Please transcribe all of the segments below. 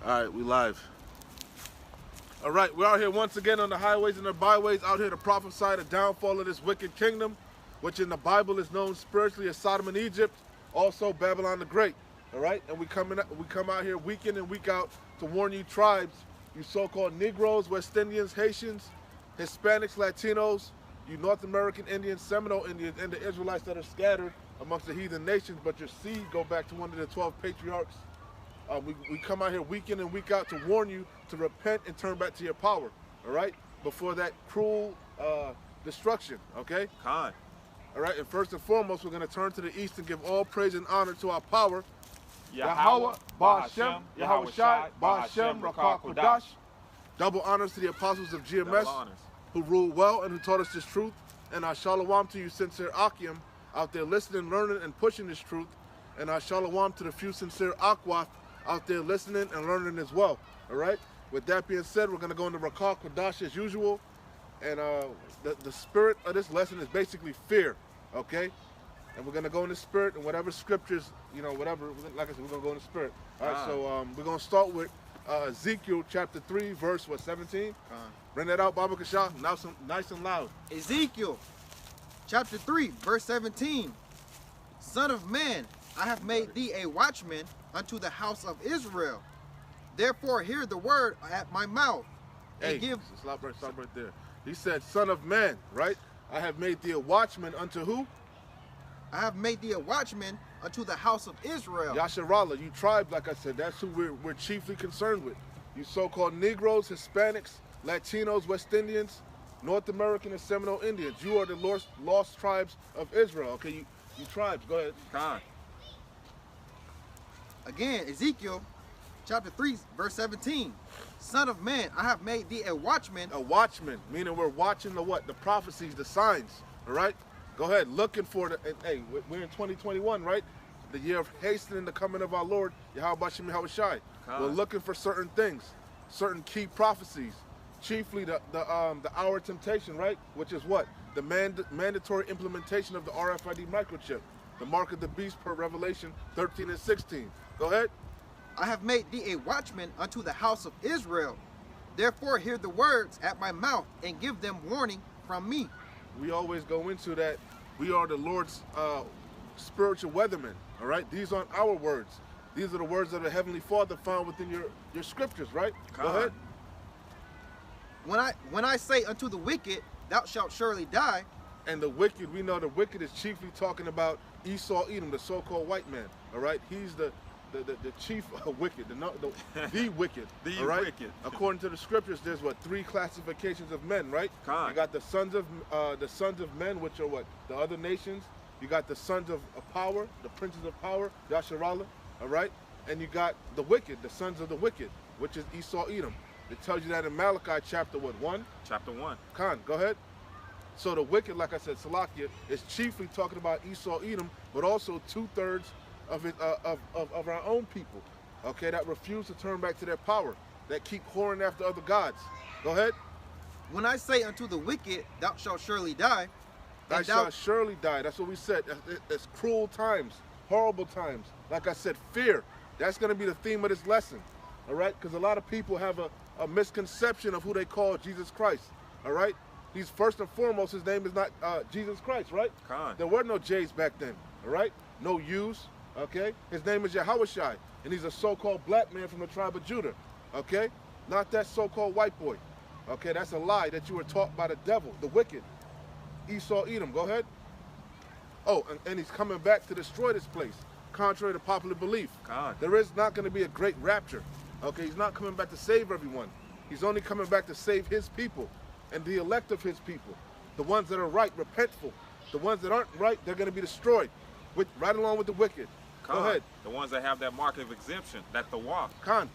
All right, we live. All right, we're out here once again on the highways and the byways, out here to prophesy the downfall of this wicked kingdom, which in the Bible is known spiritually as Sodom and Egypt, also Babylon the Great. All right, and we come out here week in and week out to warn you tribes, you so-called Negroes, West Indians, Haitians, Hispanics, Latinos, you North American Indians, Seminole Indians, and the Israelites that are scattered amongst the heathen nations, but your seed go back to one of the 12 patriarchs. We come out here week in and week out to warn you to repent and turn back to your power, all right? Before that cruel destruction, okay? Khan. All right, and first and foremost, we're going to turn to the east and give all praise and honor to our power. Yahweh, Ba'ashem, Yahweh Shai, Ba'ashem, Rakah Kodash. Double honors to the apostles of GMS who ruled well and who taught us this truth. And our shalom to you, sincere Akim, out there listening, learning, and pushing this truth. And our shalom to the few sincere Akwaf out there listening and learning as well. All right? With that being said, we're going to go into Rakah Kodash as usual. And the spirit of this lesson is basically fear, okay? And we're going to go in the spirit and whatever scriptures, you know, whatever, like I said, we're going to go in the spirit. All right, so we're going to start with Ezekiel chapter 3, verse, 17? Bring that out, Baba Kasha, nice and loud. Ezekiel chapter 3, verse 17. Son of man, I have made thee a watchman unto the house of Israel. Therefore hear the word at my mouth. Hey, stop right there. He said, son of man, right? I have made thee a watchman unto who? I have made thee a watchman unto the house of Israel. Yasharallah, you tribe, like I said, that's who we're chiefly concerned with. You so-called Negroes, Hispanics, Latinos, West Indians, North American and Seminole Indians. You are the lost tribes of Israel. Okay, you tribes, go ahead. Khan. Again, Ezekiel chapter 3, verse 17. Son of man, I have made thee a watchman. A watchman, meaning we're watching the what? The prophecies, the signs, all right? Go ahead, looking for the, and, hey, we're in 2021, right? The year of hastening the coming of our Lord, Yahweh Ba'ashem Yahweh Shai. We're looking for certain things, certain key prophecies, chiefly the hour of temptation, right? Which is what? The mandatory implementation of the RFID microchip, the mark of the beast per Revelation 13 and 16. Go ahead. I have made thee a watchman unto the house of Israel. Therefore hear the words at my mouth and give them warning from me. We always go into that. We are the Lord's spiritual weathermen, all right? These aren't our words. These are the words of the Heavenly Father found within your scriptures, right? Go ahead. When I say unto the wicked, thou shalt surely die. And the wicked, we know the wicked is chiefly talking about Esau Edom, the so-called white man, all right? He's the chief wicked, the wicked, the right? wicked. According to the scriptures, there's what, 3 classifications of men, right? You got the sons of men, which are what, the other nations. You got the sons of power, the princes of power, Yasharallah, all right? And you got the wicked, the sons of the wicked, which is Esau Edom. It tells you that in Malachi chapter what, 1? Chapter 1. Khan, go ahead. So the wicked, like I said, Salakia, is chiefly talking about Esau Edom, but also 2/3 of our own people, okay, that refuse to turn back to their power, that keep whoring after other gods. Go ahead. When I say unto the wicked, thou shalt surely die. Thou shalt surely die. That's what we said. It's cruel times, horrible times. Like I said, fear. That's going to be the theme of this lesson, all right? Because a lot of people have a misconception of who they call Jesus Christ, all right? He's first and foremost, his name is not Jesus Christ, right? Khan. There were no J's back then, all right? No U's. Okay, his name is Yahweh Shai, and he's a so-called black man from the tribe of Judah. Okay, not that so-called white boy. Okay, that's a lie that you were taught by the devil, the wicked, Esau Edom. Go ahead. Oh, and he's coming back to destroy this place, contrary to popular belief. God. There is not going to be a great rapture. Okay, he's not coming back to save everyone. He's only coming back to save his people and the elect of his people, the ones that are right, repentful. The ones that aren't right, they're going to be destroyed, right along with the wicked. Khan. Go ahead. The ones that have that mark of exemption, that the walk. Khan.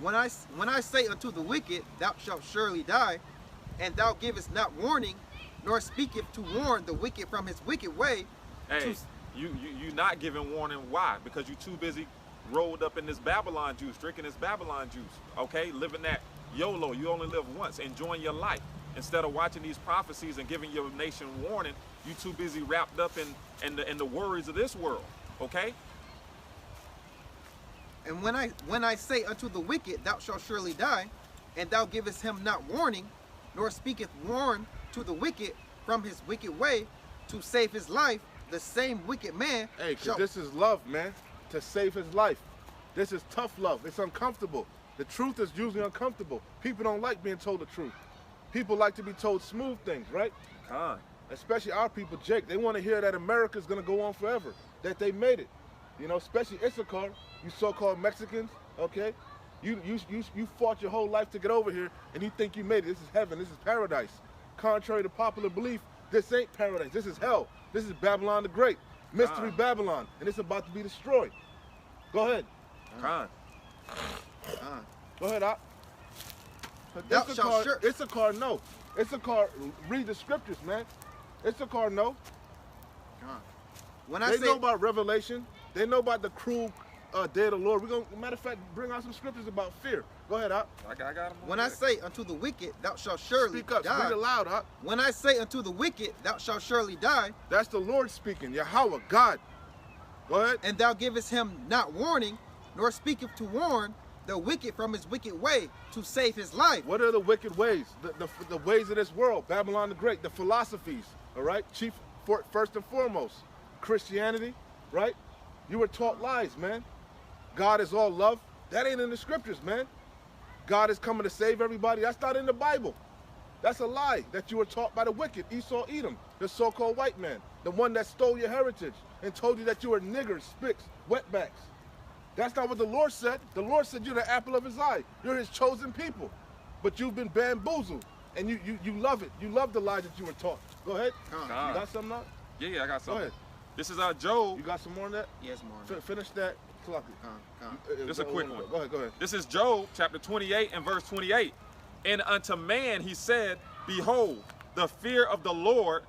When I say unto the wicked, thou shalt surely die, and thou givest not warning, nor speaketh to warn the wicked from his wicked way. Hey, you not giving warning. Why? Because you too busy rolled up in this Babylon juice, drinking this Babylon juice. Okay, living that YOLO. You only live once, enjoying your life. Instead of watching these prophecies and giving your nation warning, you too busy wrapped up in the worries of this world. Okay. And when I say unto the wicked, thou shalt surely die, and thou givest him not warning, nor speaketh warn to the wicked from his wicked way to save his life, the same wicked man Hey, because shall... this is love, man, to save his life. This is tough love. It's uncomfortable. The truth is usually uncomfortable. People don't like being told the truth. People like to be told smooth things, right? Con. Especially our people, Jake. They want to hear that America's going to go on forever, that they made it. You know, especially Issachar, you so-called Mexicans, okay? You fought your whole life to get over here, and you think you made it. This is heaven. This is paradise. Contrary to popular belief, this ain't paradise. This is hell. This is Babylon the Great. Mystery Babylon, and it's about to be destroyed. Go ahead. Con. Go ahead, Op. Thou shalt sure... Issachar, no. Issachar, read the scriptures, man. Issachar, no. When I They say... know about Revelation. They know about the cruel day of the Lord. We're going to, matter of fact, bring out some scriptures about fear. Go ahead, Op. I got him. When I say unto the wicked, thou shalt surely Speak up. die. Speak it loud, Op. When I say unto the wicked, thou shalt surely die, That's the Lord speaking. Yahweh, God. Go ahead. and thou givest him not warning, nor speaketh to warn the wicked from his wicked way to save his life. What are the wicked ways? The ways of this world. Babylon the Great. The philosophies, all right? First and foremost. Christianity, right? You were taught lies, man. God is all love. That ain't in the scriptures, man. God is coming to save everybody. That's not in the Bible. That's a lie that you were taught by the wicked, Esau, Edom, the so-called white man, the one that stole your heritage and told you that you were niggers, spicks, wetbacks. That's not what the Lord said. The Lord said you're the apple of his eye. You're his chosen people. But you've been bamboozled, and you love it. You love the lies that you were taught. Go ahead. You got something now? Yeah, I got something. Go ahead. This is Job. You got some more on that? Yes, more. Finish that. Just a quick one. Go ahead. This is Job chapter 28 and verse 28. And unto man he said, behold, the fear of the Lord,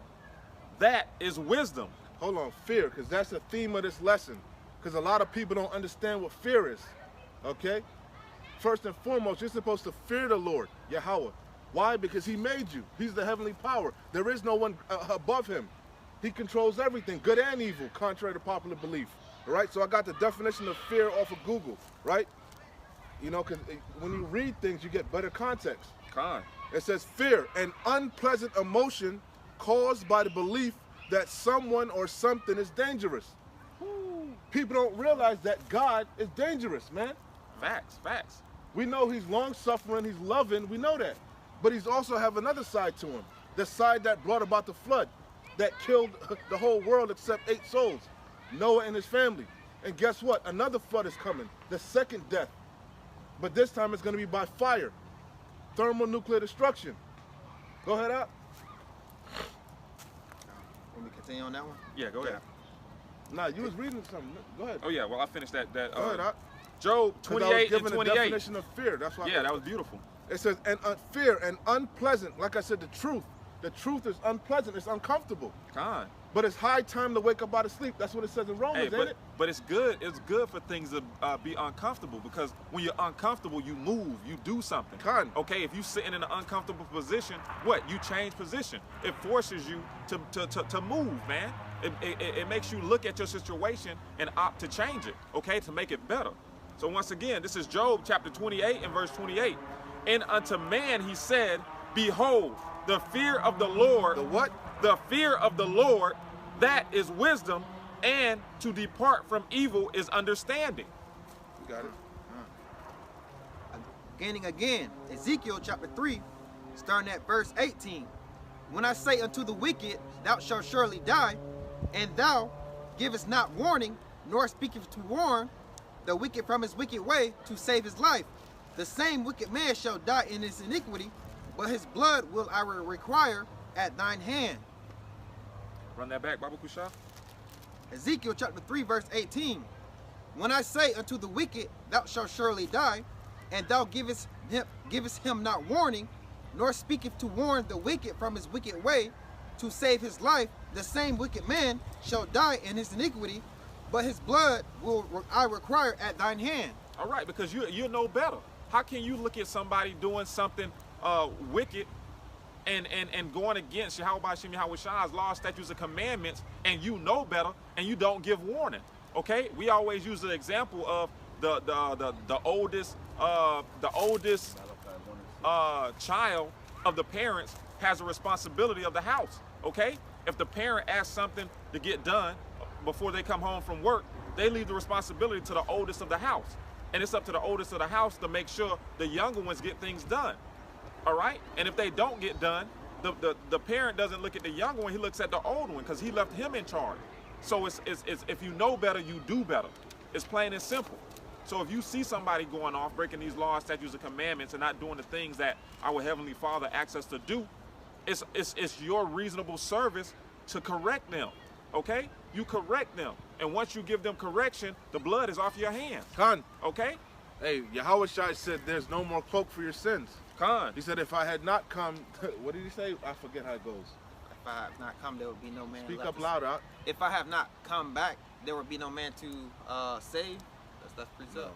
that is wisdom. Hold on, fear, because that's the theme of this lesson. Because a lot of people don't understand what fear is, okay? First and foremost, you're supposed to fear the Lord, Yahweh. Why? Because he made you. He's the heavenly power. There is no one above him. He controls everything, good and evil, contrary to popular belief. All right, so I got the definition of fear off of Google, right? You know, because when you read things, you get better context. Con. It says fear, an unpleasant emotion caused by the belief that someone or something is dangerous. People don't realize that God is dangerous, man. Facts. We know he's long-suffering, he's loving, we know that. But he's also have another side to him, the side that brought about the flood, that killed the whole world except 8 souls, Noah and his family. And guess what? Another flood is coming, the second death. But this time it's going to be by fire, thermonuclear destruction. Go ahead, Op. Let me continue on that one. Yeah, go ahead. Nah, you was reading something. Go ahead. Oh yeah, well I finished that. Go ahead, Op. Job 28 and 28. The definition of fear. That's why. Yeah, that was beautiful. It says, and fear and unpleasant. Like I said, the truth. The truth is unpleasant. It's uncomfortable. Con. But it's high time to wake up out of sleep. That's what it says in Romans, ain't it? But it's good. It's good for things to be uncomfortable, because when you're uncomfortable, you move, you do something. Con. Okay, if you're sitting in an uncomfortable position, what? You change position. It forces you to move, man. It makes you look at your situation and opt to change it, okay, to make it better. So once again, this is Job chapter 28 and verse 28. And unto man he said, behold, the fear of the Lord. The what? The fear of the Lord, that is wisdom, and to depart from evil is understanding. You got it. Again, Ezekiel chapter 3, starting at verse 18. When I say unto the wicked, thou shalt surely die, and thou givest not warning, nor speakest to warn the wicked from his wicked way to save his life, the same wicked man shall die in his iniquity, but his blood will I require at thine hand. Run that back, Baba Kusha. Ezekiel chapter 3, verse 18. When I say unto the wicked, thou shalt surely die, and thou givest him not warning, nor speaketh to warn the wicked from his wicked way to save his life, the same wicked man shall die in his iniquity, but his blood will I require at thine hand. All right, because you know better. How can you look at somebody doing something wicked and going against Yahweh Shem Yahweh Shai's law, statutes, and commandments, and you know better, and you don't give warning? Okay, we always use the example of the oldest child of the parents has a responsibility of the house. Okay, if the parent asks something to get done before they come home from work, they leave the responsibility to the oldest of the house, and it's up to the oldest of the house to make sure the younger ones get things done. All right, and if they don't get done, the parent doesn't look at the younger one, he looks at the older one because he left him in charge. So it's if you know better, you do better. It's plain and simple. So if you see somebody going off, breaking these laws, statutes, and commandments, and not doing the things that our Heavenly Father asks us to do, it's your reasonable service to correct them. Okay? You correct them, and once you give them correction, the blood is off your hands. Khan. Okay? Hey, Yahushua said there's no more cloak for your sins. Khan. He said if I had not come, what did he say? I forget how it goes. If I have not come, there would be no man Speak left up to louder. If I have not come back, there would be no man to save. That's pretty tough.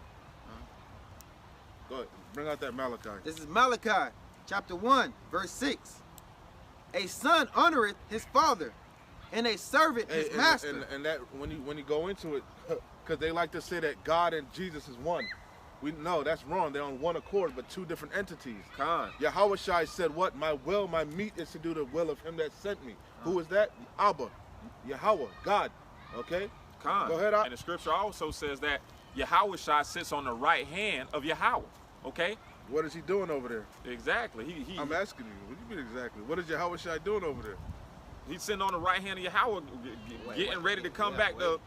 Go ahead. Bring out that Malachi. This is Malachi, chapter 1, verse 6. A son honoreth his father, and a servant his master. And that when you go into it, because they like to say that God and Jesus is one. We know that's wrong. They're on one accord, but two different entities. Khan. Yahushua said, "What my will, my meat is to do the will of Him that sent me." Who is that? Abba, Yahweh, God. Okay. Khan. Go ahead. And the scripture also says that Yahushua sits on the right hand of Yahweh. Okay. What is He doing over there? Exactly. I'm asking you. What do you mean exactly? What is Yahushua doing over there? He's sitting on the right hand of Yahweh, getting ready to come back to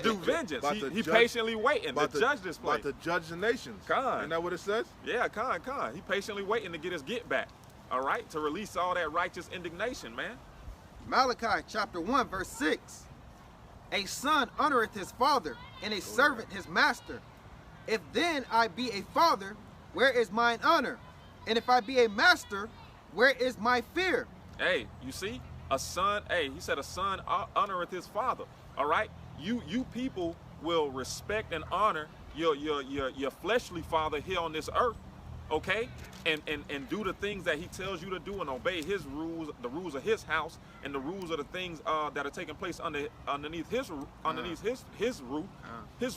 do vengeance. He patiently waiting to judge this place. About to judge the nations. Khan. Isn't that what it says? Yeah, Khan. He patiently waiting to get his get back. All right, to release all that righteous indignation, man. Malachi chapter 1, verse 6. A son honoreth his father, and a servant his master. If then I be a father, where is mine honor? And if I be a master, where is my fear? Hey, you see? A son, he said a son honoreth his father. All right? You people will respect and honor your fleshly father here on this earth, okay? And do the things that he tells you to do and obey his rules, the rules of his house, and the rules of the things that are taking place underneath his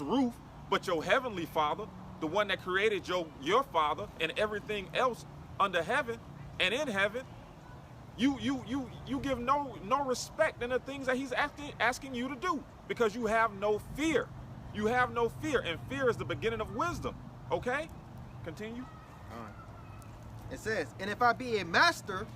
roof. But your heavenly Father, the one that created your father and everything else under heaven and in heaven, you give no respect in the things that he's asking you to do, because you have no fear. You have no fear, and fear is the beginning of wisdom. Okay? Continue. All right. It says, and if I be a master,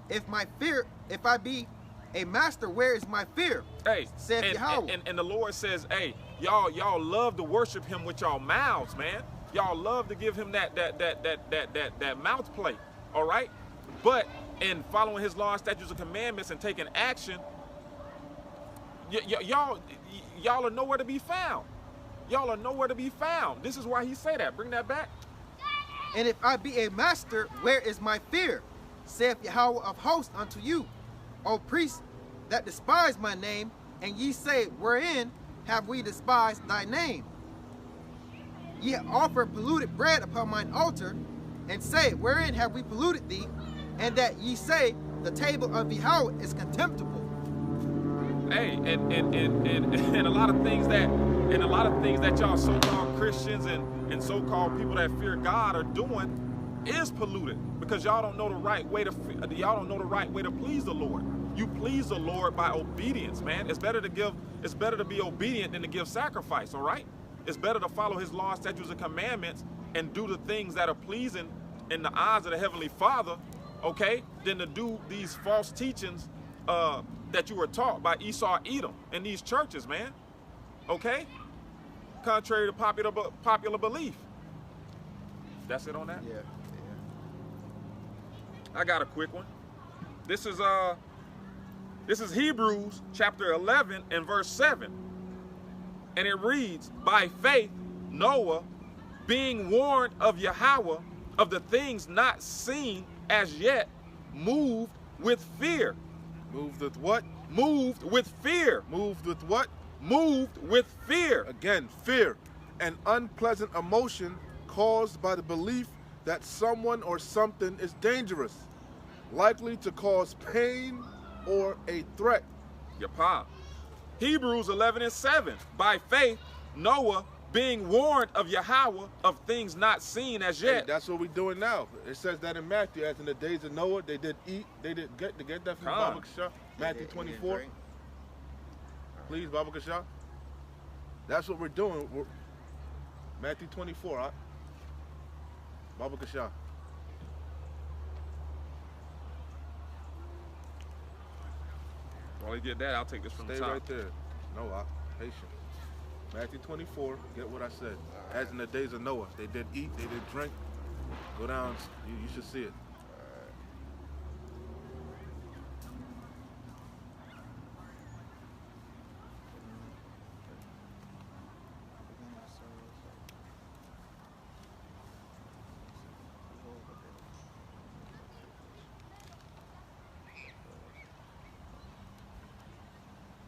if I be a master, where is my fear? Hey, saith Yahweh. And the Lord says, hey, y'all love to worship him with y'all mouths, man. Y'all love to give him that mouth play. All right? But in following his laws, statutes, and commandments and taking action, y'all are nowhere to be found. Y'all are nowhere to be found. This is why he say that. Bring that back. And if I be a master, where is my fear? Saith Yahweh of hosts unto you, O priests that despise my name, and ye say, wherein have we despised thy name? Ye offer polluted bread upon mine altar, and say, wherein have we polluted thee? And that ye say, the table of Yahweh is contemptible. Hey, and a lot of things that y'all so-called Christians and so-called people that fear God are doing is polluted, because y'all don't know the right way to please the Lord. You please the Lord by obedience, man. It's better to be obedient than to give sacrifice, all right? It's better to follow his laws, statutes, and commandments and do the things that are pleasing in the eyes of the Heavenly Father, okay, than to do these false teachings that you were taught by Esau Edom in these churches, man. Okay? Contrary to popular belief. That's it on that? Yeah. I got a quick one. This is Hebrews chapter 11 and verse 7. And it reads, by faith Noah, being warned of Yahweh of the things not seen as yet, moved with fear. Moved with what? Moved with fear. Moved with what? Moved with fear. Again, fear. An unpleasant emotion caused by the belief that someone or something is dangerous, likely to cause pain or a threat. Yapa. Hebrews 11 and 7. By faith, Noah, being warned of Yahweh of things not seen as Hey, yet. that's what we're doing now. It says that in Matthew, as in the days of Noah, they did eat, they did get that from Come. Baba Kasha. Matthew He didn't 24. drink. Please, Baba Kasha. That's what we're doing. Matthew 24, huh? Baba Kasha. While you get that, I'll take this from Stay the top. right there. Noah, patient. Matthew 24, get what I said. As in the days of Noah, they did eat, they did drink. Go down, you should see it.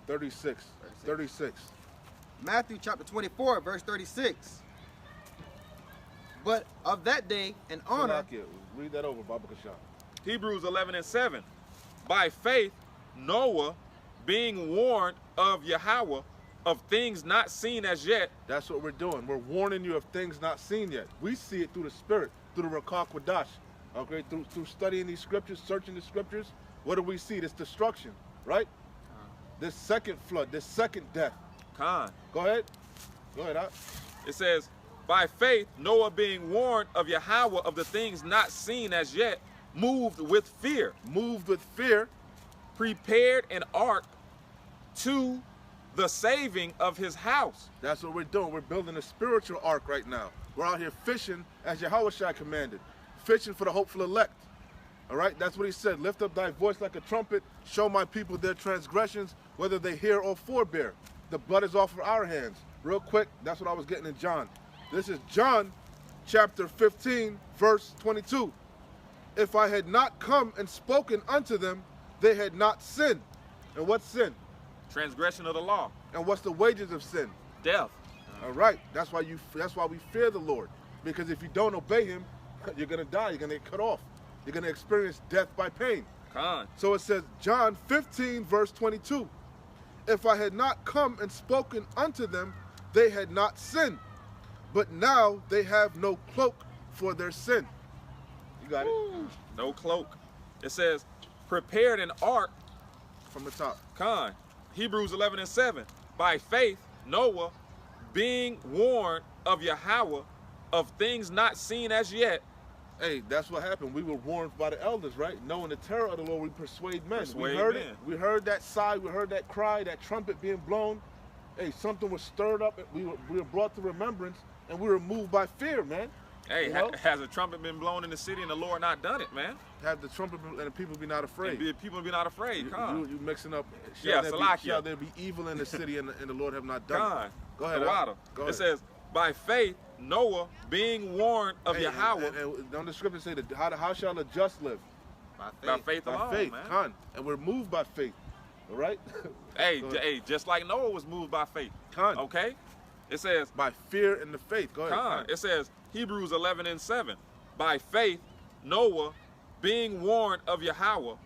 Thirty-six. Matthew chapter 24, verse 36. But of that day and honor. Salakia, read that over, Baba Kasha. Hebrews 11:7. By faith, Noah, being warned of Yahweh of things not seen as yet. That's what we're doing. We're warning you of things not seen yet. We see it through the Spirit, through the Rakak Wadash. Okay, through studying these scriptures, searching the scriptures. What do we see? This destruction, right? This second flood, this second death. Khan. Go ahead. Go ahead, It says, by faith, Noah being warned of Yahweh of the things not seen as yet, moved with fear, Moved with fear. prepared an ark to the saving of his house. That's what we're doing. We're building a spiritual ark right now. We're out here fishing as Yahweh Shai commanded. Fishing for the hopeful elect. All right, that's what he said. Lift up thy voice like a trumpet. Show my people their transgressions, whether they hear or forbear. The blood is off of our hands. Real quick, that's what I was getting in John. This is John chapter 15, verse 22. If I had not come and spoken unto them, they had not sinned. And what's sin? Transgression of the law. And what's the wages of sin? Death. All right, that's why we fear the Lord. Because if you don't obey him, you're gonna die, you're gonna get cut off. You're gonna experience death by pain. Khan. So it says, John 15, verse 22. If I had not come and spoken unto them, they had not sinned. But now they have no cloak for their sin. You got it? No cloak. It says, prepared an ark. From the top. Khan. Hebrews 11:7. By faith, Noah, being warned of Yahweh of things not seen as yet. Hey, that's what happened. We were warned by the elders, right? Knowing the terror of the Lord, we persuade men. Persuade we heard men. it. We heard that sigh. We heard that cry, that trumpet being blown. Hey, something was stirred up. We were brought to remembrance, and we were moved by fear, man. Hey, You know? has a trumpet been blown in the city and the Lord not done it, man? Have the trumpet and the people be not afraid. People be not afraid. You mixing up. Yeah, Salakia. Shall there be evil in the city and the Lord have not done God. it? Go ahead. The water. Go It ahead. says, by faith, Noah, being warned of Hey, Yahweh, and don't the scripture say that how shall the just live? By by faith. faith By alone, faith, man. Khan. And we're moved by faith. All right? Hey, Go ahead. hey, just like Noah was moved by faith. Khan. Okay? It says, By fear and the faith. Go ahead. Khan. It says, Hebrews 11:7. By faith, Noah, being warned of Yahweh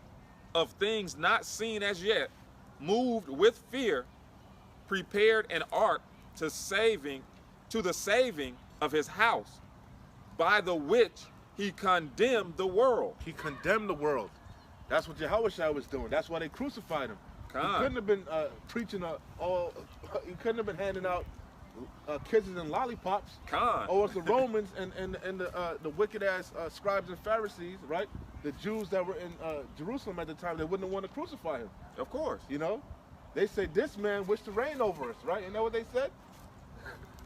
of things not seen as yet, moved with fear, prepared an ark to the saving of his house, by the which he condemned the world. He condemned the world. That's what Yahushua was doing. That's why they crucified him. He Khan. couldn't have been preaching he couldn't have been handing out kisses and lollipops. Khan. Or it's the Romans and the wicked ass scribes and Pharisees, right? The Jews that were in Jerusalem at the time, they wouldn't want to crucify him. Of course. You know, they say this man wished to reign over us, right? You know what they said?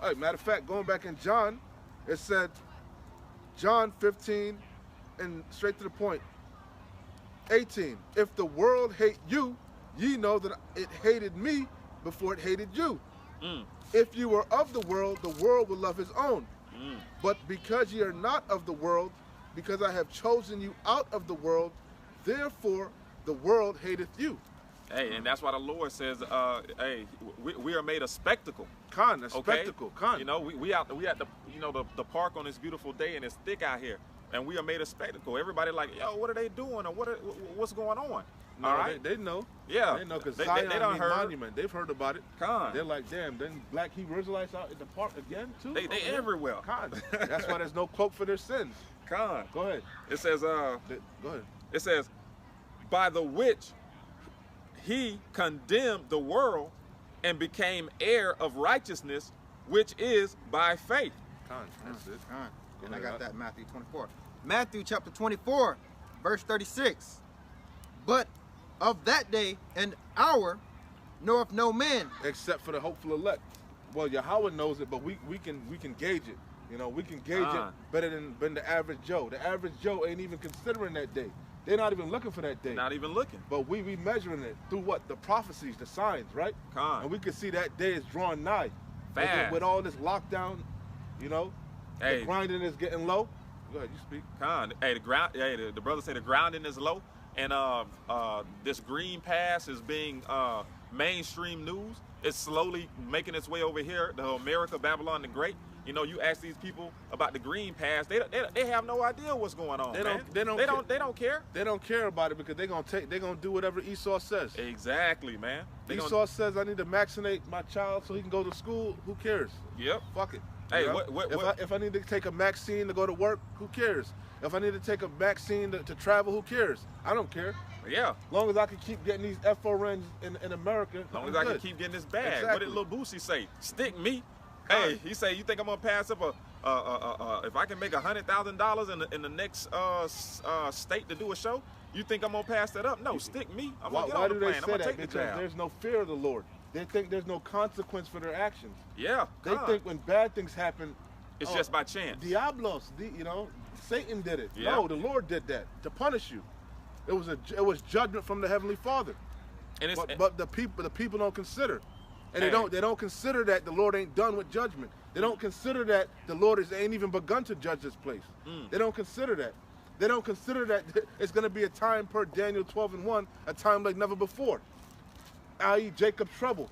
All right, matter of fact, going back in John, it said, John 15, and straight to the point, 18. If the world hate you, ye know that it hated me before it hated you. Mm. If you were of the world will love his own. Mm. But because ye are not of the world, because I have chosen you out of the world, therefore the world hateth you. Hey, and that's why the Lord says, hey, we are made a spectacle. Con, a Okay? spectacle. Con. You know, we at the the park on this beautiful day, and it's thick out here, and we are made a spectacle. Everybody like, yo, what are they doing, or what's going on? No, All right, they know. yeah, They know because they Zion done mean heard. monument. They've heard about it. Con. They're like, damn, then black Hebrew Israelites out in the park again too? They Oh, yeah. everywhere. Con. That's why there's no cloak for their sins. Con. Go ahead. It says, Go ahead. it says, by the which he condemned the world and became heir of righteousness, which is by faith. Con. That's it. Con. And Go I ahead, got that Matthew 24. Matthew chapter 24, verse 36. But of that day and hour knoweth no man. Except for the hopeful elect. Well, Yahweh knows it, but we can gauge it. You know, we can gauge it better than the average Joe. The average Joe ain't even considering that day. They're not even looking for that day. Not even looking. But we measuring it through what? The prophecies, the signs, right? Con. And we can see that day is drawing nigh. Fast. With all this lockdown, you know, Hey. the grinding is getting low. Go ahead, you speak. Con. Hey, the brother say the grounding is low, and this green pass is being mainstream news. It's slowly making its way over here. The America, Babylon the Great. You know, you ask these people about the green pass, they have no idea what's going on. They man. don't care. They don't care about it because they're gonna do whatever Esau says. Exactly, man. Esau says I need to vaccinate my child so he can go to school. Who cares? Yep. Fuck it. Hey, You know? what? If I need to take a vaccine to go to work, who cares? If I need to take a vaccine to travel, who cares? I don't care. Yeah. As long as I can keep getting these FORNs in America. As long I'm as I can good. keep getting this bag. Exactly. What did Lil Boosie say? Stick me. Con. Hey, he say, you think I'm gonna pass up if I can make $100,000 in the next state to do a show? You think I'm gonna pass that up? No, stick me. I'm gonna get Why on do the they plane. I'm say gonna that? take the Because job. there's no fear of the Lord. They think there's no consequence for their actions. Yeah. They con. think when bad things happen, it's oh, just by chance. Diablos, you know, Satan did it. Yeah. No, the Lord did that to punish you. It was judgment from the Heavenly Father. And it's But the people don't consider, and Hey. they don't consider that the Lord ain't done with judgment. They don't consider that the Lord ain't even begun to judge this place. They don't consider that. They don't consider that it's going to be a time per Daniel 12:1, a time like never before, i.e. Jacob's trouble,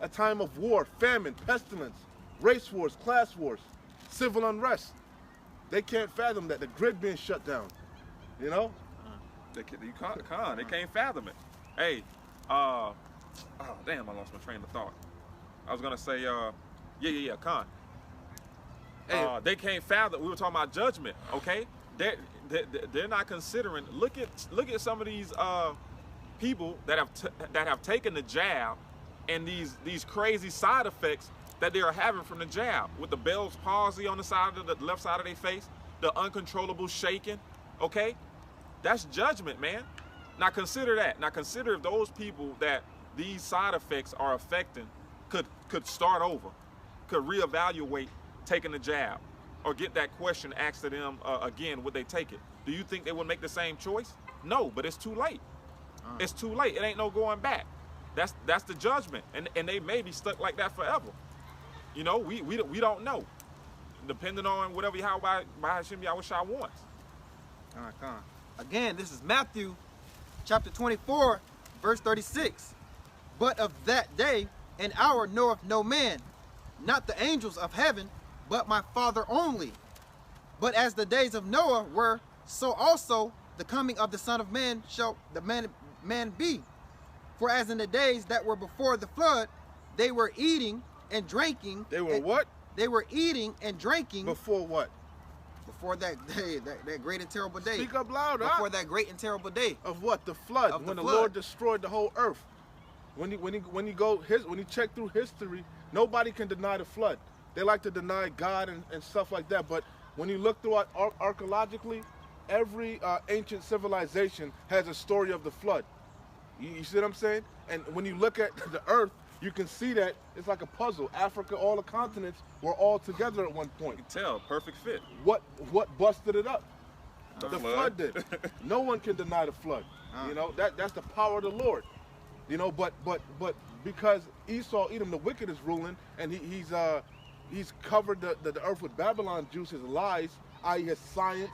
a time of war, famine, pestilence, race wars, class wars, civil unrest. They can't fathom that. The grid being shut down, you know? They can't fathom it. Hey, oh damn, I lost my train of thought. I was gonna say, con. Hey. They can't fathom. We were talking about judgment, okay? They're not considering. Look at some of these people that have taken the jab, and these crazy side effects that they are having from the jab, with the Bell's palsy on the side of the left side of their face, the uncontrollable shaking, okay? That's judgment, man. Now consider that. Now consider if those people that these side effects are affecting could start over, could reevaluate taking the jab, or get that question asked to them again, would they take it? Do you think they would make the same choice? No, but it's too late. It's too late. It ain't no going back. That's the judgment, and they may be stuck like that forever. You know, we don't know, depending on whatever Yahweh Hashem Yahushua wants. Again, this is Matthew chapter 24, verse 36. But of that day and hour knoweth no man, not the angels of heaven, but my Father only. But as the days of Noah were, so also the coming of the Son of Man shall the man be. For as in the days that were before the flood, they were eating and drinking. They were what? They were eating and drinking Before what? before that day, that great and terrible day. Speak up loud. Before that great and terrible day. Of what? The flood. Of the When the flood. Lord destroyed the whole earth. When you check through history, nobody can deny the flood. They like to deny God and stuff like that. But when you look through archaeologically, every ancient civilization has a story of the flood. You see what I'm saying? And when you look at the earth, you can see that it's like a puzzle. Africa, all the continents were all together at one point. You can tell, perfect fit. What busted it up? The The flood. flood did. No one can deny the flood. You know, that's the power of the Lord. You know, but because Esau, Edom, the wicked, is ruling, and he's covered the earth with Babylon juice, his lies, i.e. his science.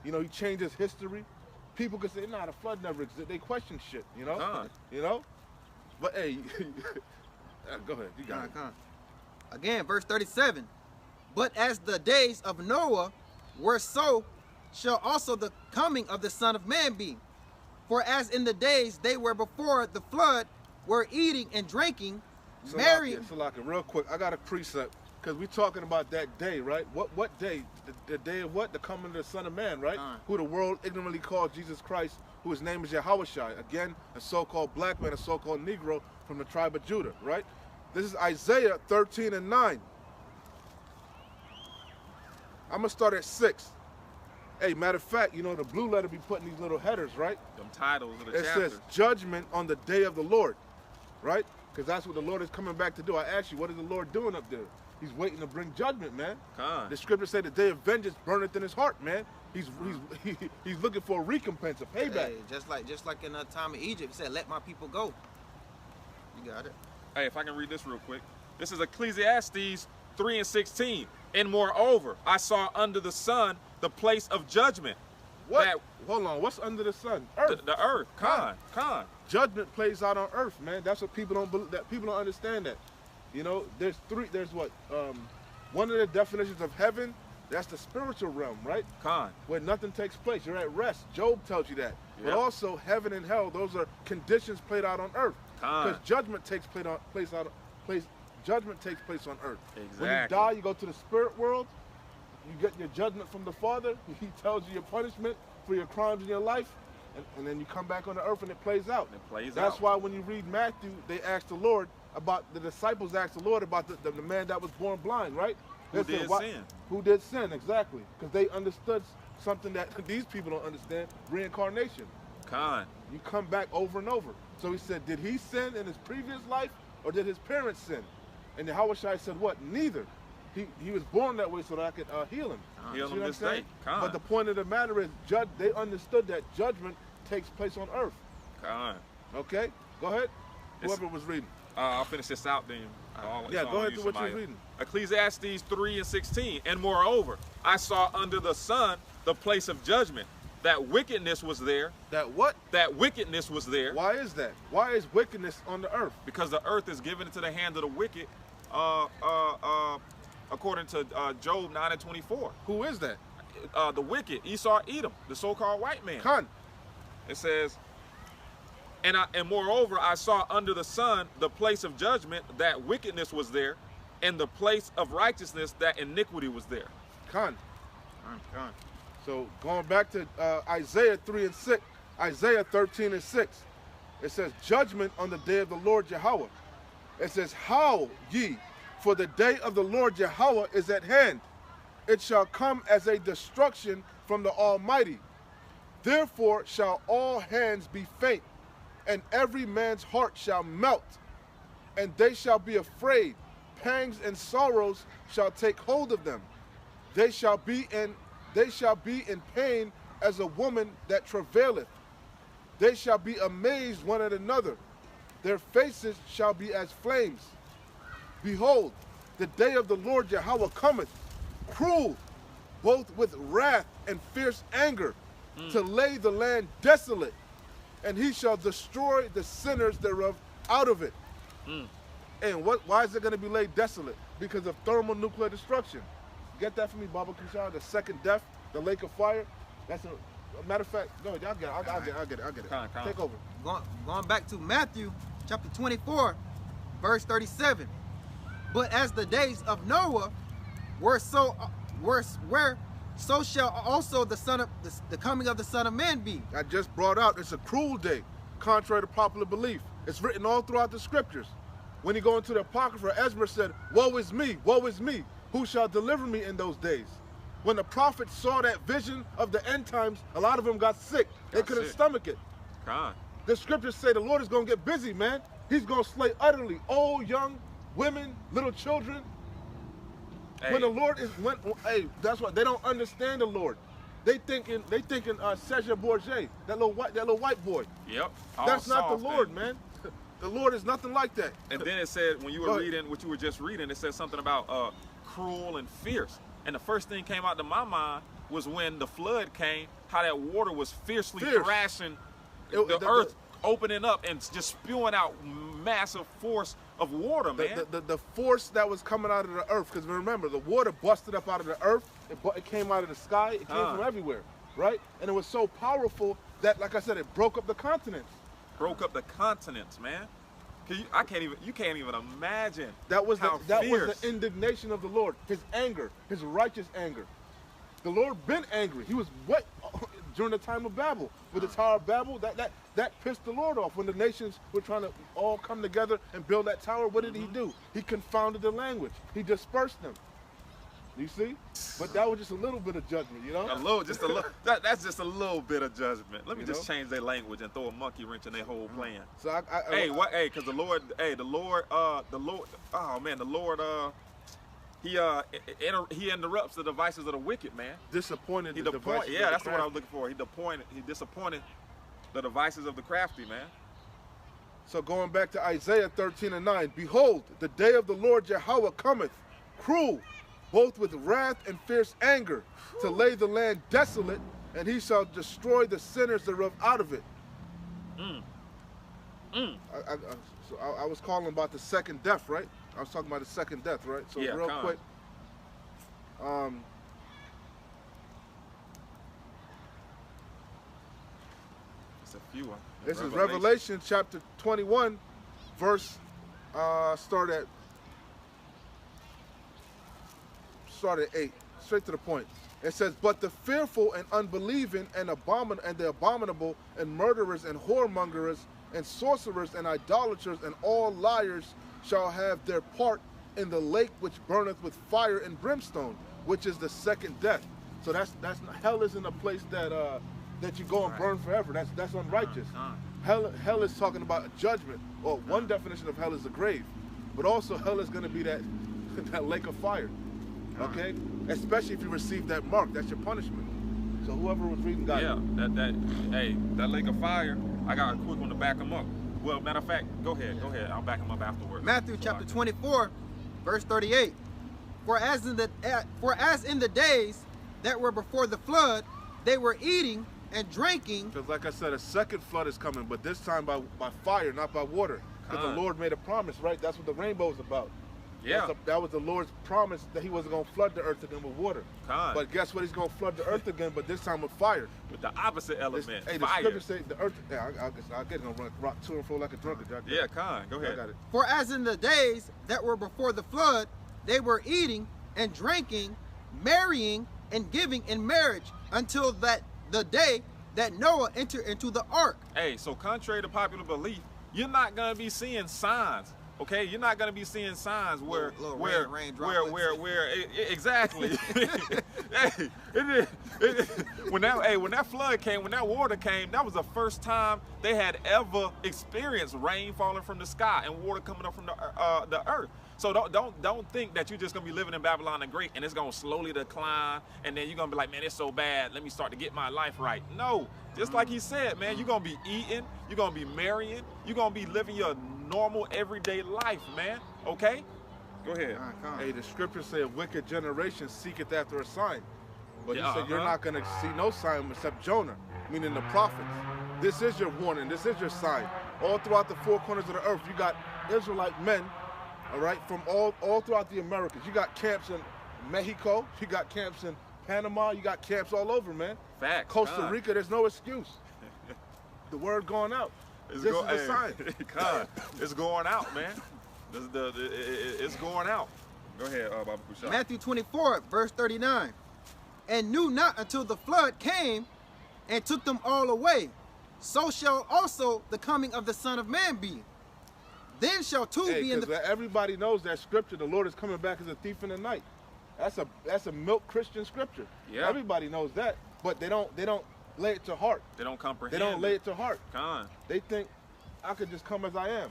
You know, he changed his history. people could say, nah, the flood never existed. They question shit, you know? Con. You know? But hey, go ahead. You got it. Again, verse 37. But as the days of Noah were, so shall also the coming of the Son of Man be. For as in the days they were before the flood, were eating and drinking, marrying. Salaka, real quick, I got a precept, because we're talking about that day, right? What day? The day of what? The coming of the Son of Man, right? Who the world ignorantly called Jesus Christ, who his name is Yahushua. Again, a so-called black man, a so-called Negro from the tribe of Judah, right? This is Isaiah 13 and 9. I'm going to start at 6. Hey, matter of fact, you know, the blue letter be putting these little headers, right? Them titles of the It chapters. says, judgment on the day of the Lord, right? Because that's what the Lord is coming back to do. I asked you, what is the Lord doing up there? He's waiting to bring judgment, man. Con. The scripture say the day of vengeance burneth in his heart, man. He's looking for a recompense, a payback. Hey, just like in the time of Egypt, he said, let my people go. You got it. Hey, if I can read this real quick. This is Ecclesiastes 3 and 16. And moreover, I saw under the sun the place of judgment. What? That, Hold on. What's under the sun? Earth. the earth. Con. Judgment plays out on earth, man. That's what people don't believe. That people don't understand that. You know, there's what? One of the definitions of heaven, that's the spiritual realm, right? Con. Where nothing takes place. You're at rest. Job tells you that. But Yep. also heaven and hell, those are conditions played out on earth. Con. Because judgment takes judgment takes place on earth. Exactly. When you die, you go to the spirit world. You get your judgment from the Father. He tells you your punishment for your crimes in your life. And then you come back on the earth and it plays out. It plays out. That's why when you read Matthew, they asked the Lord about, the disciples asked the Lord about the man that was born blind, right? Who They said, did sin? Who did sin, exactly. Because they understood something that these people don't understand, reincarnation. Con. You come back over and over. So he said, did he sin in his previous life or did his parents sin? And Yahushua said, what? Neither. He was born that way so that I could heal him. Heal See him what I'm this day. saying? Con. But the point of the matter is, they understood that judgment takes place on earth. Con. Okay? Go ahead. Whoever was reading. I'll finish this out then. Yeah, go ahead to what you're reading. Ecclesiastes 3 and 16. And moreover, I saw under the sun the place of judgment. That wickedness was there. That what? That wickedness was there. Why is that? Why is wickedness on the earth? Because the earth is given into the hand of the wicked, according to Job 9 and 24. Who is that? The wicked, Esau, Edom, the so-called white man. Khan. It says, and moreover, I saw under the sun the place of judgment, that wickedness was there, and the place of righteousness, that iniquity was there. Khan. So going back to Isaiah 3 and 6, Isaiah 13 and 6, it says, judgment on the day of the Lord Yahweh. It says, howl ye, for the day of the Lord Yahweh is at hand. It shall come as a destruction from the Almighty. Therefore shall all hands be faint, and every man's heart shall melt, and they shall be afraid. Pangs and sorrows shall take hold of them. They shall be in pain as a woman that travaileth. They shall be amazed one at another. Their faces shall be as flames. Behold, the day of the Lord Yahweh cometh, cruel, both with wrath and fierce anger, to lay the land desolate, and he shall destroy the sinners thereof out of it. And why is it going to be laid desolate? Because of thermonuclear destruction. Get that for me, Baba Kushar, the second death, the lake of fire. That's a matter of fact, go ahead, I'll get it. Con. Take over. Going back to Matthew chapter 24, verse 37. But as the days of Noah were, so shall also the coming of the Son of Man be. I just brought out, it's a cruel day, contrary to popular belief. It's written all throughout the scriptures. When you go into the Apocrypha, Ezra said, woe is me, who shall deliver me in those days? When the prophets saw that vision of the end times, a lot of them got sick. They couldn't stomach it. Con. The scriptures say the Lord is going to get busy, man. He's going to slay utterly old, young, women, little children. Hey. When the Lord is, hey, that's why they don't understand the Lord. They thinking Serge Bourget, that little white boy. Yep. That's not the Lord, man. The Lord is nothing like that. And then it said, when you were reading what you were just reading, it said something about cruel and fierce. And the first thing came out to my mind was when the flood came, how that water was fiercely Fierce. thrashing The earth, opening up and just spewing out massive force of water, man. The force that was coming out of the earth, because remember, the water busted up out of the earth, it came out of the sky, it came from everywhere, right? And it was so powerful that, like I said, it broke up the continents. Broke up the continents, man. You can't even imagine That was how the fierce. indignation of the Lord, his anger, his righteous anger. The Lord been angry. He was wet during the time of Babel. With the Tower of Babel, that pissed the Lord off. When the nations were trying to all come together and build that tower, what did he do? He confounded the language. He dispersed them. You see? But that was just a little bit of judgment, you know? That's just a little bit of judgment. Let me just change their language and throw a monkey wrench in their whole plan. So Because the Lord, he interrupts the devices of the wicked, man. disappointed. Yeah, that's what I was looking for. He disappointed the devices of the crafty, man. So going back to Isaiah 13:9, behold, the day of the Lord Yahweh cometh, cruel, both with wrath and fierce anger, to lay the land desolate, and he shall destroy the sinners thereof out of it. I was calling about the second death, right? I was talking about the second death, right? So Yeah, real quick. It's a few. This is Revelation chapter 21, verse, start at 8, straight to the point. It says, but the fearful and unbelieving and the abominable and murderers and whoremongers and sorcerers and idolaters and all liars shall have their part in the lake which burneth with fire and brimstone, which is the second death. So that's hell isn't a place that you go and burn forever. That's unrighteous. Hell is talking about a judgment. Or one definition of hell is the grave, but also hell is going to be that lake of fire. Okay, especially if you receive that mark, that's your punishment. So whoever was reading got it. That lake of fire. I got a quick one to back them up. Well, matter of fact, go ahead. I'll back them up afterwards. Matthew chapter 24, verse 38. For as in the days that were before the flood, they were eating and drinking. Because like I said, a second flood is coming, but this time by fire, not by water. Because the Lord made a promise, right? That's what the rainbow is about. Yeah. That was the Lord's promise that he wasn't going to flood the earth again with water. But guess what? He's going to flood the earth again, but this time with fire. With the opposite element, the fire. scripture say the earth, I'll get it, rock to and fro like a drunkard. Yeah, go ahead. I got it. For as in the days that were before the flood, they were eating and drinking, marrying and giving in marriage until the day that Noah entered into the ark. Hey, so contrary to popular belief, you're not going to be seeing signs. Okay, you're not gonna be seeing signs where exactly. When that flood came, when that water came, that was the first time they had ever experienced rain falling from the sky and water coming up from the earth. So don't think that you're just gonna be living in Babylon the Great and it's gonna slowly decline and then you're gonna be like, man, it's so bad. Let me start to get my life right. No, just like he said, man, you're gonna be eating, you're gonna be marrying, you're gonna be living your normal everyday life, man. Okay? Go ahead. Hey, the scriptures say a wicked generation seeketh after a sign. But he Yeah, said you're not going to see no sign except Jonah, meaning the prophets. This is your warning. This is your sign. All throughout the four corners of the earth, you got Israelite men, all right, from all throughout the Americas. You got camps in Mexico. You got camps in Panama. You got camps all over, man. Facts. Costa Rica, there's no excuse. The word going out. This is a sign. It's going out, man. It's going out. Go ahead, Baba Kushal. Matthew 24, verse 39. And knew not until the flood came and took them all away. So shall also the coming of the Son of Man be. Then shall two be in the... Everybody knows that scripture. The Lord is coming back as a thief in the night. That's a milk Christian scripture. Yeah. Everybody knows that, but they don't lay it to heart. They don't comprehend. They don't lay it to heart. Con. They think I could just come as I am.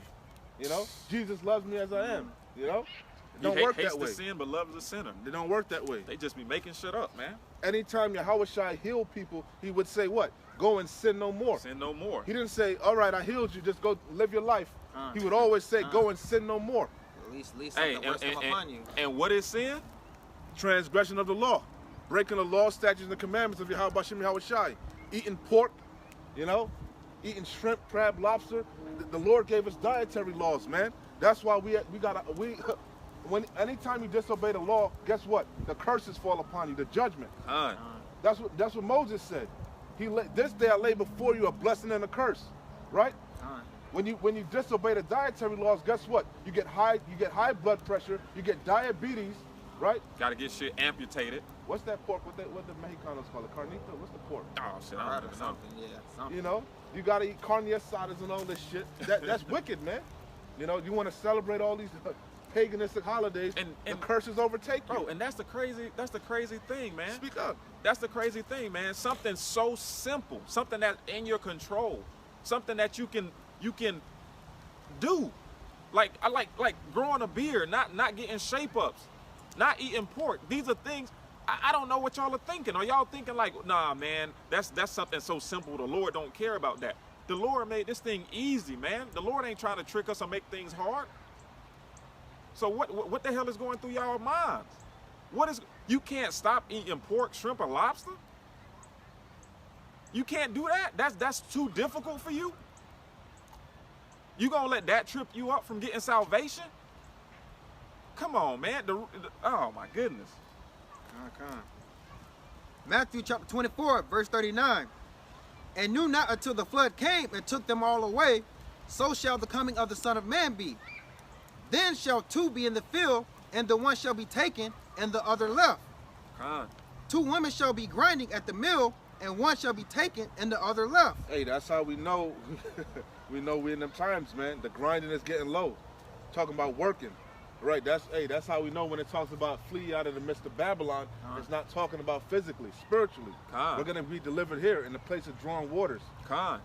You know, Jesus loves me as I am. You know, it don't work that way. Hates the sin but loves the sinner. They don't work that way. They just be making shit up, man. Anytime Yahweh Shai healed people, he would say what? Go and sin no more. Sin no more. He didn't say, all right, I healed you, just go live your life. He would always say, go and sin no more. At least something worse come upon you. And what is sin? transgression of the law, breaking the law, statutes, and the commandments of Yahweh Bashem Yahweh Shai, eating pork, you know, eating shrimp, crab, lobster. The Lord gave us dietary laws, man. That's why when anytime you disobey the law, guess what? The curses fall upon you, the judgment. That's what Moses said. This day I lay before you a blessing and a curse, right? When you disobey the dietary laws, guess what? You get high blood pressure, you get diabetes, right? Got to get shit amputated. What's that pork? What the Mexicanos call it? Carnita? What's the pork? Oh shit, I don't even know. Something, yeah, something. You know, you gotta eat carne asadas and all this shit. That's wicked, man. You know, you want to celebrate all these paganistic holidays, and the curses overtake you. Bro, and that's the crazy thing, man. Speak up. That's the crazy thing, man. Something so simple, something that's in your control, something that you can do. Like growing a beard, not getting shape ups, not eating pork. These are things I don't know what y'all are thinking. Are y'all thinking like, nah, man, that's something so simple. The Lord don't care about that. The Lord made this thing easy, man. The Lord ain't trying to trick us or make things hard. So what the hell is going through y'all minds? You can't stop eating pork, shrimp, or lobster? You can't do that? That's too difficult for you? You gonna let that trip you up from getting salvation? Come on, man. Oh my goodness. Matthew chapter 24, verse 39. And knew not until the flood came and took them all away, so shall the coming of the Son of Man be. Then shall two be in the field, and the one shall be taken, and the other left. Two women shall be grinding at the mill, and one shall be taken, and the other left. Hey, that's how we know. We know we're in them times, man. The grinding is getting low. Talking about working. Right, that's how we know when it talks about flee out of the midst of Babylon. It's not talking about physically, spiritually. We're going to be delivered here in the place of drawn waters.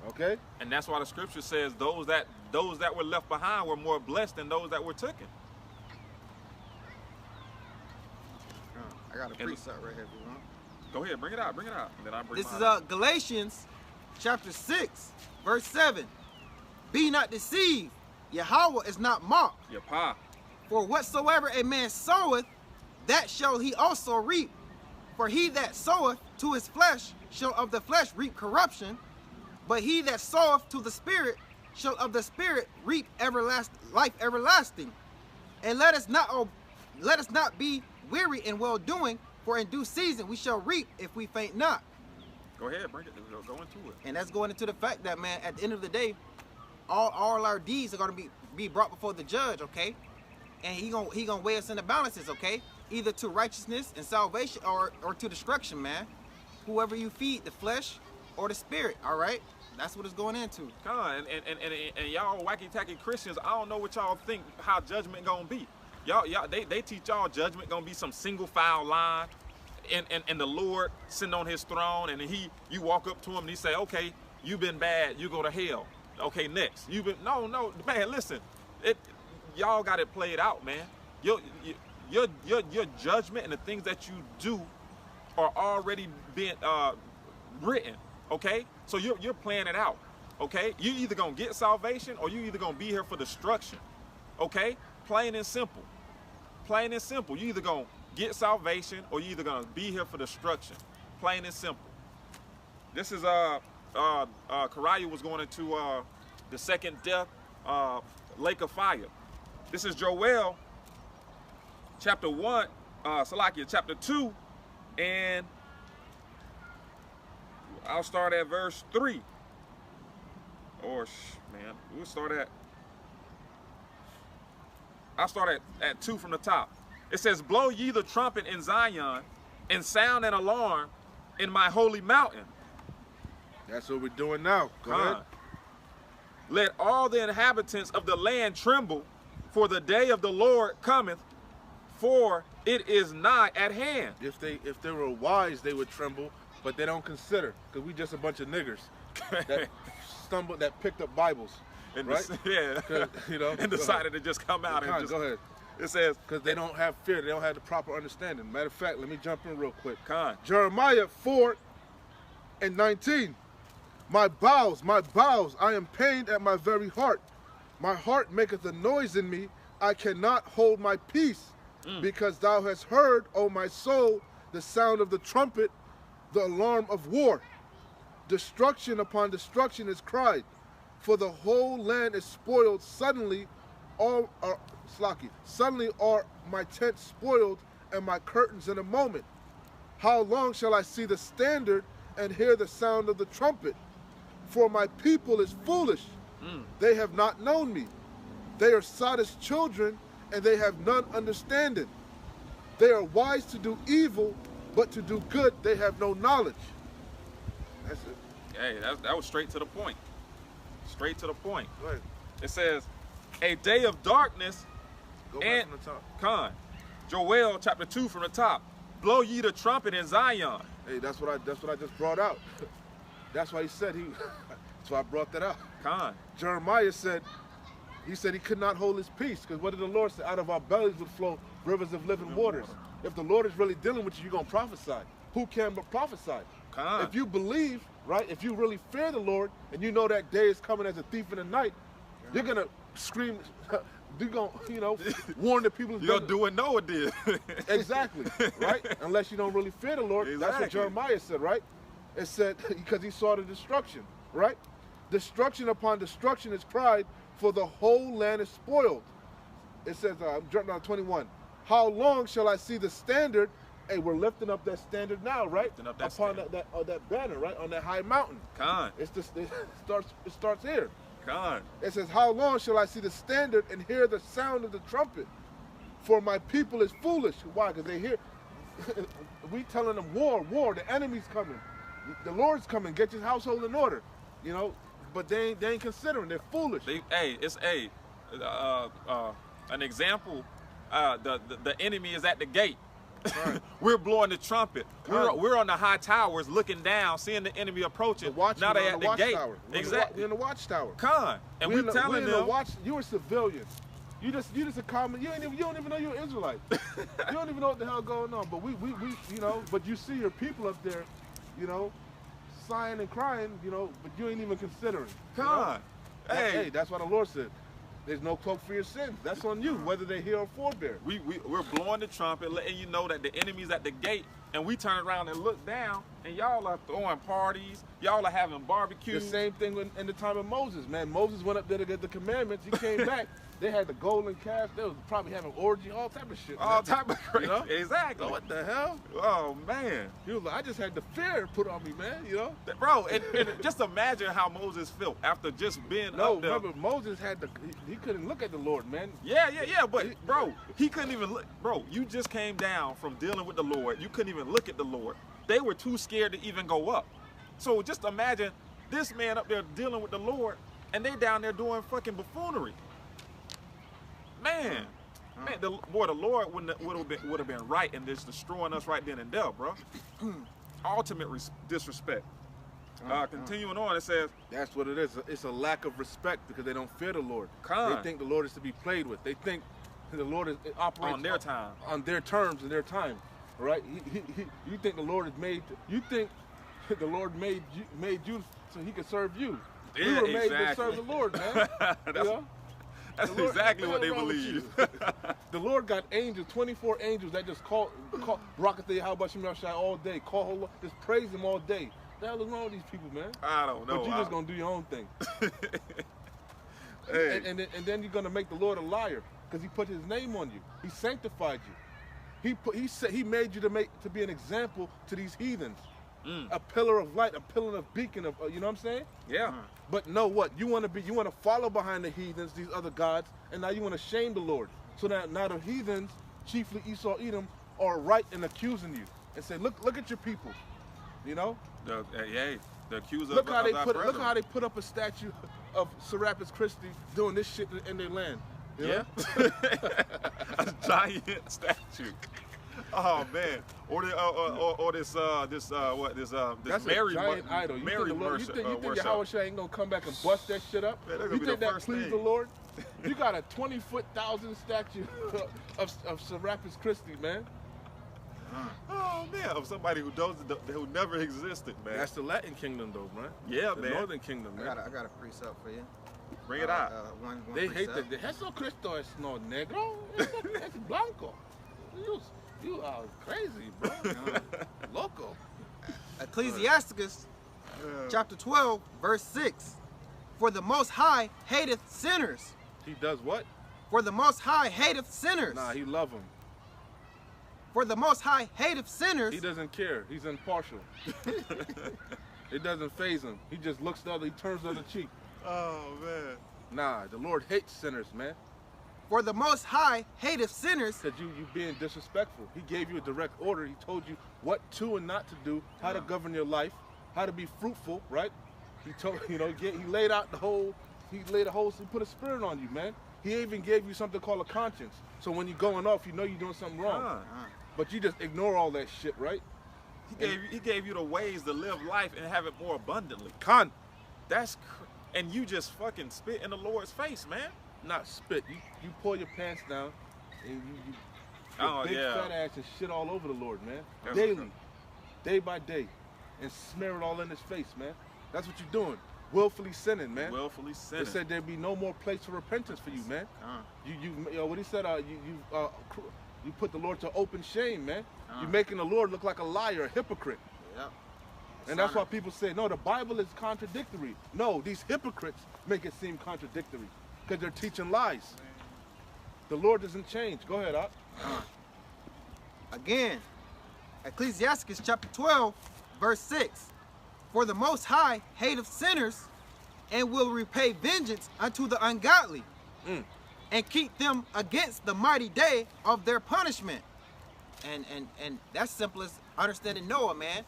Okay? And that's why the scripture says those that were left behind were more blessed than those that were taken. I got a precept right here, if you want. Go ahead, bring it out. Then I bring this is Galatians chapter 6, verse 7. Be not deceived, Yahweh is not mocked. Your pa. For whatsoever a man soweth, that shall he also reap. For he that soweth to his flesh shall of the flesh reap corruption, but he that soweth to the Spirit shall of the Spirit reap life everlasting. And let us not be weary in well doing, for in due season we shall reap if we faint not. Go ahead, bring it. Go into it. And that's going into the fact that, man, at the end of the day, all our deeds are going to be brought before the judge, okay? And he gonna weigh us in the balances, okay? Either to righteousness and salvation or to destruction, man. Whoever you feed, the flesh or the spirit, all right? That's what it's going into. And y'all wacky tacky Christians, I don't know what y'all think how judgment gonna be. They teach y'all judgment gonna be some single file line, and the Lord sitting on his throne, and you walk up to him and he say, okay, you've been bad, you go to hell. Okay, next. No, man, listen. Y'all got it played out, man. Your judgment and the things that you do are already being written, okay? So you're playing it out, okay? You either gonna get salvation or you either gonna be here for destruction, okay? Plain and simple. Plain and simple. You either gonna get salvation or you either gonna be here for destruction. Plain and simple. This is Karaya was going into the second death lake of fire. This is Joel chapter 1, Salakia chapter 2, and I'll start at verse 3. I'll start at 2 from the top. It says, blow ye the trumpet in Zion, and sound an alarm in my holy mountain. That's what we're doing now. Go ahead. Let all the inhabitants of the land tremble, for the day of the Lord cometh, for it is nigh at hand. If they were wise, they would tremble, but they don't consider, because we just a bunch of niggers that picked up Bibles, and right? And decided to just come out and just go ahead. It says because they don't have fear, they don't have the proper understanding. Matter of fact, let me jump in real quick. Jeremiah 4:19. My bowels, I am pained at my very heart. My heart maketh a noise in me. I cannot hold my peace. Because thou hast heard, O my soul, the sound of the trumpet, the alarm of war. Destruction upon destruction is cried, for the whole land is spoiled. Suddenly are my tents spoiled, and my curtains in a moment. How long shall I see the standard and hear the sound of the trumpet? For my people is foolish. They have not known me. They are Sodom's children, and they have none understanding. They are wise to do evil, but to do good they have no knowledge. That's it. Hey, that was straight to the point. Straight to the point. Right. It says, a day of darkness. Go back and from the top. Con. Joel chapter 2 from the top. Blow ye the trumpet in Zion. Hey, that's what I just brought out. That's why he said that's why I brought that out. Con. Jeremiah said he could not hold his peace, because what did the Lord say? Out of our bellies would flow rivers of living waters. If the Lord is really dealing with you, you're going to prophesy. Who can but prophesy? Con. If you believe, right, if you really fear the Lord, and you know that day is coming as a thief in the night, you're going to scream, you're going to, warn the people. You're doing Noah did. Exactly, right? Unless you don't really fear the Lord. Exactly. That's what Jeremiah said, right? It said, because he saw the destruction, right? Destruction upon destruction is cried, for the whole land is spoiled. It says, I'm jumping down to 21. How long shall I see the standard? Hey, we're lifting up that standard now, right? Lifting up that upon standard. that banner, right? On that high mountain. Con. It starts here. Con. It says, how long shall I see the standard and hear the sound of the trumpet? For my people is foolish. Why? Because they hear, we telling them war, the enemy's coming. The Lord's coming, get your household in order. But they ain't considering, they're foolish. It's an example. The enemy is at the gate. Right. We're blowing the trumpet. Con. We're on the high towers looking down, seeing the enemy approaching. Now they at the gate. Exactly. We're in the watchtower. Con. And we're telling them. You're a civilian. You just a common. You don't even know you're an Israelite. You don't even know what the hell going on. But we But you see your people up there, sighing and crying, but you ain't even considering. Con. Hey, that's what the Lord said. There's no cloak for your sins. That's on you, whether they hear or forbear. We're blowing the trumpet, letting you know that the enemy's at the gate, and we turn around and look down, and y'all are throwing parties, y'all are having barbecues. The same thing in the time of Moses, man. Moses went up there to get the commandments. He came back. They had the golden calf. They was probably having orgy, all type of shit. All type of crazy. So Exactly. what the hell? Oh, man. He was like, I just had the fear put on me, man, Bro, and just imagine how Moses felt after just being up there. Remember, Moses had he couldn't look at the Lord, man. Yeah, but bro, he couldn't even look. Bro, you just came down from dealing with the Lord. You couldn't even look at the Lord. They were too scared to even go up. So just imagine this man up there dealing with the Lord, and they down there doing fucking buffoonery. Man, the Lord would have been right in this, destroying us right then and there, bro. Ultimate disrespect. Continuing on, it says, that's what it is. It's a lack of respect because they don't fear the Lord. Con. They think the Lord is to be played with. They think the Lord operates on their time, on their terms and their time, right? You think the Lord is made. You think the Lord made you so He could serve you. Yeah, we were made exactly. to serve the Lord, man. That's Lord, exactly what they believe. The Lord got angels, 24 angels that just call Barakatah Yahweh Shai all day. Just praise Him all day. What the hell is wrong with these people, man? I don't know. But you just gonna do your own thing. Hey. and then you're gonna make the Lord a liar because He put His name on you. He sanctified you. He made you to be an example to these heathens. A pillar of light, a pillar of beacon of you know what I'm saying? Yeah. But no, what you want to follow behind the heathens, these other gods, and now you want to shame the Lord. So that now the heathens, chiefly Esau, Edom, are right in accusing you and say, look at your people, The accuser Look of how they thy put brethren. look how they put up a statue of Serapis Christi doing this shit in their land. Yeah. A giant statue. Oh man, this That's Mary, a giant idol. You Mary think, worship, you think worship. Yahweh ain't gonna come back and bust that shit up? Man, that's You gonna be think the that first pleased thing. the Lord? You got a 20,000 statue of Serapis Christi, man. Oh man, of somebody who never existed, man. That's the Latin kingdom, though, man. Yeah, the man. Northern kingdom, man. I got a precept for you. Bring it out. One They hate precept. that. Jesucristo es no negro, es blanco. You are crazy, bro. Loco. Ecclesiasticus chapter 12, verse 6. For the Most High hateth sinners. He does what? For the Most High hateth sinners. Nah, he love them. For the Most High hateth sinners. He doesn't care. He's impartial. It doesn't faze him. He just looks the other, he turns the other cheek. Oh, man. Nah, the Lord hates sinners, man. For the Most High hateth sinners. Because you being disrespectful. He gave you a direct order. He told you what to and not to do, how to govern your life, how to be fruitful, right? He told, he laid out the whole, he put a spirit on you, man. He even gave you something called a conscience. So when you're going off, you know you're doing something wrong. But you just ignore all that shit, right? He gave you the ways to live life and have it more abundantly. And you just fucking spit in the Lord's face, man. Not spit. You pull your pants down and you big fat ass and shit all over the Lord, man. That's Daily, true. day by day, and smear it all in his face, man. That's what you're doing. Willfully sinning, man. Willfully sinning. They said there'd be no more place for repentance for you, man. What he said, you put the Lord to open shame, man. You're making the Lord look like a liar, a hypocrite. Yep. And that's why people say, no, the Bible is contradictory. No, these hypocrites make it seem contradictory because they're teaching lies. The Lord doesn't change. Go ahead, Op. Again, Ecclesiasticus chapter 12, verse 6. For the Most High hateth sinners and will repay vengeance unto the ungodly and keep them against the mighty day of their punishment. And that's simple as understanding Noah, man.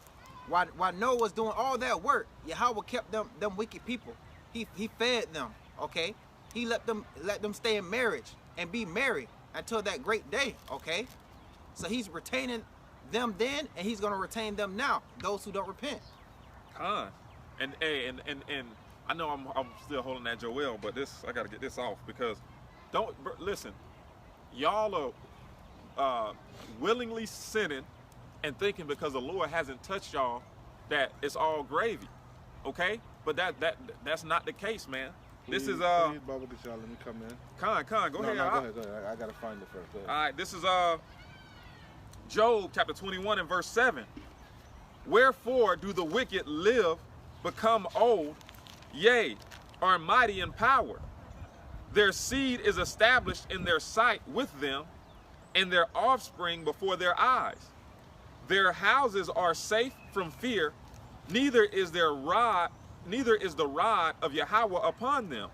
While Noah was doing all that work, Yahweh kept them wicked people. He fed them, okay? He let them stay in marriage and be married until that great day, okay? So he's retaining them then, and he's gonna retain them now, those who don't repent. And I know I'm still holding that Joel, but I gotta get this off because listen, y'all are willingly sinning and thinking because the Lord hasn't touched y'all that it's all gravy, okay? But that's not the case, man. Please, This is please, Baba Kishal, let me come in. Khan, go ahead. Go ahead. I gotta find it first. Go ahead. All right, this is Job chapter 21 and verse 7. Wherefore do the wicked live, become old, yea, are mighty in power? Their seed is established in their sight with them, and their offspring before their eyes. Their houses are safe from fear, neither is the rod of Yahweh upon them.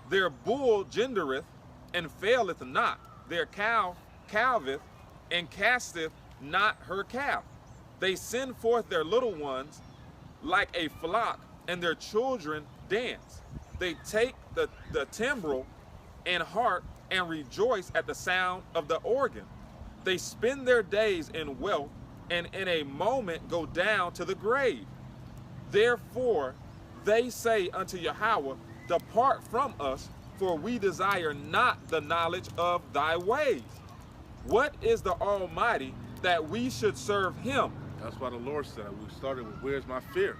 Their bull gendereth and faileth not. Their cow calveth and casteth not her calf. They send forth their little ones like a flock, and their children dance. They take the timbrel and harp and rejoice at the sound of the organ. They spend their days in wealth, and in a moment go down to the grave. Therefore they say unto Yahweh, depart from us, for we desire not the knowledge of thy ways. What is the Almighty that we should serve him? That's why the Lord said we started with where's my fear?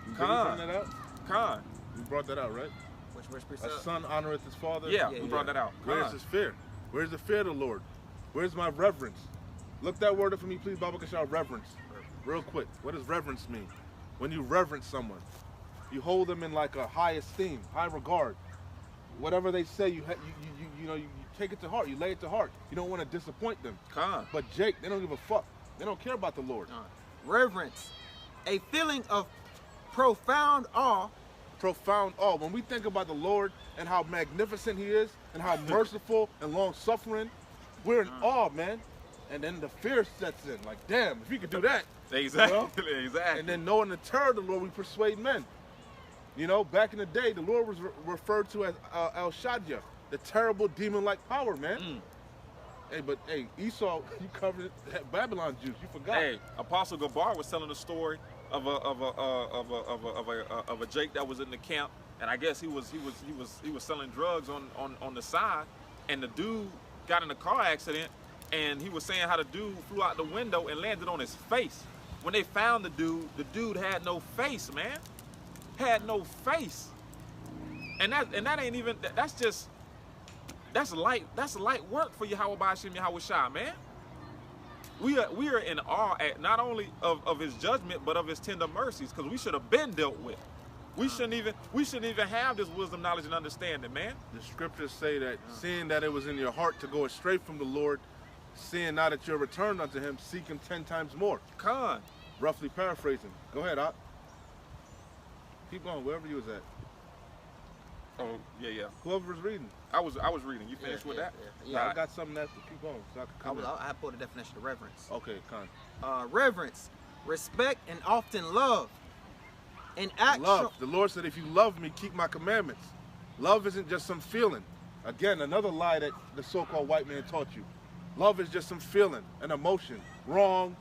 Did you Khan. bring that out? Khan. We brought that out, right? Which A precept? son honoreth his father. Yeah, we brought that out. Where's Khan. his fear? Where's the fear of the Lord? Where's my reverence? Look that word up for me, please, Baba Kishal. Reverence. Real quick. What does reverence mean? When you reverence someone, you hold them in like a high esteem, high regard. Whatever they say, you take it to heart. You lay it to heart. You don't want to disappoint them. Khan. But Jake, they don't give a fuck. They don't care about the Lord. Reverence, a feeling of profound awe. Profound awe. When we think about the Lord and how magnificent he is and how merciful and long-suffering, we're in awe, man. And then the fear sets in. Like, damn, if you could do that. Exactly. You know? Exactly. And then knowing the terror of the Lord, we persuade men. You know, back in the day, the Lord was referred to as El Shaddai, the terrible demon-like power, man. Hey, but hey, Esau, you covered Babylon Jews. You forgot. Hey, Apostle Gabar was telling a story of a Jake that was in the camp, and I guess he was selling drugs on the side, and the dude got in a car accident, and he was saying how the dude flew out the window and landed on his face. When they found the dude had no face, man. Had no face. And that ain't even, that's light work for Yahweh Ba'ashim Yahweh Shah, man. we are in awe at not only of his judgment, but of his tender mercies, because we should have been dealt with. We shouldn't even have this wisdom, knowledge, and understanding, man. The scriptures say that seeing that it was in your heart to go astray from the Lord, seeing now that you're returned unto him, seek him 10 times more. Con. Roughly paraphrasing. Go ahead, Op. Keep going, wherever you was at. Oh, yeah. Whoever was reading. I was reading. You finished with that? Yeah, Nah, I got something that keep going. So I can come in. I pulled a definition of reverence. Okay, Con. Reverence, respect, and often love. An act. Love. The Lord said, if you love me, keep my commandments. Love isn't just some feeling. Again, another lie that the so-called white man taught you. Love is just some feeling, an emotion. Wrong.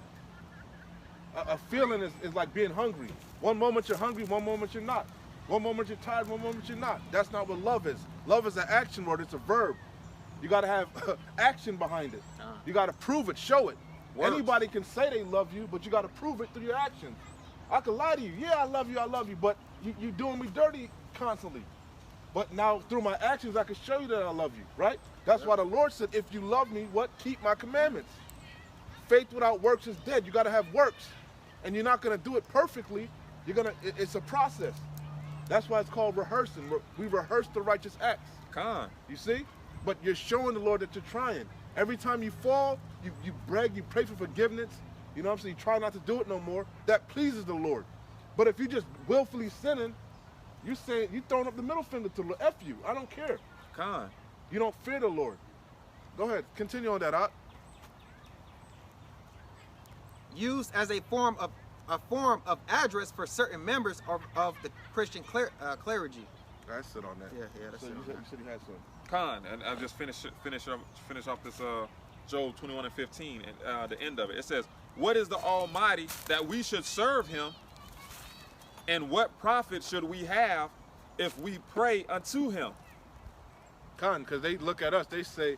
A feeling is like being hungry. One moment you're hungry, one moment you're not. One moment you're tired, one moment you're not. That's not what love is. Love is an action word. It's a verb. You got to have action behind it. You got to prove it, show it. Words. Anybody can say they love you, but you got to prove it through your actions. I can lie to you. Yeah, I love you, but you doing me dirty constantly. But now through my actions, I can show you that I love you, right? That's why the Lord said, if you love me, what? Keep my commandments. Faith without works is dead. You got to have works. And you're not going to do it perfectly. It's a process. That's why it's called rehearsing. We rehearse the righteous acts. Con. You see? But you're showing the Lord that you're trying. Every time you fall, you brag, you pray for forgiveness. You know what I'm saying? You try not to do it no more. That pleases the Lord. But if you just willfully sinning, you're throwing up the middle finger to the Lord. F you. I don't care. Con. You don't fear the Lord. Go ahead. Continue on that, Op. Used as a form of address for certain members of the Christian clergy. I sit on that. Yeah, that's so it. you said you had some. Con. And I just finish off this Job 21 and 15 and the end of it. It says, what is the Almighty that we should serve him? And what profit should we have if we pray unto him? Con, because they look at us, they say,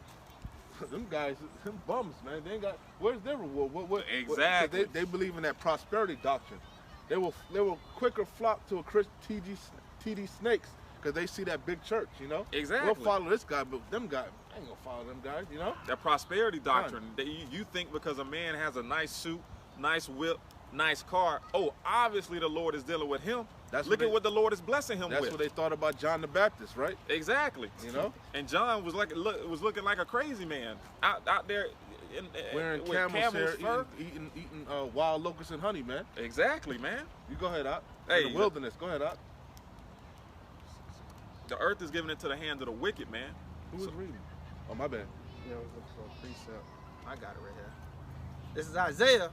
them guys, them bums, man. They ain't got. Where's their reward? Exactly. They believe in that prosperity doctrine. They will quicker flock to a TD Snakes because they see that big church, you know. Exactly. We'll follow this guy, but them guys, I ain't gonna follow them guys, you know. That prosperity doctrine. That you think because a man has a nice suit, nice whip, nice car, oh, obviously the Lord is dealing with him. Look at what the Lord is blessing him with. That's what they thought about John the Baptist, right? Exactly. You know. And John was looking like a crazy man out there wearing with camel's hair, fur. eating wild locusts and honey, man. Exactly, man. You go ahead, Op. Hey, in the wilderness. Go ahead, Op. The earth is given into the hands of the wicked, man. Who was reading? Oh, my bad. Yeah, I was looking for a precept. I got it right here. This is Isaiah,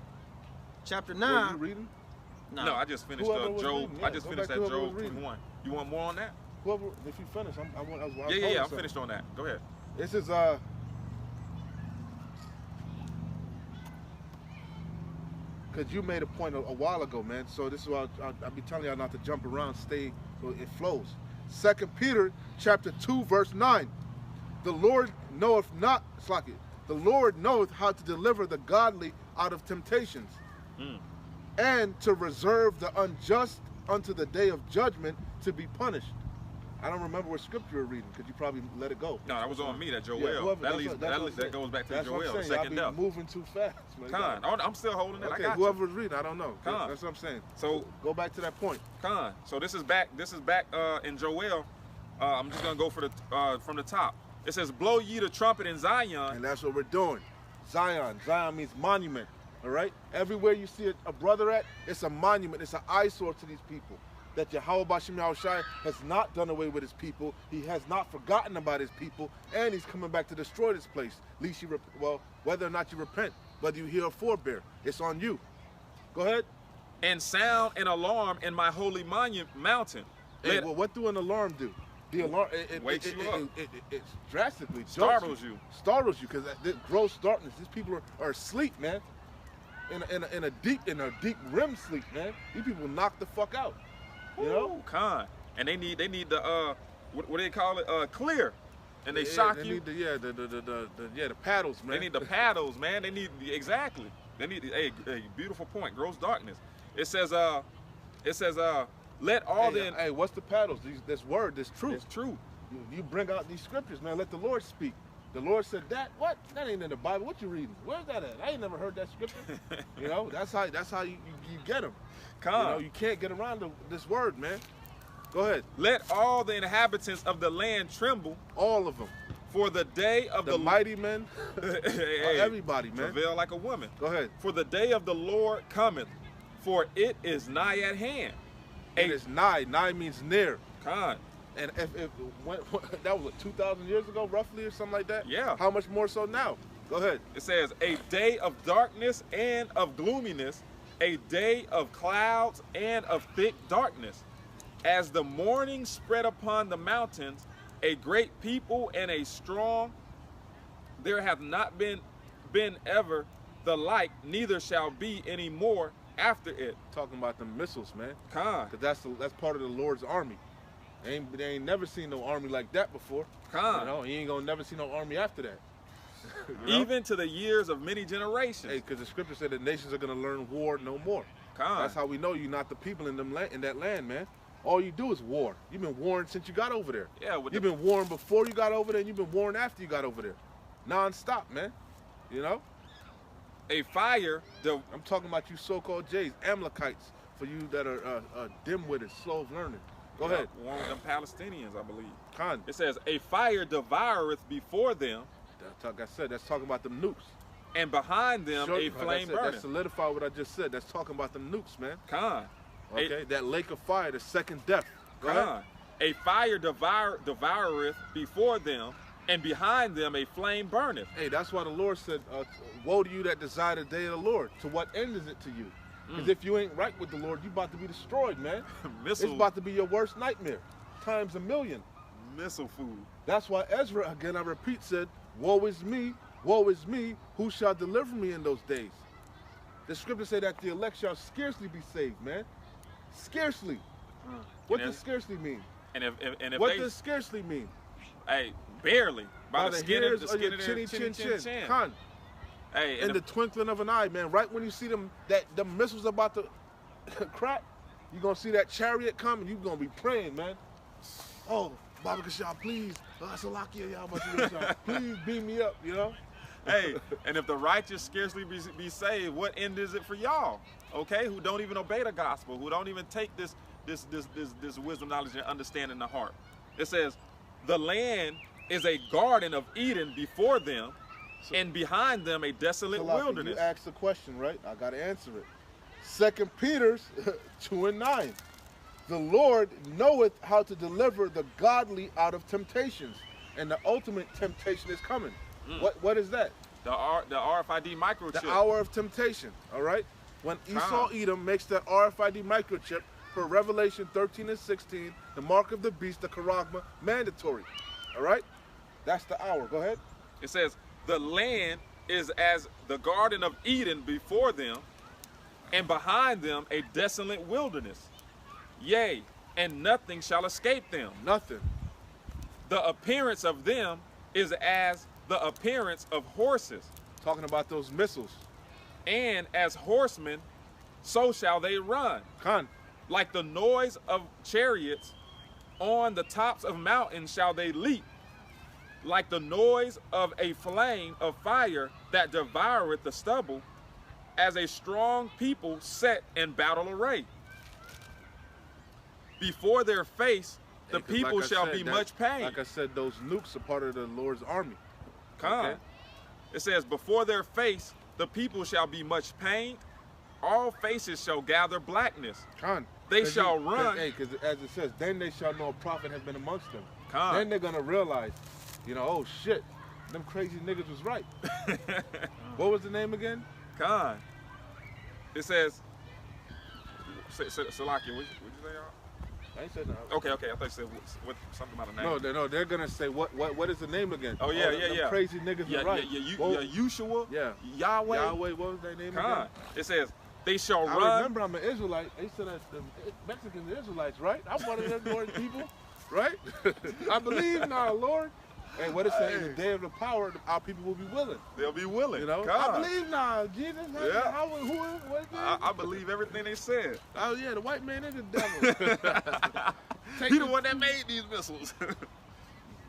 chapter 9. Were you reading? No, I just finished Whoever was Job. reading, yeah, I just go finished back to that whoever Job was reading. 21. You want more on that? Whoever, if you finish, I'm finished on that. Go ahead. This is because you made a point a while ago, man. So this is why I'll be telling y'all not to jump around, stay so it flows. 2 Peter chapter 2 verse 9. The Lord knoweth not, the Lord knoweth how to deliver the godly out of temptations, and to reserve the unjust unto the day of judgment to be punished. I don't remember what scripture you're reading because you probably let it go. No, that was on me, that Joel. Yeah, that goes back to that's Joel, what I'm saying. second Y'all death. be moving too fast. Man. Con, I'm still holding it. Okay, I got whoever you. was reading, I don't know. Con. That's what I'm saying. So go back to that point. Con. So this is back in Joel. I'm just gonna go for from the top. It says, "Blow ye the trumpet in Zion." And that's what we're doing. Zion. Zion means monument. All right. Everywhere you see a brother at, it's a monument. It's an eyesore to these people. That Yahweh Bashim Yahushai has not done away with his people. He has not forgotten about his people, and he's coming back to destroy this place. At least whether or not you repent, whether you hear a forebear, it's on you. Go ahead. And sound an alarm in my holy mountain. Hey, well, what do an alarm do? The alarm wakes you up. It drastically Startles you. Startles you because gross darkness. These people are asleep, man. In a deep REM sleep, man. These people knock the fuck out. You know? Con. And they need the what do they call it? Clear. And they shock you. They need the paddles, man. They need the paddles, man. They need exactly. They need a beautiful point. Gross darkness. It says let all Hey, what's the paddles? This word, this truth. It's true. You bring out these scriptures, man. Let the Lord speak. The Lord said that? What? That ain't in the Bible. What you reading? Where's that at? I ain't never heard that scripture. You know, that's how you get them. You know, you can't get around this word, man. Go ahead. Let all the inhabitants of the land tremble. All of them. For the day of the mighty men. Hey, everybody, man. Travail like a woman. Go ahead. For the day of the Lord cometh, for it is nigh at hand. It is nigh. Nigh means near. Con. And if that was what, 2,000 years ago, roughly, or something like that? Yeah. How much more so now? Go ahead. It says, a day of darkness and of gloominess, a day of clouds and of thick darkness. As the morning spread upon the mountains, a great people and a strong, there hath not been ever the like, neither shall be any more after it. Talking about the missiles, man. Con. Because that's part of the Lord's army. They ain't never seen no army like that before. Con. You know, he ain't gonna never see no army after that. You know? Even to the years of many generations. Hey, because the scripture said the nations are gonna learn war no more. Con. That's how we know you're not the people in that land, man. All you do is war. You've been warring since you got over there. Yeah. You've been warring before you got over there, and you've been warring after you got over there. Non-stop, man. You know? A fire. I'm talking about you so-called Jays, Amalekites, for you that are dim-witted, slow of learning. Go ahead. One of them Palestinians, I believe. Khan. It says, a fire devoureth before them. Like I said, that's talking about them nukes. And behind them a flame burning. That solidified what I just said. That's talking about them nukes, man. Khan. Okay, that lake of fire, the second death. Go ahead. A fire devoureth before them, and behind them a flame burneth. Hey, that's why the Lord said, woe to you that desire the day of the Lord. To what end is it to you? Because if you ain't right with the Lord, you about to be destroyed, man. It's about to be your worst nightmare, times a million. Missile food. That's why Ezra, again I repeat, said, woe is me, who shall deliver me in those days? The scripture say that the elect shall scarcely be saved, man. Scarcely. What does scarcely mean? And if what does scarcely mean? Hey, barely. By the skin of your chin. Con. Hey, in the twinkling of an eye, man. Right when you see the missiles about to crack, you're gonna see that chariot coming. You're gonna be praying, man. Oh, Baba Kashab, please, Salakia, y'all, please beam me up, you know. Hey, and if the righteous scarcely be saved, what end is it for y'all? Okay, who don't even obey the gospel, who don't even take this wisdom, knowledge, and understanding to heart. It says, the land is a garden of Eden before them, and behind them a desolate wilderness. You asked the question, right? I got to answer it. 2 Peter 2:9. The Lord knoweth how to deliver the godly out of temptations, and the ultimate temptation is coming. What is that? The RFID microchip. The hour of temptation, all right? When Esau Edom makes that RFID microchip for Revelation 13 and 16, the mark of the beast, the charagma, mandatory, all right? That's the hour. Go ahead. It says, the land is as the Garden of Eden before them, and behind them a desolate wilderness. Yea, and nothing shall escape them. Nothing. The appearance of them is as the appearance of horses. Talking about those missiles. And as horsemen, so shall they run. Khan. Like the noise of chariots, on the tops of mountains shall they leap. Like the noise of a flame of fire that devoureth the stubble, as a strong people set in battle array. Before their face, the people shall be much pain. Like I said, those nukes are part of the Lord's army. Come. Okay? It says, before their face, the people shall be much pain. All faces shall gather blackness. Con. They shall run. Because as it says, then they shall know a prophet has been amongst them. Con. Then they're going to realize, you know, oh shit, them crazy niggas was right. What was the name again? Con. It says, Salakia, what'd you say, y'all? I ain't said nothing. Okay. I thought you said something about a name. No, they're gonna say what is the name again? Oh yeah, yeah. Crazy niggas are right. Yeshua. Yeah. Yahweh. What was their name again? It says they shall run. I remember I'm an Israelite. They said that the Mexicans are Israelites, right? I'm one of them Lord people, right? I believe now, Lord. And what it says, in the day of the power, our people will be willing. They'll be willing. You know, I believe now, Jesus. Yeah. What is I believe everything they said. Oh yeah, the white man is the devil. He the one that made these missiles.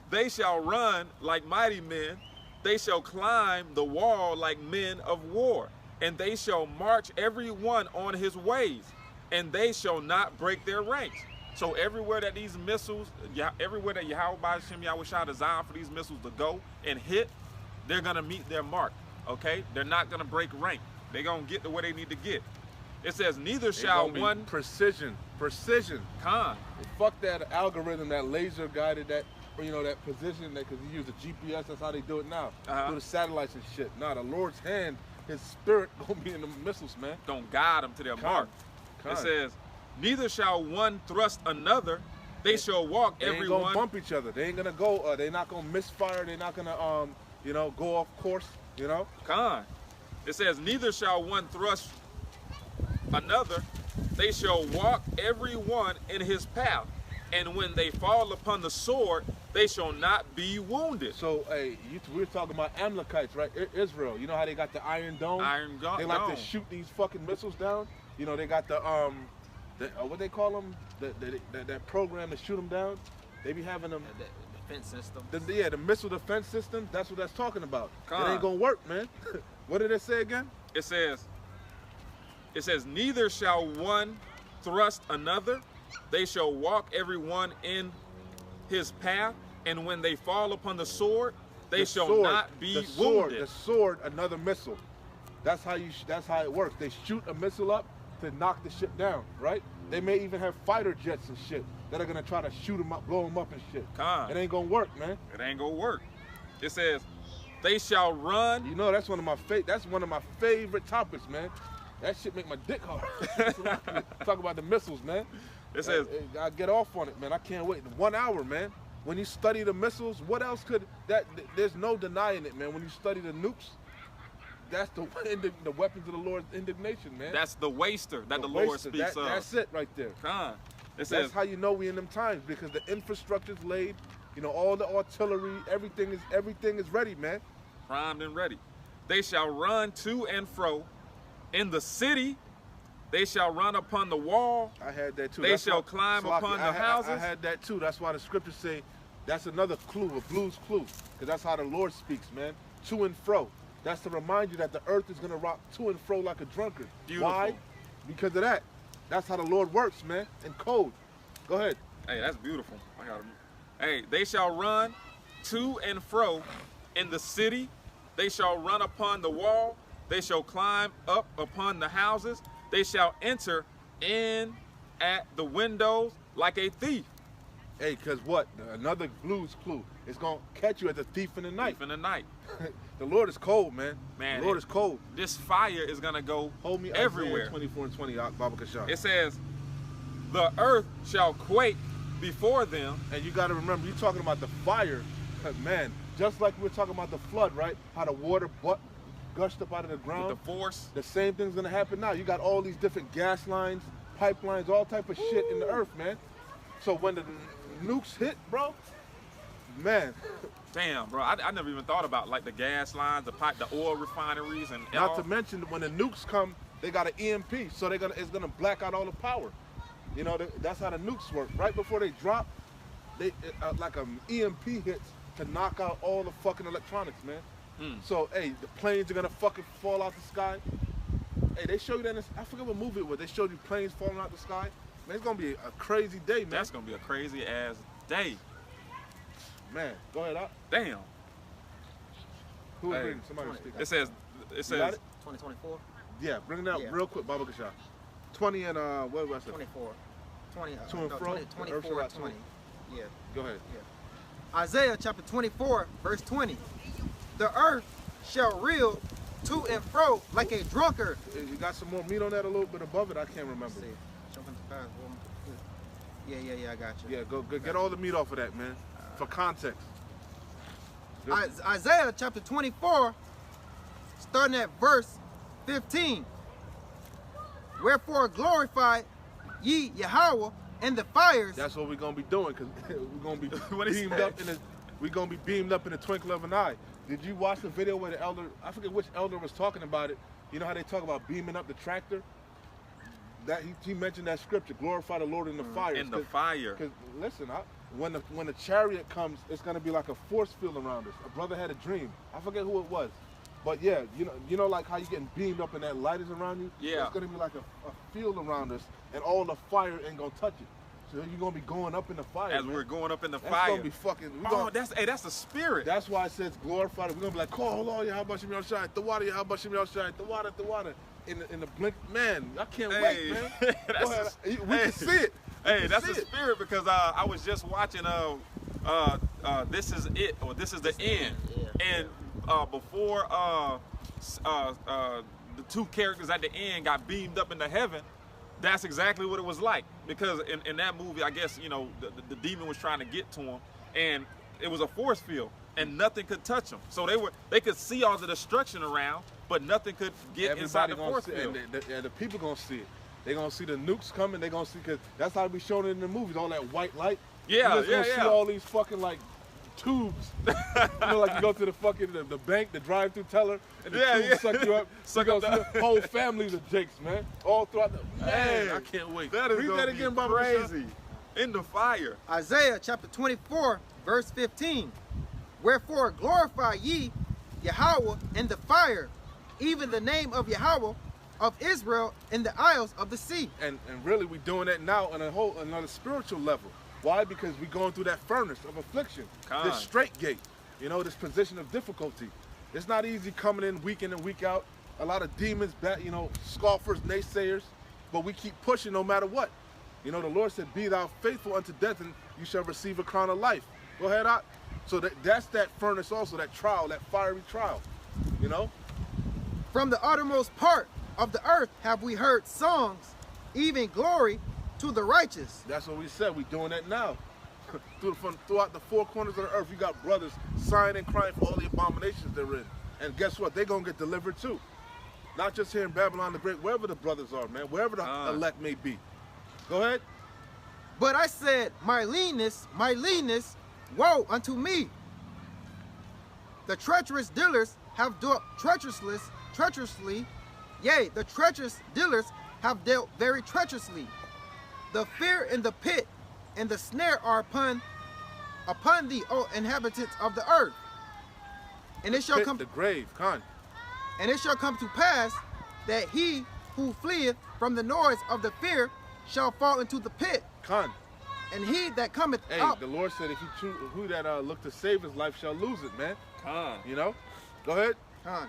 They shall run like mighty men they shall climb the wall like men of war, and they shall march every one on his ways, and they shall not break their ranks. So everywhere that these missiles, everywhere that Yahweh B'Shem Yahushua designed for these missiles to go and hit, they're gonna meet their mark. Okay, they're not gonna break rank. They're gonna get to where they need to get. It says, neither shall one precision. Khan. Fuck that algorithm, that laser guided, that that position, that because you use the GPS. That's how they do it now. Do the satellites and shit. Nah, the Lord's hand, His spirit gonna be in the missiles, man. Don't guide them to their mark. It says, neither shall one thrust another. They shall walk every one. They ain't gonna bump each other. They ain't gonna go. They're not gonna misfire. They're not gonna go off course. Khan. It says, neither shall one thrust another. They shall walk every one in his path, and when they fall upon the sword, they shall not be wounded. So, hey, we were talking about Amalekites, right? Israel. You know how they got the Iron Dome? Iron Dome. They like to shoot these fucking missiles down. They got the what they call them? That program to shoot them down. They be having them. The defense system. The missile defense system. That's what that's talking about. It ain't gonna work, man. What did it say again? It says, neither shall one thrust another. They shall walk every one in his path, and when they fall upon the sword, they shall not be wounded. The sword, another missile. That's how it works. They shoot a missile up to knock the shit down, right? They may even have fighter jets and shit that are gonna try to shoot them up, blow them up and shit. It ain't gonna work, man. It ain't gonna work. It says, they shall run. That's one of my favorite topics, man. That shit make my dick hard. Talk about the missiles, man. It says, I get off on it, man. I can't wait. 1 hour, man. When you study the missiles, what else could that? There's no denying it, man. When you study the nukes, that's the weapons of the Lord's indignation, man. That's the waster that the Lord speaks of. That's it right there. That's how you know we in them times, because the infrastructure's laid. All the artillery, everything is ready, man. Primed and ready. They shall run to and fro in the city. They shall run upon the wall. I had that too. They shall climb upon the houses. I had that too. That's why the scriptures say that's another clue, a blues clue, because that's how the Lord speaks, man. To and fro. That's to remind you that the earth is gonna rock to and fro like a drunkard. Beautiful. Why? Because of that. That's how the Lord works, man. In code. Go ahead. Hey, that's beautiful. Hey, they shall run to and fro in the city. They shall run upon the wall. They shall climb up upon the houses. They shall enter in at the windows like a thief. Hey, because what? Another blues clue. It's going to catch you as a thief in the night. Thief in the night. The Lord is cold, man. Man, the Lord is cold. This fire is going to go everywhere. 24 and 20, Baba Kashar. It says, the earth shall quake before them. And you got to remember, you're talking about the fire. Man, just like we were talking about the flood, right? How the water gushed up out of the ground. With the force. The same thing's going to happen now. You got all these different gas lines, pipelines, all type of shit in the earth, man. So when the nukes hit, bro, man. Damn, bro. I never even thought about like the gas lines, the oil refineries, and not to mention when the nukes come, they got an EMP, so it's gonna black out all the power. That's how the nukes work. Right before they drop, like an EMP hits to knock out all the fucking electronics, man. So hey, the planes are gonna fucking fall out the sky. Hey, they show you that. I forget what movie it was. They showed you planes falling out the sky. Man, it's gonna be a crazy day, man. That's gonna be a crazy ass day. Man, go ahead, up. Damn. Who is reading? Somebody speak. It says 2024. Yeah, bring it out real quick, Baba Kashar. 20 and what was it? 24. 20. To and fro. 24 and 20. Yeah. Go ahead. Yeah. Isaiah chapter 24, verse 20. The earth shall reel to and fro like a drunkard. You got some more meat on that a little bit above it? I can't remember. Yeah, I got you. Yeah, go get all the meat off of that, man. For context. Isaiah chapter 24, starting at verse 15. Wherefore glorify ye Yahweh in the fires. That's what we're gonna be doing, because we're gonna be beamed up in the twinkle of an eye. Did you watch the video where the elder, I forget which elder was talking about it? You know how they talk about beaming up the tractor? That he mentioned that scripture, glorify the Lord in the fire. In the fire. Because listen, when the chariot comes, it's gonna be like a force field around us. A brother had a dream. I forget who it was, but yeah, you know, like how you getting beamed up and that light is around you. Yeah. It's gonna be like a field around us, and all the fire ain't gonna touch it. So you're gonna be going up in the fire. As man. we're going up in the That's fire. gonna be fucking. That's the spirit. That's why it says glorified. We're gonna be like, call Allah, how about you shine? The water, how about you shine? The water. In the blink, man, I can't wait, man. Go ahead. We can see it. Hey, that's the spirit, because I was just watching This Is It, or This Is the End. And before the two characters at the end got beamed up into heaven, that's exactly what it was like. Because in that movie, I guess, you know, the demon was trying to get to him, and it was a force field, and nothing could touch them. So they could see all the destruction around, but nothing could get inside the force field. And the people gonna see it. They gonna see the nukes coming. They gonna see, because that's how we shown it in the movies. All that white light. Yeah, you just gonna see all these fucking like tubes. You know, like you go to the fucking the bank, the drive-through teller, and the tubes suck you up. Suck you up the whole families of Jakes, man. All throughout the man. I can't wait. That is Read gonna that again, be Baba crazy. In the fire. Isaiah chapter 24, verse 15. Wherefore glorify ye Yahweh in the fire, even the name of Yahweh of Israel in the isles of the sea. And really, we doing that now on another spiritual level. Why? Because we going through that furnace of affliction, this straight gate, you know, this position of difficulty. It's not easy coming in week and week out. A lot of demons, you know, scoffers, naysayers, but we keep pushing no matter what. You know, the Lord said, be thou faithful unto death, and you shall receive a crown of life. Go ahead, out. So that's that furnace also, that trial, that fiery trial, you know? From the uttermost part of the earth have we heard songs, even glory to the righteous. That's what we said. We doing that now. Throughout the four corners of the earth, you got brothers sighing and crying for all the abominations they're in. And guess what? They're going to get delivered too. Not just here in Babylon the Great, wherever the brothers are, man, wherever the elect may be. Go ahead. But I said, my leanness, woe unto me. The treacherous dealers have dealt treacherously, yea, the treacherous dealers have dealt very treacherously. The fear and the pit and the snare are upon thee, O inhabitants of the earth. And it shall come the grave, Khan. And it shall come to pass that he who fleeth from the noise of the fear shall fall into the pit. Khan. And he that cometh Hey, up. the Lord said, if you choose, who that look to save his life shall lose it, man. Khan. You know? Go ahead. Khan.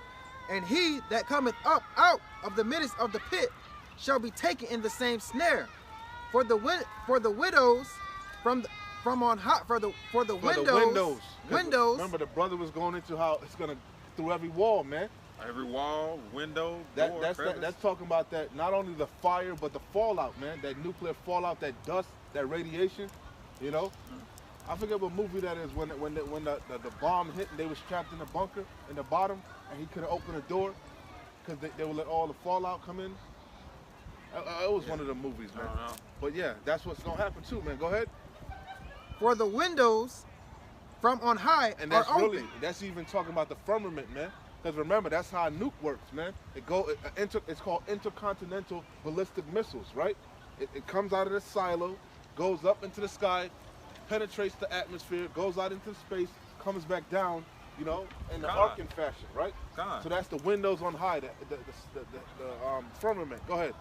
And he that cometh up out of the midst of the pit shall be taken in the same snare. For the widows from on high, for the windows. Remember, the brother was going into how it's gonna through every wall, man. Every wall, window, door, that's talking about that. Not only the fire, but the fallout, man. That nuclear fallout, that dust, that radiation. You know, I forget what movie that is. When the bomb hit and they was trapped in the bunker in the bottom, and he couldn't open the door because they would let all the fallout come in. It was one of the movies, man. But yeah, that's what's gonna happen too, man. Go ahead. For the windows from on high and that's are really open. That's even talking about the firmament, man. Because remember, that's how a nuke works, man. It's called intercontinental ballistic missiles, right? It comes out of the silo, goes up into the sky, penetrates the atmosphere, goes out into space, comes back down, you know, in the arcing fashion, right? So that's the windows on high, the firmament. Go ahead.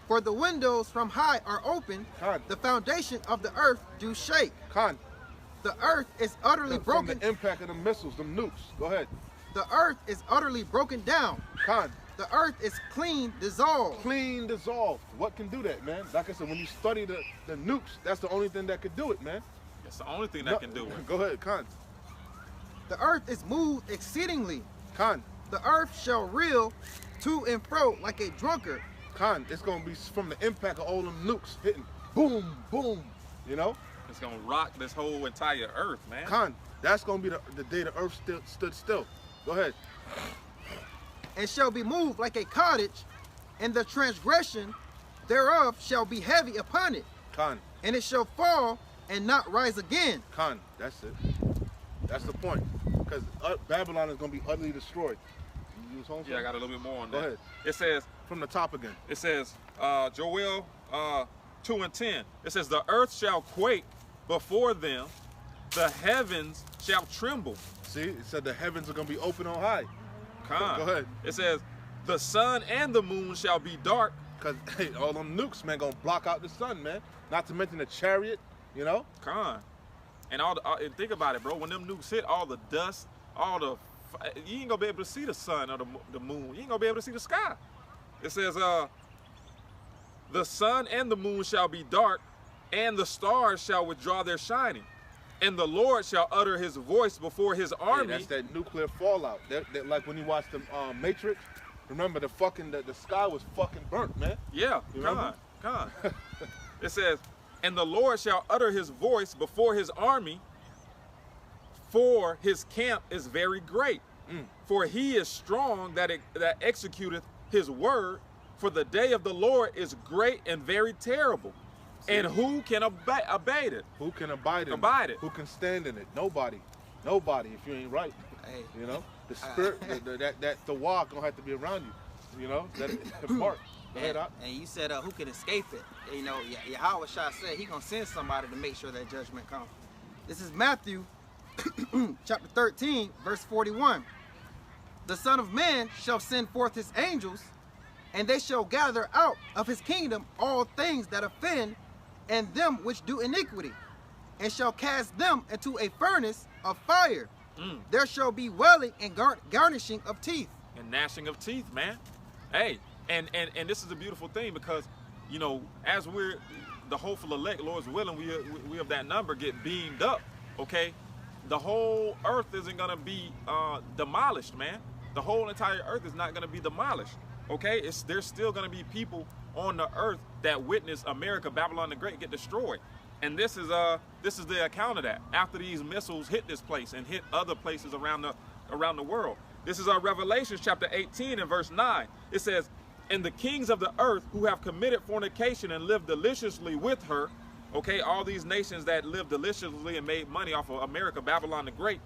For the windows from high are open, the foundation of the earth do shake. The earth is utterly broken. From the impact of the missiles, the nukes. Go ahead. The earth is utterly broken down. The earth is clean dissolved. Clean dissolved. What can do that, man? Like I said, when you study the nukes, that's the only thing that could do it, man. It's the only thing that can do it. Go ahead, Khan. The earth is moved exceedingly. Khan. The earth shall reel to and fro like a drunkard. Khan, it's going to be from the impact of all them nukes hitting. Boom, boom, you know? It's going to rock this whole entire earth, man. Khan, that's going to be the day the earth stood still. Go ahead. And shall be moved like a cottage, and the transgression thereof shall be heavy upon it. Khan. And it shall fall and not rise again. Khan, that's it. That's the point. Because Babylon is going to be utterly destroyed. Yeah, I got a little bit more on that. Go ahead. It says, from the top again. It says, Joel 2:10. It says, the earth shall quake before them, the heavens shall tremble. See, it said the heavens are going to be open on high. Con. Go ahead. It says, the sun and the moon shall be dark. Because, hey, all them nukes, man, going to block out the sun, man. Not to mention the chariot, you know? Con. And and think about it, bro. When them nukes hit, all the dust, you ain't gonna be able to see the sun or the moon. You ain't gonna be able to see the sky. It says, the sun and the moon shall be dark, and the stars shall withdraw their shining, and the Lord shall utter his voice before his army. Hey, that's that nuclear fallout. That like when you watch the Matrix, remember the sky was fucking burnt, man. Yeah, You con. remember? It says, and the Lord shall utter his voice before his army, for his camp is very great. For he is strong that executeth his word, for the day of the Lord is great and very terrible. And who can abate it? Who can abide it? Who can stand in it? Nobody. Nobody if you ain't right. Hey. You know? The spirit, the walk gonna have to be around you. You know? That part. Go ahead, Doc. And you said, who can escape it? You know, Yahweh Shah said he gonna send somebody to make sure that judgment comes. This is Matthew chapter 13, verse 41. The Son of Man shall send forth his angels, and they shall gather out of his kingdom all things that offend, and them which do iniquity, and shall cast them into a furnace of fire. There shall be wailing and garnishing of teeth. And gnashing of teeth, man. Hey, and this is a beautiful thing, because, you know, as we're the hopeful elect, Lord's willing, we of that number get beamed up, okay? The whole earth isn't gonna be demolished, man. The whole entire earth is not gonna be demolished, okay? There's still gonna be people on the earth that witness America, Babylon the Great, get destroyed. And this is the account of that after these missiles hit this place and hit other places around the world. This is our Revelation chapter 18 and verse 9. It says, and the kings of the earth who have committed fornication and lived deliciously with her, okay, all these nations that lived deliciously and made money off of America, Babylon the Great,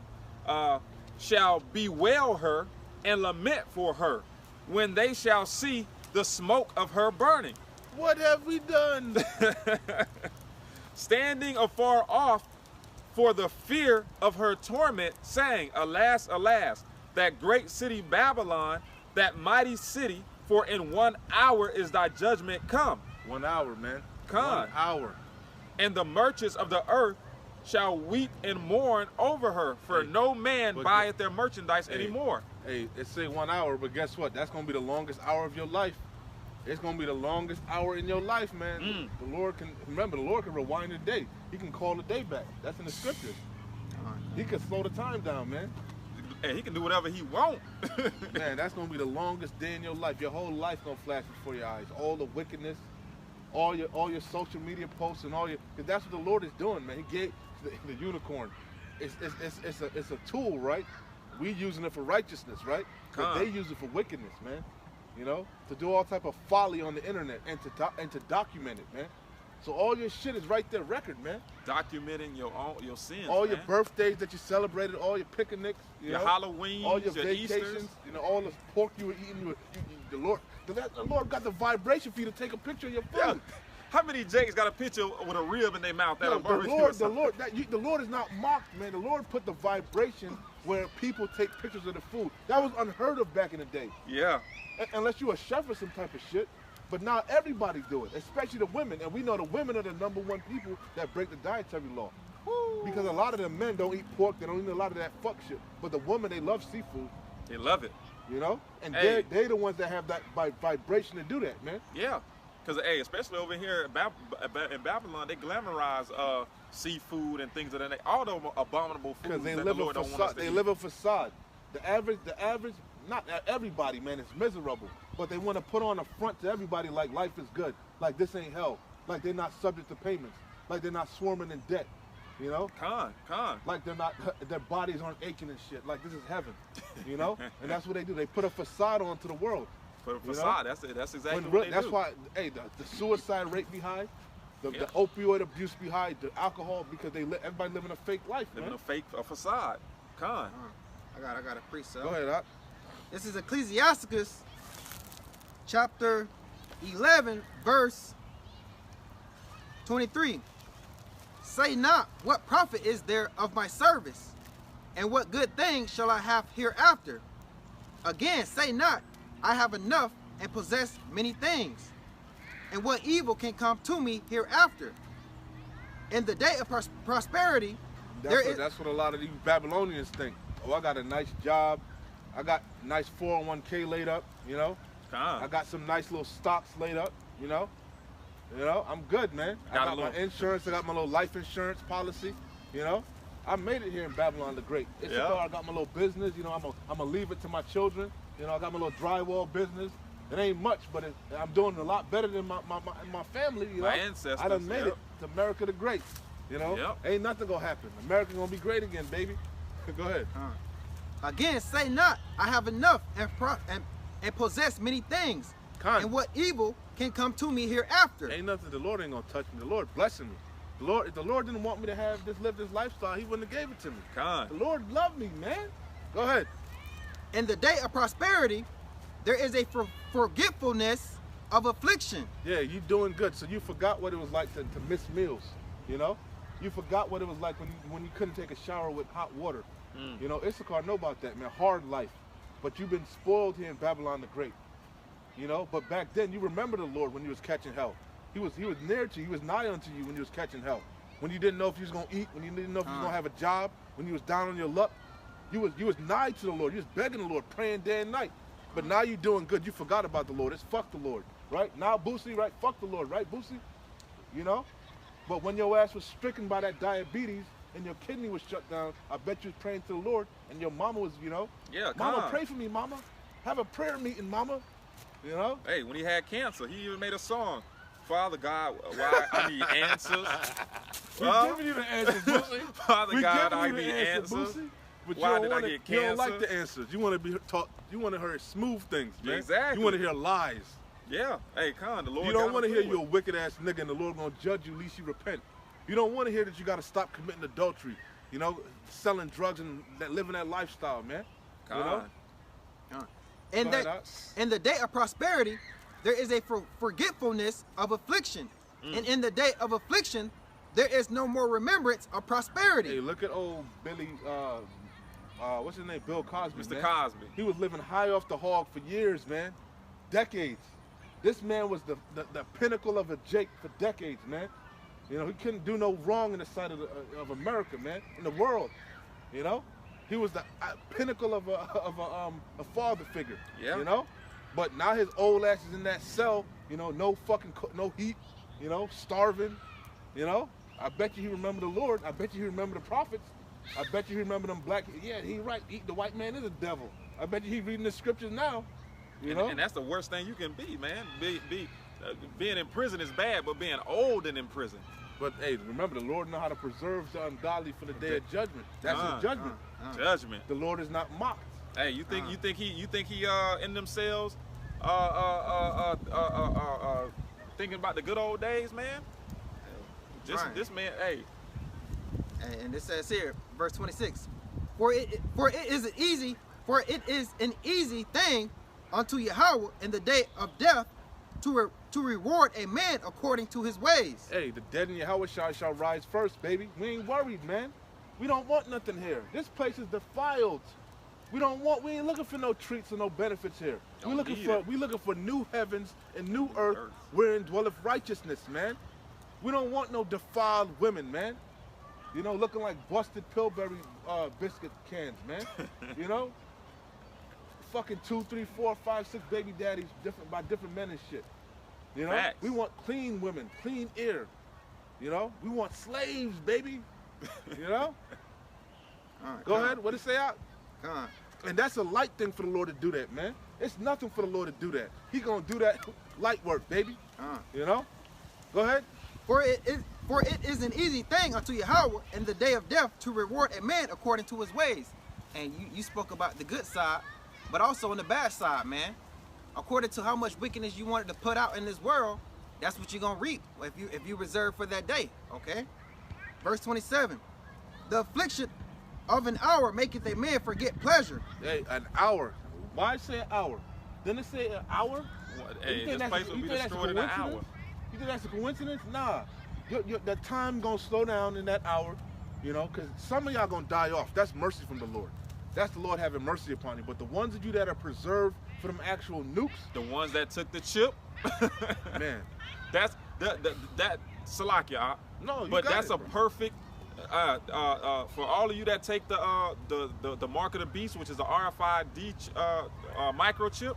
shall bewail her and lament for her when they shall see the smoke of her burning. What have we done? Standing afar off for the fear of her torment, saying, alas, alas, that great city Babylon, that mighty city, for in 1 hour is thy judgment come. 1 hour, man. Come. 1 hour. And the merchants of the earth shall weep and mourn over her, for no man buyeth their merchandise anymore. Hey, it say 1 hour, but guess what? That's gonna be the longest hour of your life. It's gonna be the longest hour in your life, man. The Lord can rewind the day. He can call the day back. That's in the scriptures. He can slow the time down, man. And he can do whatever he wants. Man, that's gonna be the longest day in your life. Your whole life gonna flash before your eyes. All the wickedness, all your social media posts, and because that's what the Lord is doing, man. He gave the unicorn. It's a tool, right? We using it for righteousness, right? But they use it for wickedness, man. You know, to do all type of folly on the internet and to document it, man. So all your shit is right there, record, man. Documenting your sins, all man. Your birthdays that you celebrated, all your picnics, your Halloweens, all your vacations, Easters, you know, all the pork you were eating. The Lord got the vibration for you to take a picture of your food. Yeah. How many Jakes got a picture with a rib in their mouth? The Lord is not mocked, man. The Lord put the vibration where people take pictures of the food. That was unheard of back in the day. Yeah. Unless you're a chef or some type of shit. But now everybody do it, especially the women. And we know the women are the #1 people that break the dietary law. Woo. Because a lot of the men don't eat pork, they don't eat a lot of that fuck shit. But the women, they love seafood. They love it. You know? And hey. they're the ones that have that vibration to do that, man. Yeah. Because, hey, especially over here in Babylon, they glamorize seafood and things of that nature. All the abominable foods because that the Lord don't want us to eat. They live a facade. The average, not everybody, man, is miserable. But they want to put on a front to everybody like life is good. Like this ain't hell. Like they're not subject to payments. Like they're not swarming in debt. You know? Con. Like they're not, their bodies aren't aching and shit. Like this is heaven. You know? And that's what they do. They put a facade on to the world. Put a facade. You know? That's exactly what they do. That's why, hey, the suicide rate be high. The opioid abuse be high. The alcohol, because everybody living a fake life, living a facade. Con. I got a precept. Go ahead, Doc. This is Ecclesiasticus chapter 11, verse 23. say not, what profit is there of my service? And what good thing shall I have hereafter? Again, say not, I have enough and possess many things. And what evil can come to me hereafter? In the day of prosperity, That's what a lot of these Babylonians think. Oh, I got a nice job. I got nice 401k laid up, you know. I got some nice little stocks laid up, you know. I'm good, man. I got my insurance. I got my little life insurance policy, you know. I made it here in Babylon the Great. I got my little business, you know. I'm gonna leave it to my children. You know, I got my little drywall business. It ain't much, but I'm doing a lot better than my family, you know. My ancestors. I done made it to America the Great, you know. Ain't nothing gonna happen. America gonna be great again, baby. Go ahead. Again, say not, I have enough and possess many things. And what evil can come to me hereafter? Ain't nothing. The Lord ain't gonna touch me. The Lord blessing me. If the Lord didn't want me to live this lifestyle, He wouldn't have gave it to me. The Lord loved me, man. Go ahead. In the day of prosperity, there is a forgetfulness of affliction. Yeah, you doing good. So you forgot what it was like to miss meals, you know? You forgot what it was like when you couldn't take a shower with hot water. You know, Issachar know about that, man. Hard life. But you've been spoiled here in Babylon the Great. You know, but back then you remember the Lord when you was catching hell. He was near to you. He was nigh unto you when you was catching hell. When you didn't know if you was gonna eat, when you didn't know if you was gonna have a job, when you was down on your luck, you was nigh to the Lord. You was begging the Lord, praying day and night. But now you're doing good. You forgot about the Lord. It's fuck the Lord, right? Now Boosie, right? Fuck the Lord, right, Boosie? You know? But when your ass was stricken by that diabetes and your kidney was shut down, I bet you was praying to the Lord, and your mama was, you know, Mama, pray for me, Mama. Have a prayer meeting, Mama. You know? Hey, when he had cancer, he even made a song. Father God, why I need answers. We're giving you the answers, Boosie. Father God, I need answers. But why did I get cancer? You don't like the answers. You want to be taught. You want to hear smooth things, man. Exactly. You want to hear lies. Yeah. Hey, the Lord. You don't want to hear you're a wicked ass nigga and the Lord gonna judge you, least you repent. You don't want to hear that you got to stop committing adultery. You know, selling drugs and living that lifestyle, man. You know? In the day of prosperity, there is a forgetfulness of affliction. And in the day of affliction, there is no more remembrance of prosperity. Hey, look at old Billy, what's his name? Bill Cosby. Mr. Man. Cosby. He was living high off the hog for years, man. Decades. This man was the pinnacle of a Jake for decades, man. You know, he couldn't do no wrong in the sight of America, man, in the world. You know, he was the pinnacle of a father figure. Yeah. You know, but now his old ass is in that cell. You know, no heat. You know, starving. You know, I bet you he remember the Lord. I bet you he remember the prophets. I bet you he remember them black. Yeah, he right. The white man is a devil. I bet you he reading the scriptures now. You know, and that's the worst thing you can be, man. Being in prison is bad, but being old and in prison. But hey, remember the Lord know how to preserve the ungodly for the day of judgment. That's His judgment. Judgment. The Lord is not mocked. Hey, you think he in themselves thinking about the good old days, man? This man, hey. And it says here, verse 26, for it is an easy thing unto Yahweh in the day of death to reward a man according to his ways. Hey, the dead in Yahweh shall rise first, baby. We ain't worried, man. We don't want nothing here. This place is defiled. We ain't looking for no treats or no benefits here. We looking for new heavens and new earth wherein dwelleth righteousness, man. We don't want no defiled women, man. You know, looking like busted Pillsbury biscuit cans, man. You know? Fucking 2, 3, 4, 5, 6 baby daddies by different men and shit. You know? Facts. We want clean women, clean air. You know? We want slaves, baby. You know? Go ahead. What it say out? And that's a light thing for the Lord to do that, man. It's nothing for the Lord to do that. He gonna do that light work, baby. You know? Go ahead. For it is an easy thing unto Yahweh in the day of death to reward a man according to his ways. And you spoke about the good side, but also on the bad side, man. According to how much wickedness you wanted to put out in this world, that's what you're gonna reap if you reserve for that day. Okay? Verse 27. The affliction of an hour maketh a man forget pleasure. Hey, an hour. Why say an hour? Didn't it say an hour? Hey, this place will be destroyed in an hour. You think that's a coincidence? Nah. the time gonna slow down in that hour, you know, because some of y'all gonna die off. That's mercy from the Lord. That's the Lord having mercy upon you. But the ones of you that are preserved for them actual nukes, The ones that took the chip, man. that's that Salakia. No, you But got that's it, a bro. perfect for all of you that take the mark of the beast, which is the RFID microchip.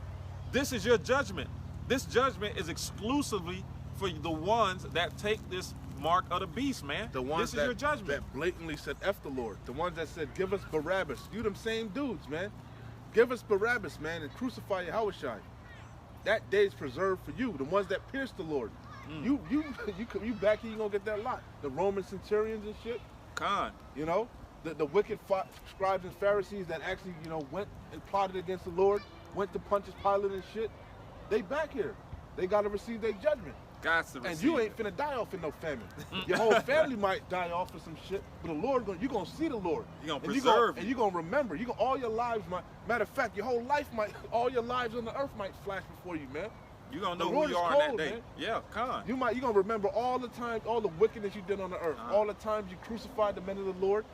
This is your judgment. This judgment is exclusively for the ones that take this mark of the beast, man. The ones this is your judgment. that blatantly said F the Lord. The ones that said, give us Barabbas. You them same dudes, man. Give us Barabbas, man, and crucify Yahushua. That day is preserved for you. The ones that pierced the Lord. You back here, you gonna get that lot. The Roman centurions and shit. Khan. You know, the wicked scribes and Pharisees that actually, you know, went and plotted against the Lord, went to Pontius Pilate and shit. They back here. They got to receive their judgment. God's to And receive you it. ain't finna die off in no famine. Your whole family might die off of some shit, but the Lord, you gonna see the Lord. He gonna And preserve and you. you gonna remember. All your lives might. Matter of fact, your whole life might. All your lives on the earth might flash before you, man. You gonna The know Lord who you is are in that cold, day. man. Yeah, Khan. You gonna remember all the times, all the wickedness you did on the earth, all the times you crucified the men of the Lord.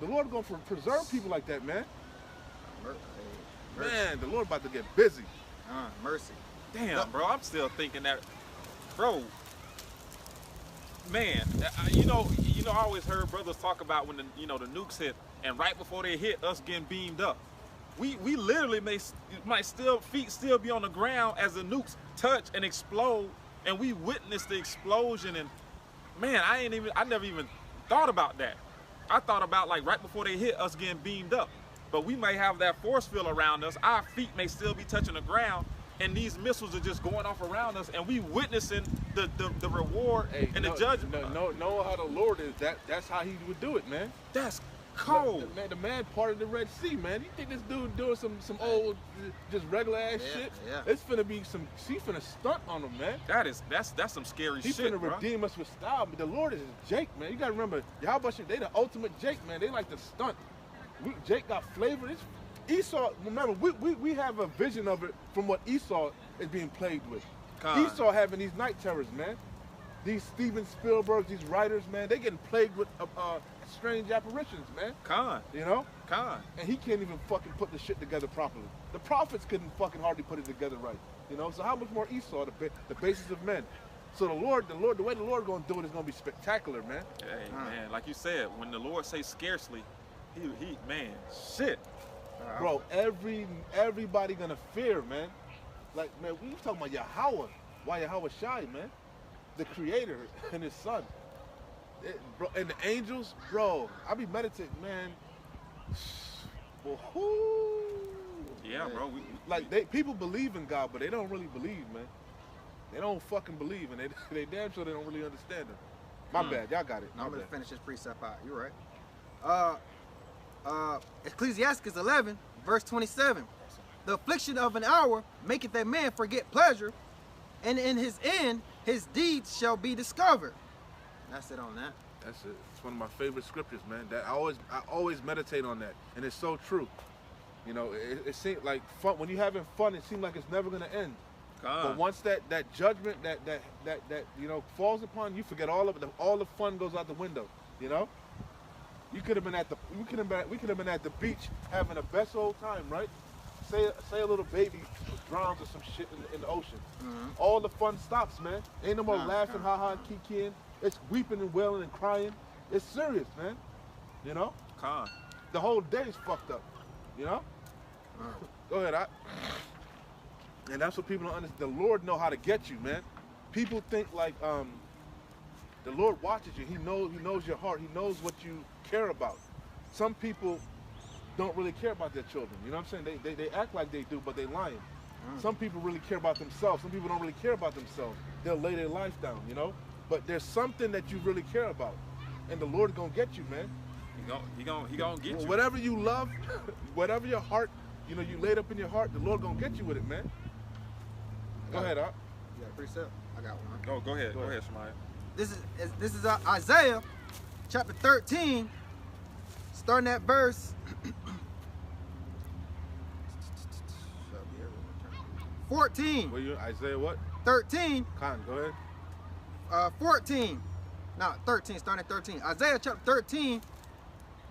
The Lord gonna preserve people like that, man. Mercy. Man, the Lord about to get busy. Mercy. Damn, bro, I'm still thinking that, bro. Man, you know, I always heard brothers talk about when the nukes hit, and right before they hit, us getting beamed up. We literally might feet still be on the ground as the nukes touch and explode, and we witness the explosion. And man, I never even thought about that. I thought about like right before they hit, us getting beamed up. But we may have that force field around us. Our feet may still be touching the ground, and these missiles are just going off around us, and we witnessing the reward and the judgment. Know how the Lord is. That's how he would do it, man. That's cold. The man parted the Red Sea, man. You think this dude doing some old, just regular ass shit? Yeah. It's finna be he finna stunt on him, man. That's some scary He shit, finna bro. redeem us with style. But the Lord is Jake, man. You gotta remember, Yahweh, they the ultimate Jake, man. They like to stunt. Jake got flavor. Esau, remember, we have a vision of it from what Esau is being plagued with. Con. Esau having these night terrors, man. These Steven Spielberg, these writers, man, they getting plagued with strange apparitions, man. Con. You know? Con. And he can't even fucking put the shit together properly. The prophets couldn't fucking hardly put it together right. You know? So how much more Esau, the basis of men? So the way the Lord gonna do it is gonna be spectacular, man. Hey, man, like you said, when the Lord says scarcely, he man, shit. Bro, everybody gonna fear, man. Like, man, we talking about Yahweh. Why Yahweh Shai, man? The creator and his son. Bro, and the angels, bro, I be meditating, man. Woo-hoo. Yeah, Man. bro. Like, people believe in God, but they don't really believe, man. They don't fucking believe, and they damn sure they don't really understand him. My bad, y'all got it. I'm My gonna bad. finish this precept out. You're right. Ecclesiastes 11, verse 27. The affliction of an hour maketh a man forget pleasure, and in his end his deeds shall be discovered. That's it on that. That's it. It's one of my favorite scriptures, man. That I always meditate on that, and it's so true. You know, it seems like fun when you're having fun. It seems like it's never gonna end. But once that judgment that you know falls upon you, forget all of it. All the fun goes out the window. You know, we could have been at the beach having the best old time, right? Say a little baby drowns or some shit in the ocean. All the fun stops, man. Ain't no more laughing, haha, kikiing. It's weeping and wailing and crying. It's serious, man. You know, the whole day is fucked up. You know. Go ahead, And that's what people don't understand. The Lord know how to get you, man. People think like the Lord watches you. He knows your heart. He knows what you care about. Some people don't really care about their children. You know what I'm saying? They act like they do, but they lying. Some people really care about themselves. Some people don't really care about themselves. They'll lay their life down, you know? But there's something that you really care about. And the Lord gonna get you, man. He gonna get you. Whatever you love, whatever your heart, you know, you laid up in your heart, the Lord gonna get you with it, man. Go ahead, Doc. You got a precept? I got one. Go ahead, Shemaiah. This is Isaiah chapter 13, starting at verse 14. Well, you Isaiah what? 13, Khan, go ahead. 14. Now 13, starting at 13. Isaiah chapter 13,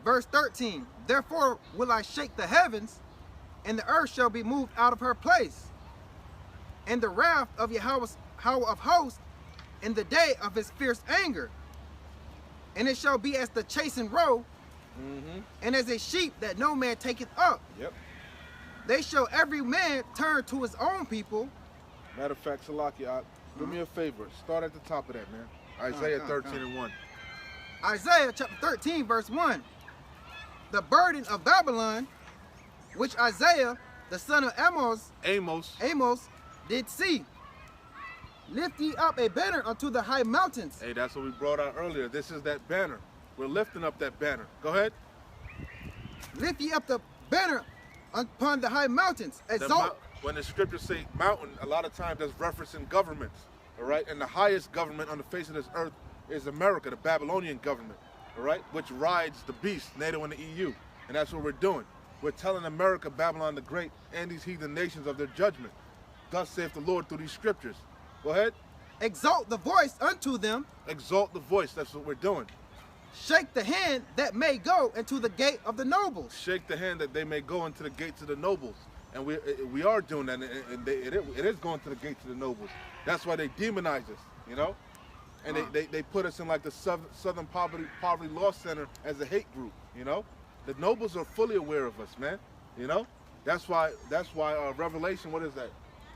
verse 13. Therefore will I shake the heavens, and the earth shall be moved out of her place. And the wrath of Yahweh of hosts in the day of his fierce anger. And it shall be as the chastened roe, and as a sheep that no man taketh up. Yep. They shall every man turn to his own people. Matter of fact, Salakia, do me a favor. Start at the top of that, man. Isaiah 13 and 1. Isaiah chapter 13, verse 1. The burden of Babylon, which Isaiah, the son of Amos, did see. Lift ye up a banner unto the high mountains. Hey, that's what we brought out earlier. This is that banner. We're lifting up that banner. Go ahead. Lift ye up the banner upon the high mountains. Exalt. When the scriptures say mountain, a lot of times that's referencing governments. All right. And the highest government on the face of this earth is America, the Babylonian government. All right. Which rides the beast, NATO and the EU. And that's what we're doing. We're telling America, Babylon the Great, and these heathen nations of their judgment. Thus saith the Lord through these scriptures. Go ahead. Exalt the voice unto them. Exalt the voice. That's what we're doing. Shake the hand that may go into the gate of the nobles. Shake the hand that they may go into the gates of the nobles. And we are doing that, and it is going to the gates of the nobles. That's why they demonize us, you know? And they put us in like the Southern Poverty Law Center as a hate group, you know? The nobles are fully aware of us, man, you know? That's why Revelation, what is that?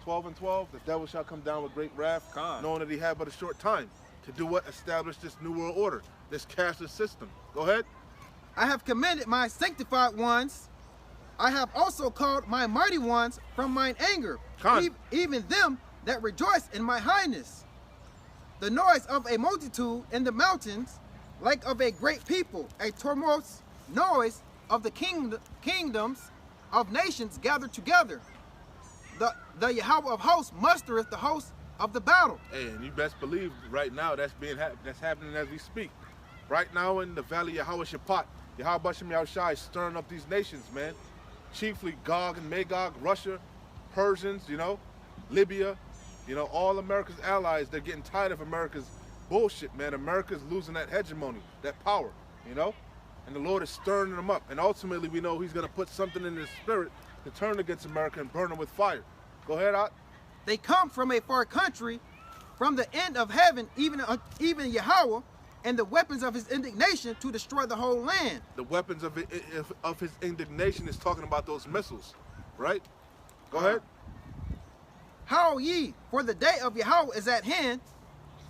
12 and 12, the devil shall come down with great wrath, knowing that he had but a short time to do what? Establish this new world order, this cashless system. Go ahead. I have commended my sanctified ones. I have also called my mighty ones from mine anger, even them that rejoice in my highness. The noise of a multitude in the mountains, like of a great people, a tumultuous noise of the kingdoms of nations gathered together. The Yahweh of hosts mustereth the hosts of the battle. Hey, and you best believe right now that's happening as we speak. Right now in the valley of Yahweh Shaphat, Yahweh Bashem Yahushai is stirring up these nations, man. Chiefly Gog and Magog, Russia, Persians, you know, Libya, you know, all America's allies. They're getting tired of America's bullshit, man. America's losing that hegemony, that power, you know. And the Lord is stirring them up. And ultimately we know he's going to put something in his spirit to turn against America and burn them with fire. Go ahead, Ott. They come from a far country, from the end of heaven, even Yahweh, and the weapons of his indignation to destroy the whole land. The weapons of his indignation is talking about those missiles, right? Go ahead. Howl ye, for the day of Yahweh is at hand.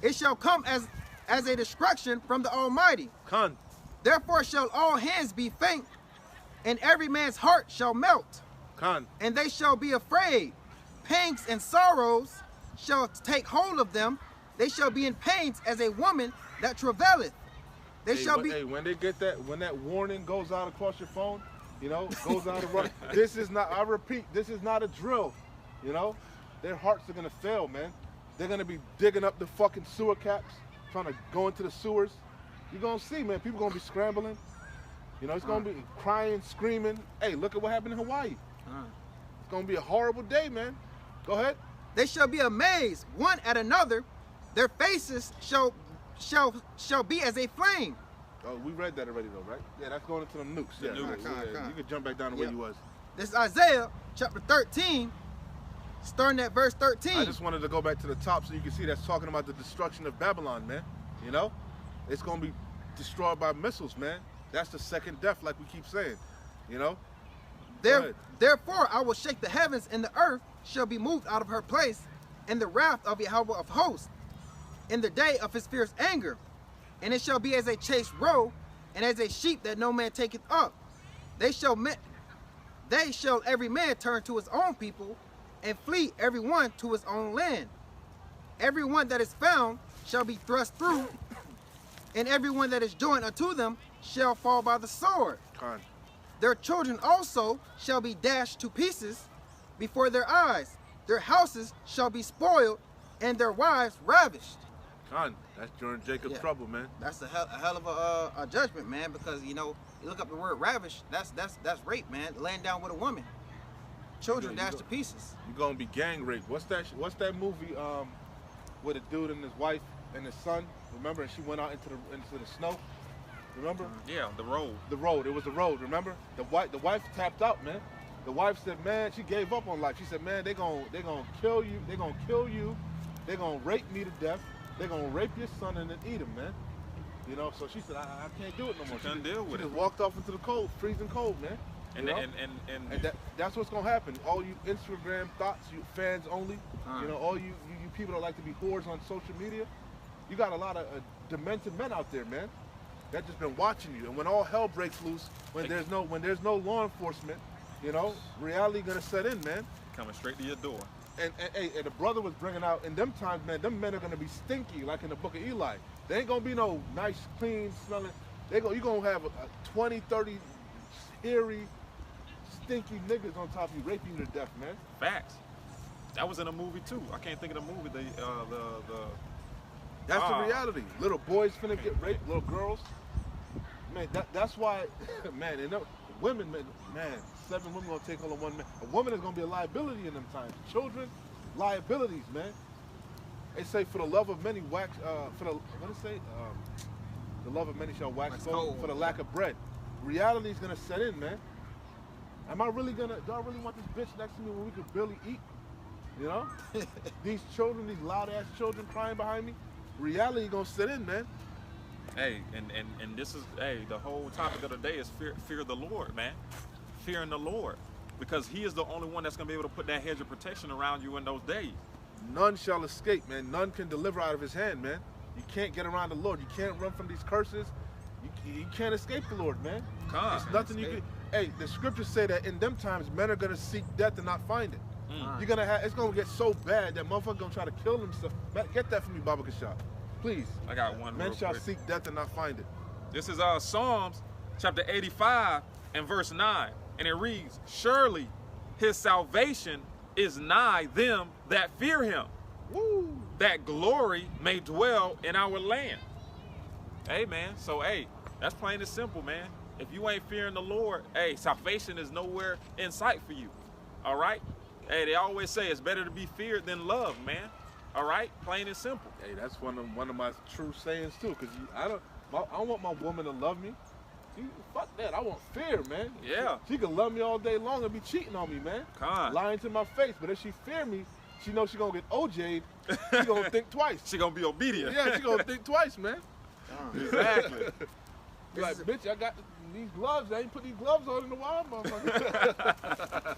It shall come as a destruction from the Almighty. Khan. Therefore shall all hands be faint, and every man's heart shall melt. Khan. And they shall be afraid. Pangs and sorrows shall take hold of them. They shall be in pains as a woman that travaileth. They shall be. Hey, when they get when that warning goes out across your phone, you know, goes out of this is not. I repeat, this is not a drill. You know, their hearts are gonna fail, man. They're gonna be digging up the fucking sewer caps, trying to go into the sewers. You're gonna see, man. People gonna be scrambling. You know, it's gonna be crying, screaming. Hey, look at what happened in Hawaii. It's gonna be a horrible day, man. Go ahead. They shall be amazed one at another. Their faces shall be as a flame. Oh, we read that already though, right? Yeah, that's going into them nukes. Yeah, you can jump back down to where you was. This is Isaiah chapter 13, starting at verse 13. I just wanted to go back to the top so you can see that's talking about the destruction of Babylon, man. You know? It's going to be destroyed by missiles, man. That's the second death, like we keep saying. You know? Therefore, I will shake the heavens, and the earth shall be moved out of her place, and the wrath of Yahweh of hosts, in the day of his fierce anger. And it shall be as a chased roe, and as a sheep that no man taketh up. They shall every man turn to his own people, and flee every one to his own land. Every one that is found shall be thrust through, and every one that is joined unto them shall fall by the sword. Their children also shall be dashed to pieces before their eyes. Their houses shall be spoiled, and their wives ravished. That's during Jacob's trouble, man. That's a hell of a judgment, man, because, you know, you look up the word ravish, that's rape, man, laying down with a woman. Children dashed to pieces. You're going to be gang raped. What's that movie with a dude and his wife, and the sun. Remember, and she went out into the snow. Remember? Yeah, the road. The road. It was the road. Remember? The wife tapped out, man. The wife said, man, she gave up on life. She said, man, they gonna kill you. They gonna kill you. They gonna rape me to death. They gonna rape your son and then eat him, man. You know. So she said, I can't do it no more. She couldn't deal with She it. just walked off into the cold, freezing cold, man. And You know? and that's what's gonna happen. All you Instagram thoughts, you fans only, you know, all you people that like to be whores on social media, you got a lot of demented men out there, man, that just been watching you. And when all hell breaks loose, when there's no law enforcement, you know, reality gonna set in, man. coming straight to your door. And the brother was bringing out, in them times, man, them men are gonna be stinky, like in the book of Eli. They ain't gonna be no nice, clean smelling. You gonna have a 20, 30 hairy, stinky niggas on top of you, raping you to death, man. Facts. That was in a movie too. I can't think of the movie. That's the reality. Little boys finna get raped, little girls. Man, that's why, man, and women, man, 7 women gonna take hold of 1 man. A woman is gonna be a liability in them times. Children, liabilities, man. They say for the love of many what it say? The love of many shall wax cold for the lack of bread. Reality is gonna set in, man. Do I really want this bitch next to me when we could barely eat? You know? These children, these loud ass children crying behind me. Reality gonna set in, man. Hey, and this is, the whole topic of the day is fear the Lord, man. Fearing the Lord. Because he is the only one that's gonna be able to put that hedge of protection around you in those days. None shall escape, man. None can deliver out of his hand, man. You can't get around the Lord. You can't run from these curses. You can't escape the Lord, man. There's nothing you can. Hey, the scriptures say that in them times, men are gonna seek death and not find it. You're gonna have. It's gonna get so bad that motherfuckers gonna try to kill themselves. Get that from me, Baba Kashaf. Please. I got one. Men real shall quick. seek death and not find it. This is Psalms chapter 85 and verse 9. And it reads, surely his salvation is nigh them that fear him. Woo! That glory may dwell in our land. Hey, man. So, hey, that's plain and simple, man. If you ain't fearing the Lord, hey, salvation is nowhere in sight for you. All right? Hey, they always say it's better to be feared than loved, man. All right? Plain and simple. Hey, that's one of my true sayings too. Cause I don't want my woman to love me. Fuck that. I want fear, man. Yeah. She can love me all day long and be cheating on me, man. Con. Lying to my face. But if she fear me, she knows she gonna get OJ'd. She gonna think twice. She gonna be obedient. Yeah, she gonna think twice, man. Exactly. Be like, bitch, I got these gloves. I ain't put these gloves on in a while, motherfucker.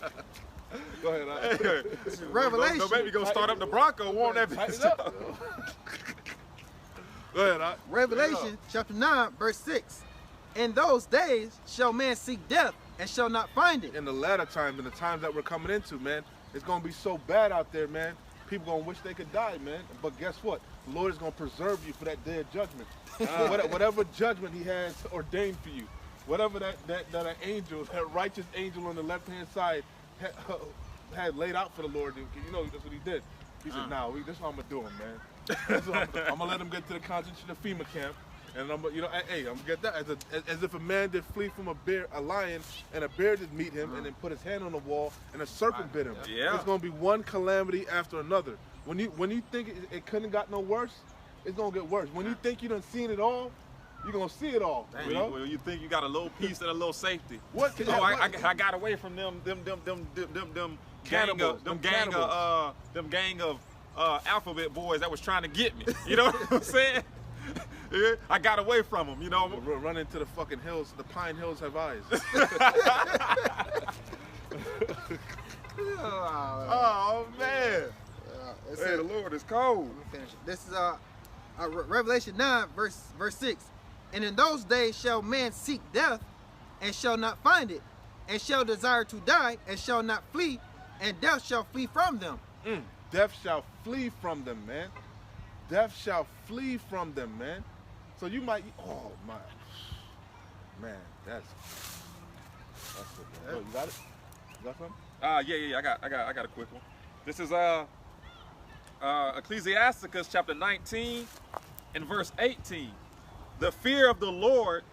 Go ahead. This is Revelation. Don't make me go start up the Bronco. Want that Tighten bitch up. Go ahead. Revelation chapter 9, verse 6. In those days shall man seek death and shall not find it. In the latter times, in the times that we're coming into, man, it's gonna be so bad out there, man. People gonna wish they could die, man. But guess what? The Lord is gonna preserve you for that day of judgment. Whatever judgment He has ordained for you, whatever that angel, that righteous angel on the left-hand side had laid out for the Lord, you know that's what He did. He said, "Nah, this is what I'm gonna do him, man. This is what I'm gonna let him get to the concentration of FEMA camp." And I'm gonna get that as if a man did flee from a lion, and a bear did meet him, and then put his hand on the wall, and a serpent bit him. Yeah. It's gonna be one calamity after another. When you think it couldn't got no worse, it's gonna get worse. When you think you done seen it all, you're gonna see it all. You know? Well, you think you got a little piece and a little safety. What? I got away from them Cannibals, gang of alphabet boys that was trying to get me. You know what I'm saying? Yeah, I got away from them, you know. Run into the fucking hills. The pine hills have eyes. Oh man! Hey, the Lord is cold. Let me finish it. This is Revelation 9, verse 6. And in those days shall man seek death, and shall not find it, and shall desire to die, and shall not flee, and death shall flee from them. Death shall flee from them, man. Death shall flee from them, man. So you might, oh my, man, that's it. Man. Oh, you got it? You got something? Yeah. I got a quick one. This is Ecclesiasticus chapter 19 and verse 18. The fear of the Lord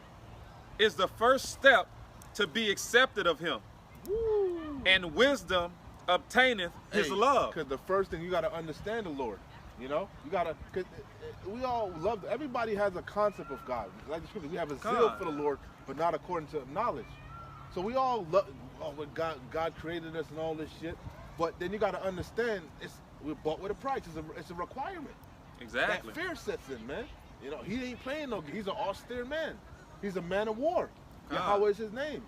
is the first step to be accepted of Him, and wisdom obtaineth His love. Because the first thing you got to understand the Lord. You know, you gotta. Cause we all love. Everybody has a concept of God. Like the scripture, we have a zeal for the Lord, but not according to knowledge. So we all love. Oh, when God created us and all this shit. But then you gotta understand, we're bought with a price. It's a requirement. Exactly. That fear sets in, man. You know, he ain't playing no. He's an austere man. He's a man of war. Yahweh is his name.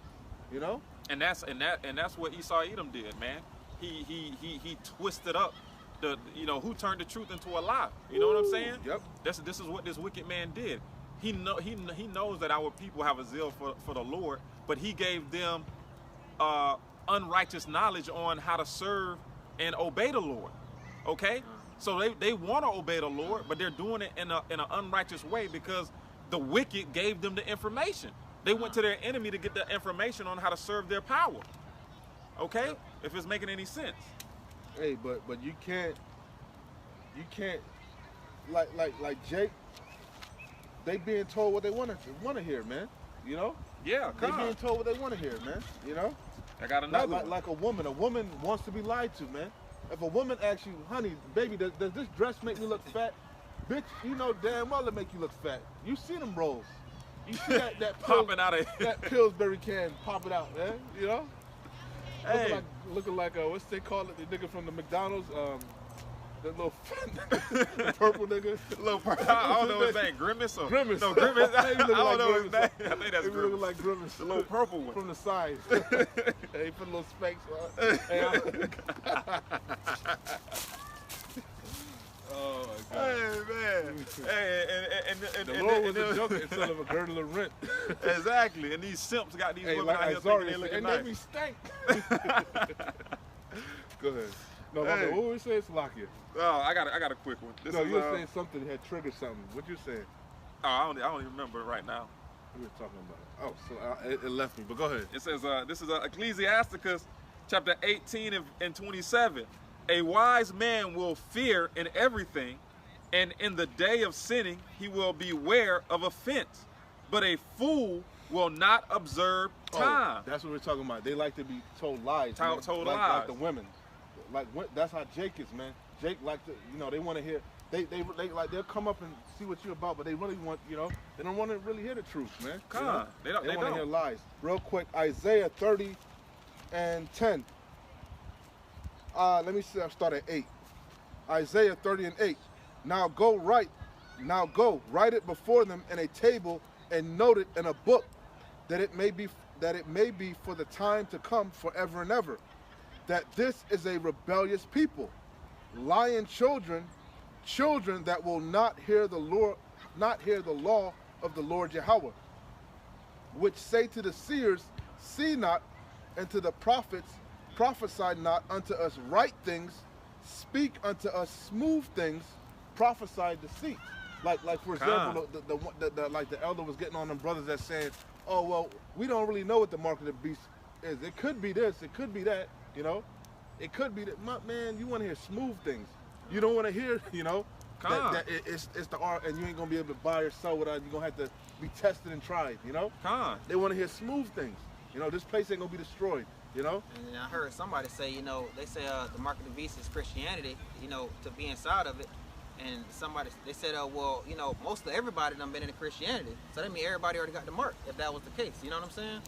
You know. And that's what Esau Edom did, man. He twisted up the, you know, who turned the truth into a lie. You know what I'm saying? Yep. This is what this wicked man did. He knows that our people have a zeal for the Lord, but he gave them unrighteous knowledge on how to serve and obey the Lord. Okay? So they want to obey the Lord, but they're doing it in an unrighteous way because the wicked gave them the information. They went to their enemy to get the information on how to serve their power. Okay? If it's making any sense. Hey, but you can't like Jake. They being told what they want to hear, man. You know? Yeah, they being told what they want to hear, man. You know? I got another one. Like a woman wants to be lied to, man. If a woman asks you, honey, baby, does this dress make me look fat? Bitch, you know damn well it make you look fat. You see them rolls. You see that popping out of that Pillsbury can popping out, man. You know? Hey. Looking like what's they call it? The nigga from the McDonald's, that little the purple nigga. Little purple. I don't know his name. Grimace or Grimace. No, Grimace. I don't like know Grimace. his name. I think that's He Grimace. looking like Grimace. The little purple one. From the side. Hey, he put little specks on. Hey, oh my God. Hey man. Hey, and the Lord was a joker instead of a girdle of rent. Exactly. And these simps got these women out here thinking they looking and nice. they be stank. Go ahead. No, Hey. what were we saying? Salakia. Oh, I got a quick one. This No, is, you were saying something that had triggered something. What you saying? Oh, I don't even remember it right now. We were talking about it. Oh, so it left me, but go ahead. It says, this is Ecclesiasticus chapter 18 and 27. A wise man will fear in everything, and in the day of sinning he will beware of offense. But a fool will not observe time. Oh, that's what we're talking about. They like to be told lies. Told like, lies. Like the women. That's how Jake is, man. Jake like to, you know, they want to hear. They like they'll come up and see what you're about, but they really want, you know, they don't want to really hear the truth, man. Come you know? on, they want to don't. hear lies. Real quick, Isaiah 30 and 10. Let me see. I'll start at 8. Isaiah 30 and 8. Now go write it before them in a table and note it in a book, that it may be for the time to come forever and ever, that this is a rebellious people, lying children that will not hear the law of the Lord Yahweh, which say to the seers, see not, and to the prophets, prophesy not unto us right things, speak unto us smooth things, prophesy deceit. Like for example, the elder was getting on them brothers that saying, oh well, we don't really know what the mark of the beast is. It could be this, it could be that, you know. It could be that, man, you want to hear smooth things. You don't want to hear, you know, that it's the art, and you ain't gonna be able to buy or sell without. You're gonna have to be tested and tried, you know. They want to hear smooth things. You know, this place ain't gonna be destroyed. You know. And I heard somebody say, you know, they say the mark of the beast is Christianity. You know, to be inside of it. And they said, well, you know, most of everybody done been into Christianity. So that means everybody already got the mark, if that was the case. You know what I'm saying?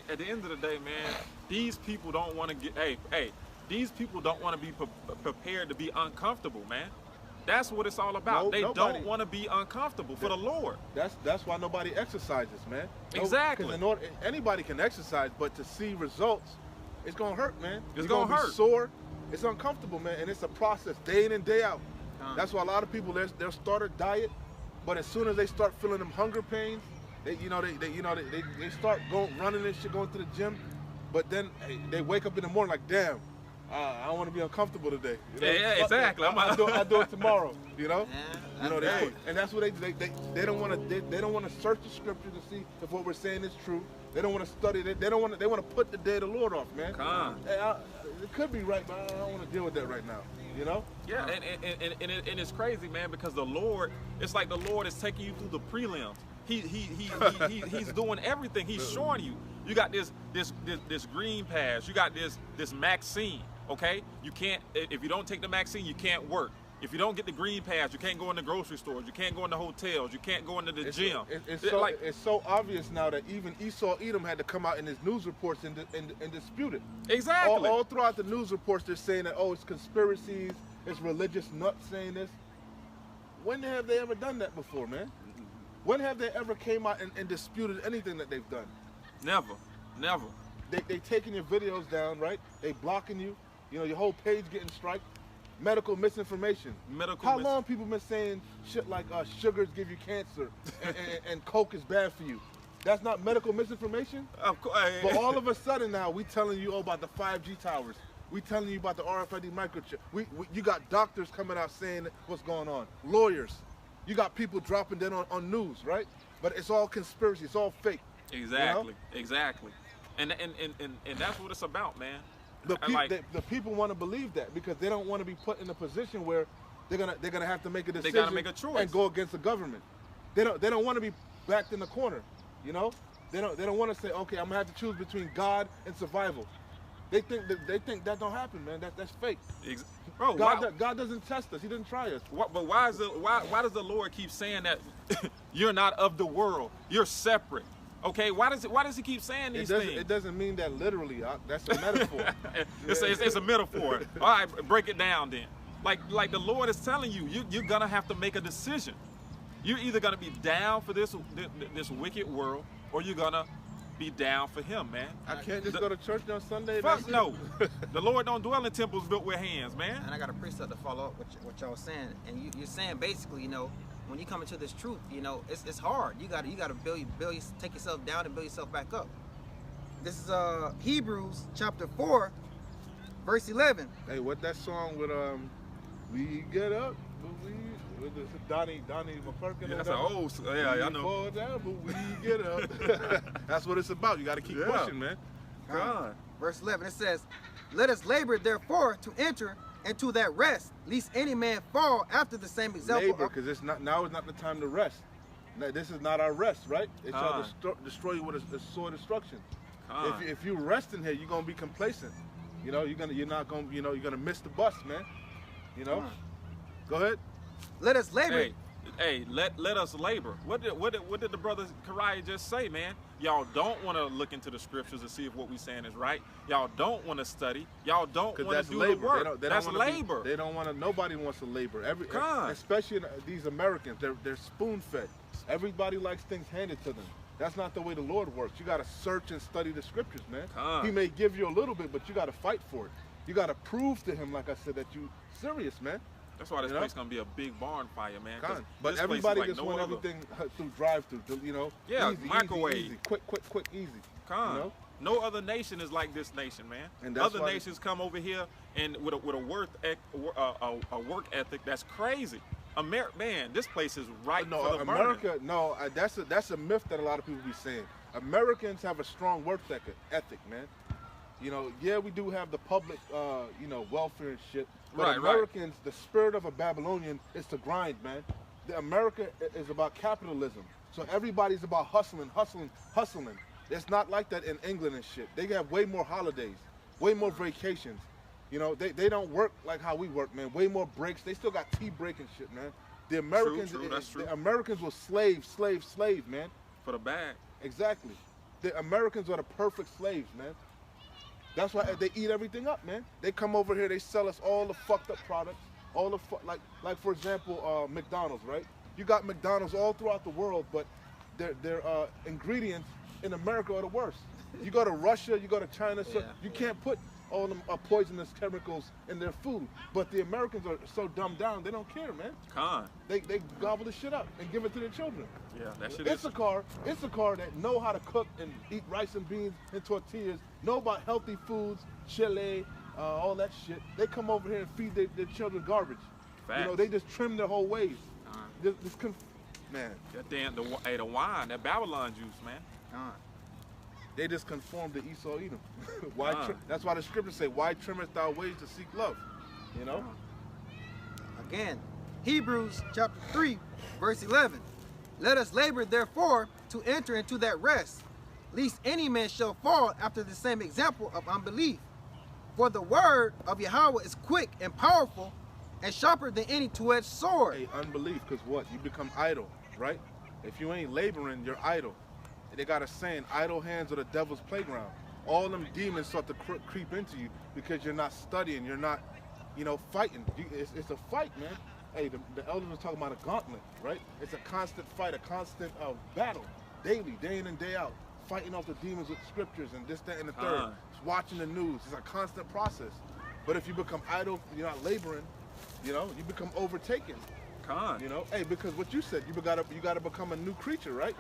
At the end of the day, man, these people don't want to get, these people don't want to be prepared to be uncomfortable, man. That's what it's all about. They don't want to be uncomfortable for the Lord. That's why nobody exercises, man. Exactly. Because anybody can exercise, but to see results, it's going to hurt, man. It's going to hurt. Be sore. It's uncomfortable, man. And it's a process, day in and day out. That's why a lot of people, they'll start a diet, but as soon as they start feeling them hunger pains, they start running and shit, going to the gym, but then they wake up in the morning like, damn, I don't want to be uncomfortable today. You know? Yeah, exactly. I'll do it tomorrow. You know. Yeah, you know, and that's what they don't want to. They don't want to search the scripture to see if what we're saying is true. They don't want to study. They want to put the day of the Lord off, man. It could be right, but I don't want to deal with that right now. You know? Yeah, and it's crazy, man, because the Lord, it's like the Lord is taking you through the prelims. He's doing everything. He's showing you. You got this green pass. You got this Maxine. Okay, you can't, if you don't take the Maxine, you can't work. If you don't get the green pass, you can't go in the grocery stores, you can't go in the hotels, you can't go into the gym. It's so obvious now that even Esau Edom had to come out in his news reports and dispute it. Exactly. All throughout the news reports, they're saying that, oh, it's conspiracies, it's religious nuts saying this. When have they ever done that before, man? When have they ever came out and disputed anything that they've done? Never, never. They taking your videos down, right? They blocking you. You know, your whole page getting striked. Medical misinformation. How long people been saying shit like sugars give you cancer and Coke is bad for you? That's not medical misinformation? Of course. But all of a sudden now, we telling you about the 5G towers. We telling you about the RFID microchip. You got doctors coming out saying what's going on. Lawyers. You got people dropping dead on news, right? But it's all conspiracy. It's all fake. Exactly. You know? Exactly. And that's what it's about, man. The people want to believe that because they don't want to be put in a position where they're gonna have to make a decision. They gotta make a choice and go against the government. They don't want to be backed in the corner. You know, they don't want to say, okay, I'm gonna have to choose between God and survival. They think that don't happen, man. That's fake. Bro, God doesn't test us. He didn't try us. But why does the Lord keep saying that you're not of the world? You're separate. Okay, why does he keep saying these things? It doesn't mean that literally. That's a metaphor. It's a metaphor. All right, break it down then. Like the Lord is telling you, you're gonna have to make a decision. You're either gonna be down for this wicked world, or you're gonna be down for Him, man. I can't just go to church on Sunday. Fuck no. The Lord don't dwell in temples built with hands, man. And I got a precept to follow up with what y'all saying. And you're saying basically, you know, when you come into this truth, you know, it's hard. You gotta take yourself down and build yourself back up. This is Hebrews chapter 4, verse 11. Hey, what that song with we get up, with Donnie McClurkin? Yeah, that's an old, I know. Fall down, but we get up. That's what it's about. You got to keep pushing, man. God. Verse 11, it says, "Let us labor therefore to enter into that rest, lest any man fall after the same example." Labor, because now is not the time to rest. Now, this is not our rest, right? It shall destroy you with a sword of destruction. If you rest in here, you're gonna be complacent. You know, you're gonna miss the bus, man. You know. Go ahead. Let us labor. Hey, let us labor. What did the brother Kariah just say, man? Y'all don't want to look into the scriptures and see if what we saying is right. Y'all don't want to study. Y'all don't want to do the work. That's labor. They don't want to. Nobody wants to labor. Especially these Americans. They're spoon fed. Everybody likes things handed to them. That's not the way the Lord works. You got to search and study the scriptures, man. He may give you a little bit, but you got to fight for it. You got to prove to Him, like I said, that you serious, man. That's why this place gonna be a big barn fire, man. But everybody just want everything through drive-through, you know. Yeah, easy, microwave. Easy. Quick, easy. You know? No other nation is like this nation, man. And other nations come over here and with a work ethic that's crazy. Man, this place is right for the America. No, that's a myth that a lot of people be saying. Americans have a strong work ethic, man. You know, yeah, we do have the public, welfare and shit. But Americans, the spirit of a Babylonian is to grind, man. America is about capitalism. So everybody's about hustling. It's not like that in England and shit. They have way more holidays, way more vacations. You know, they don't work like how we work, man. Way more breaks. They still got tea break and shit, man. The Americans, the Americans will slave, man. For the bag. Exactly. The Americans are the perfect slaves, man. That's why they eat everything up, man. They come over here, they sell us all the fucked up products, all the like for example, McDonald's, right? You got McDonald's all throughout the world, but their ingredients in America are the worst. You go to Russia, you go to China, so you can't put all them poisonous chemicals in their food. But the Americans are so dumbed down, they don't care, man. They gobble the shit up and give it to their children. Yeah, that shit It's a car that know how to cook and eat rice and beans and tortillas, know about healthy foods, chili, all that shit. They come over here and feed their children garbage. Facts. You know, they just trim their whole ways. Man. The wine, that Babylon juice, man. They just conform to Esau Edom. That's why the scriptures say, "Why trimmest thou ways to seek love?" You know. Again, Hebrews chapter 3, verse 11. "Let us labor therefore to enter into that rest, lest any man shall fall after the same example of unbelief. For the word of Yahweh is quick and powerful, and sharper than any two-edged sword. Hey, unbelief, because what? You become idle, right? If you ain't laboring, you're idle. They got a saying, idle hands are the devil's playground. All them demons start to creep into you because you're not studying, you're not, fighting. It's a fight, man. Hey, the elders were talking about a gauntlet, right? It's a constant fight, a constant battle, daily, day in and day out, fighting off the demons with scriptures and this, that, and the third. It's watching the news. It's a constant process. But if you become idle, you're not laboring, you become overtaken. Hey, because what you said, you gotta become a new creature, right?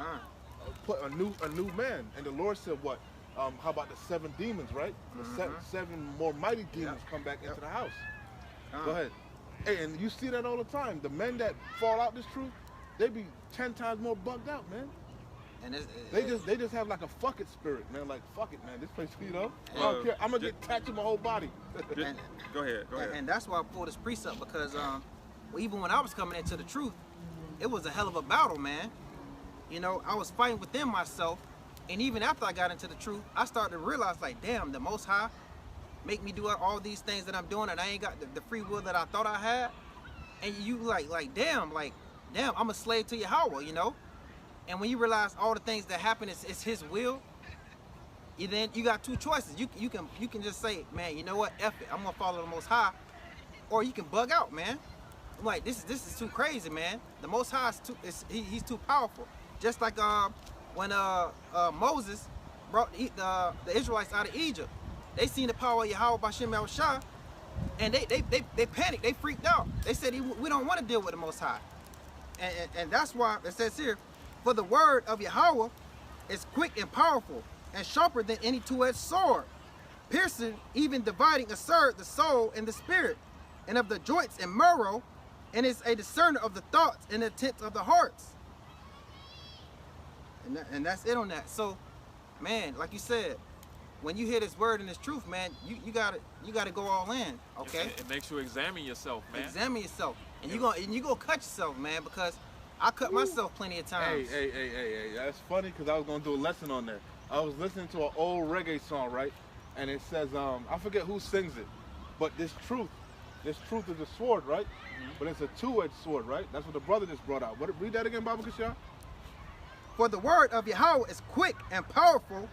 Put a new man. And the Lord said what? How about the 7 demons, right? The seven more mighty demons come back into the house. Go ahead. Hey, and you see that all the time. The men that fall out this truth, they be 10 times more bugged out, man. And they just have like a fuck it spirit, man. Like, fuck it, man. This place, I don't care. I'm gonna get attached to my whole body. Go ahead. And that's why I pulled this precept, because even when I was coming into the truth, it was a hell of a battle, man. I was fighting within myself, and even after I got into the truth, I started to realize, like, damn, the Most High make me do all these things that I'm doing, and I ain't got the free will that I thought I had. And you damn, I'm a slave to Yahweh, And when you realize all the things that happen is His will, then you got 2 choices. You can just say, man, you know what, F it, I'm gonna follow the Most High, or you can bug out, man. I'm like, this is too crazy, man. The Most High he's too powerful. Just like when Moses brought the Israelites out of Egypt, they seen the power of Yahweh Bashem Yahushua, and they panicked, they freaked out. They said, we don't want to deal with the Most High, and that's why it says here, for the word of Yahweh is quick and powerful, and sharper than any two-edged sword, piercing, even dividing asunder the soul and the spirit, and of the joints and marrow, and is a discerner of the thoughts and intents of the hearts. And that's it on that. So, man, like you said, when you hear this word and this truth, man, you gotta go all in, okay? It makes you examine yourself, man. Examine yourself, and you gonna cut yourself, man, because I cut myself plenty of times. Hey, that's funny, because I was gonna do a lesson on that. I was listening to an old reggae song, right? And it says, I forget who sings it, but this truth is a sword, right? But it's a two-edged sword, right? That's what the brother just brought out. Read that again, Baba Kishar. For the word of Yahweh is quick and powerful,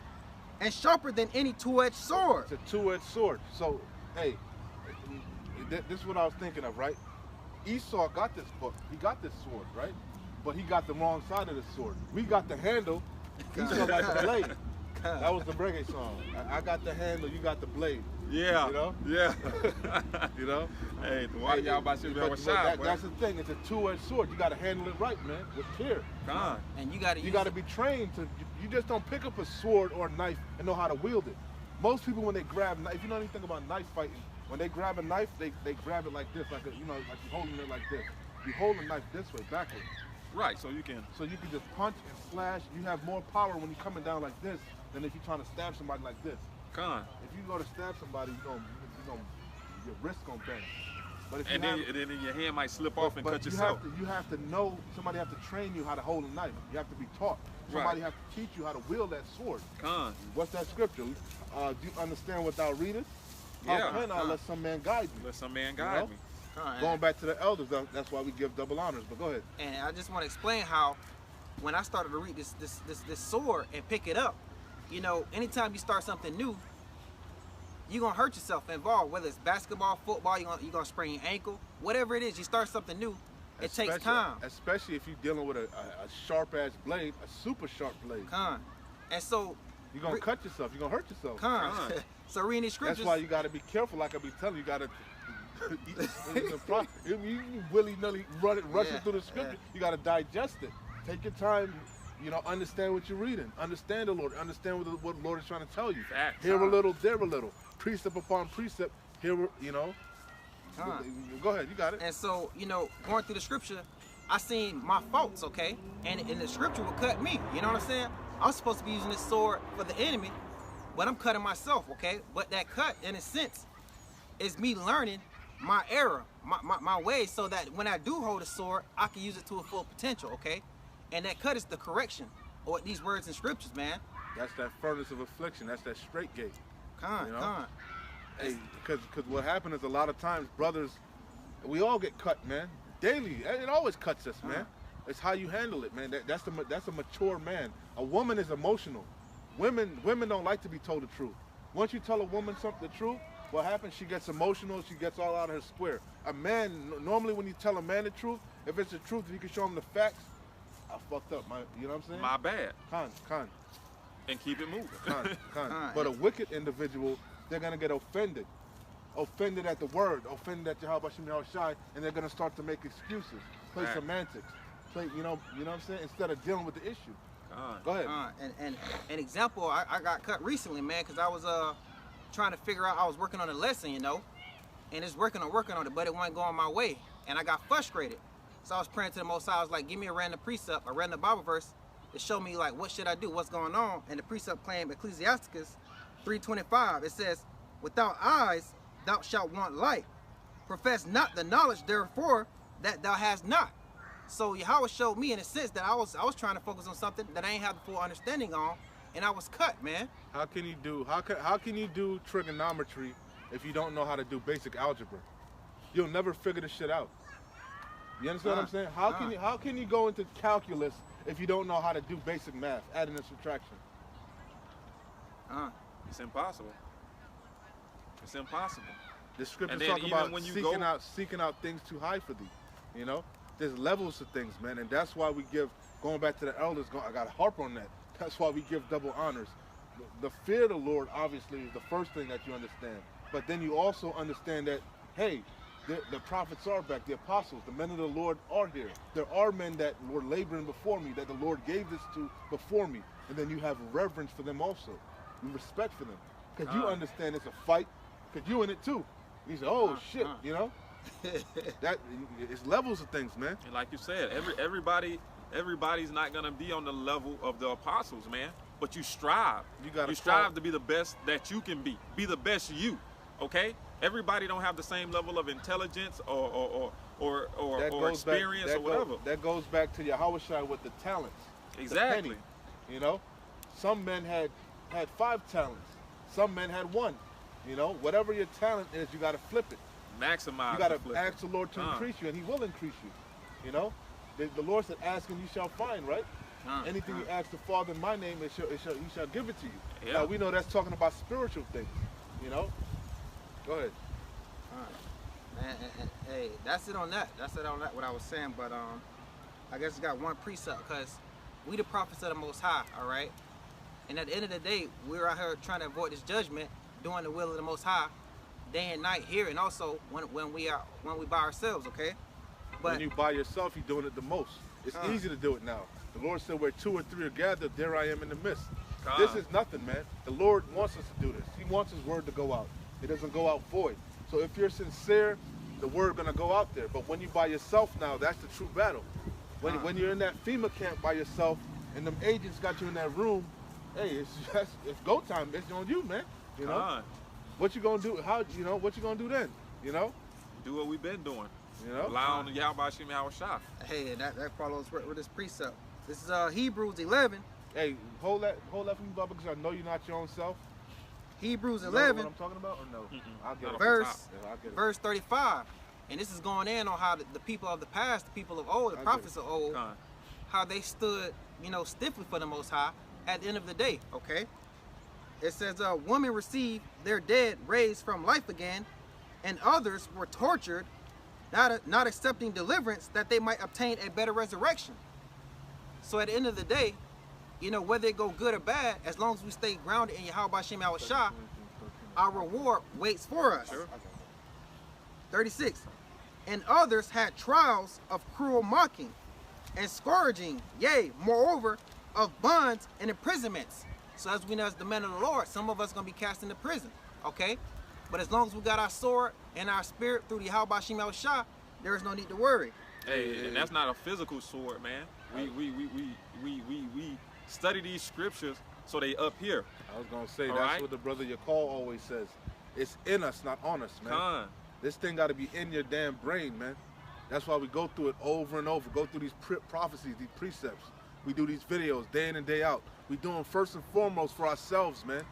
and sharper than any two-edged sword. It's a two-edged sword. So, hey, this is what I was thinking of, right? Esau got this book. He got this sword, right? But he got the wrong side of the sword. We got the handle. Esau got the blade. That was the reggae song. I got the handle. You got the blade. Yeah. Yeah. Hey, y'all about to that's the thing. It's a two-edged sword. You got to handle it right, man, with care. And you got to be trained to. You just don't pick up a sword or a knife and know how to wield it. Most people, when they grab knife, if you know anything about knife fighting, when they grab a knife, they grab it like this, like you're holding it like this. You hold a knife this way, backwards. Right, so you can just punch and slash. You have more power when you're coming down like this than if you're trying to stab somebody like this. If you go to stab somebody, your wrist gonna bend. But if then your hand might slip off and cut yourself. You have to know. Somebody have to train you how to hold a knife. You have to be taught. Somebody have to teach you how to wield that sword. What's that scripture? Do you understand what thou readest? How can I let some man guide you? Let some man guide me. Going back to the elders, that's why we give double honors. But go ahead. And I just want to explain how, when I started to read this sword and pick it up, anytime you start something new, you're gonna hurt yourself involved. Whether it's basketball, football, you're gonna sprain your ankle, whatever it is. You start something new, it takes time. Especially if you're dealing with a sharp ass blade, a super sharp blade. And so you're gonna cut yourself. You're gonna hurt yourself. So reading these scriptures. That's why you gotta be careful. Like I be telling you, gotta. You willy-nilly rush it through the scripture. You gotta digest it. Take your time. Understand what you're reading. Understand the Lord. Understand what the Lord is trying to tell you. Here a little, there a little. Precept upon precept. Here, Go ahead, you got it. And so, going through the scripture, I seen my faults, okay? And the scripture would cut me. You know what I'm saying? I'm supposed to be using this sword for the enemy, but I'm cutting myself, okay? But that cut, in a sense, is me learning my error, my ways, so that when I do hold a sword, I can use it to a full potential, okay? And that cut is the correction, or these words in scriptures, man. That's that furnace of affliction. That's that straight gate. Hey, because what happened is a lot of times brothers We all get cut, man. Daily. It always cuts us, man. It's how you handle it, man. That's a mature man. A woman is emotional. Women don't like to be told the truth. Once you tell a woman the truth, what happens? She gets emotional. She gets all out of her square. A man, normally when you tell a man the truth, if it's the truth, if you can show him the facts, I fucked up. You know what I'm saying? My bad. Con. And keep it moving. Con. But a wicked individual, they're going to get offended. Offended at the word, offended at Yahweh Shem Yahushai, and they're going to start to make excuses, play Right. semantics, play, you know what I'm saying, instead of dealing with the issue. Go ahead. And an example, I got cut recently, man, because I was trying to figure out, I was working on a lesson, you know, and it's working on it, but it wasn't going my way, and I got frustrated. So I was praying to the Most High. I was like, give me a random precept, a random Bible verse to show me, like, what should I do, what's going on. And the precept claimed Ecclesiasticus 3:25. It says, without eyes thou shalt want light. Profess not the knowledge, therefore, that thou hast not. So Yahweh showed me in a sense that I was trying to focus on something that I ain't have the full understanding on, and I was cut, man. How can you do trigonometry if you don't know how to do basic algebra? You'll never figure this shit out. You understand what I'm saying? How can you go into calculus if you don't know how to do basic math, adding and subtraction? It's impossible. It's impossible. The scriptures then talk even about when you seeking out things too high for thee. You know, there's levels to things, man, and that's why we give. Going back to the elders, I got to harp on that. That's why we give double honors. The fear of the Lord, obviously, is the first thing that you understand. But then you also understand that, hey, the prophets are back, the apostles, the men of the Lord are here. There are men that were laboring before me, that the Lord gave this to before me. And then you have reverence for them also. You respect for them. Because you understand it's a fight, because you in it too. You say, oh, shit, you know? That it's levels of things, man. And like you said, everybody's not gonna be on the level of the apostles, man. But you strive. You strive to be the best that you can be. Be the best you. Okay? Everybody don't have the same level of intelligence or experience or whatever. That goes back to Yahweh Shai with the talents. Exactly. The penny, you know, some men had 5 talents. Some men had 1. You know, whatever your talent is, you got to flip it. Maximize. You got to ask the Lord to increase you, and He will increase you. You know, the Lord said, "Ask and you shall find." Right? Anything you ask the Father in My name, He shall give it to you. Yeah. Now we know that's talking about spiritual things. You know. Go ahead. And hey, that's it on that. What I was saying. But I guess it's got one precept, because we the prophets of the Most High, all right. And at the end of the day, we're out here trying to avoid this judgment, doing the will of the Most High, day and night here, and also when we by ourselves, okay. But when you by yourself, you're doing it the most. It's easy to do it now. The Lord said, "Where 2 or 3 are gathered, there I am in the midst." This is nothing, man. The Lord wants us to do this. He wants His word to go out. It doesn't go out void. So if you're sincere, the word gonna go out there. But when you by yourself now, that's the true battle. When you're in that FEMA camp by yourself, and them agents got you in that room, hey, it's go time. It's on you, man. You know what you gonna do? What you gonna do then? You know, do what we've been doing. You know, rely on the Yahweh Shem Yahushai. Hey, that follows with this precept. This is Hebrews 11. Hey, hold that for me, Bubba, because I know you're not your own self. Hebrews You 11. know what I'm talking about, or no? I'll get it. Verse 35. And this is going in on how the people of the past, the people of old, the prophets of old, how they stood, stiffly for the Most High at the end of the day, okay? It says, women received their dead raised from life again, and others were tortured, not accepting deliverance that they might obtain a better resurrection. So at the end of the day, whether it go good or bad, as long as we stay grounded in Yahweh Shem Yahushai, our reward waits for us. Sure. 36. And others had trials of cruel mocking and scourging, yea, moreover, of bonds and imprisonments. So as we know, as the men of the Lord, some of us going to be cast into prison, okay? But as long as we got our sword and our spirit through the Yahweh Shem Yahushai, there is no need to worry. Hey, and that's not a physical sword, man. We study these scriptures so they up here. I was gonna say that's what the brother Yakal always says. It's in us, not on us, man. This thing got to be in your damn brain, man. That's why we go through it over and over. Go through these prophecies, these precepts. We do these videos day in and day out. We do them first and foremost for ourselves, man.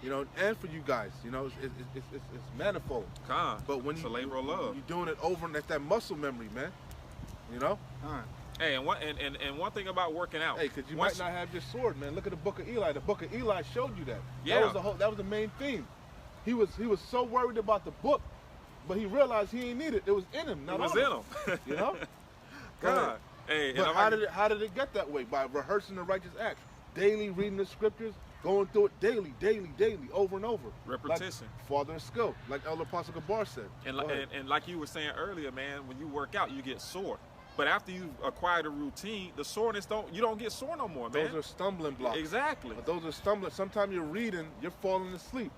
You know, and for you guys, you know, it's manifold. But when it's a labor of love. you're doing it over, and that's that muscle memory, man. You know. Hey, and one thing about working out. Hey, because you might not have your sword, man. Look at the Book of Eli. The Book of Eli showed you that. Yeah. That was the main theme. He was so worried about the book, but he realized he ain't need it. It was in him. Not it was on in him. him. You know. God. Hey, but how did it get that way? By rehearsing the righteous acts, daily reading the scriptures, going through it daily, over and over. Repetition. Like Father of skill, like Elder Apostle Gabar said. And like you were saying earlier, man, when you work out, you get sore. But after you acquire the routine, the soreness you don't get sore no more, man. Those are stumbling blocks. Exactly. But those are stumbling. Sometimes you're reading, you're falling asleep.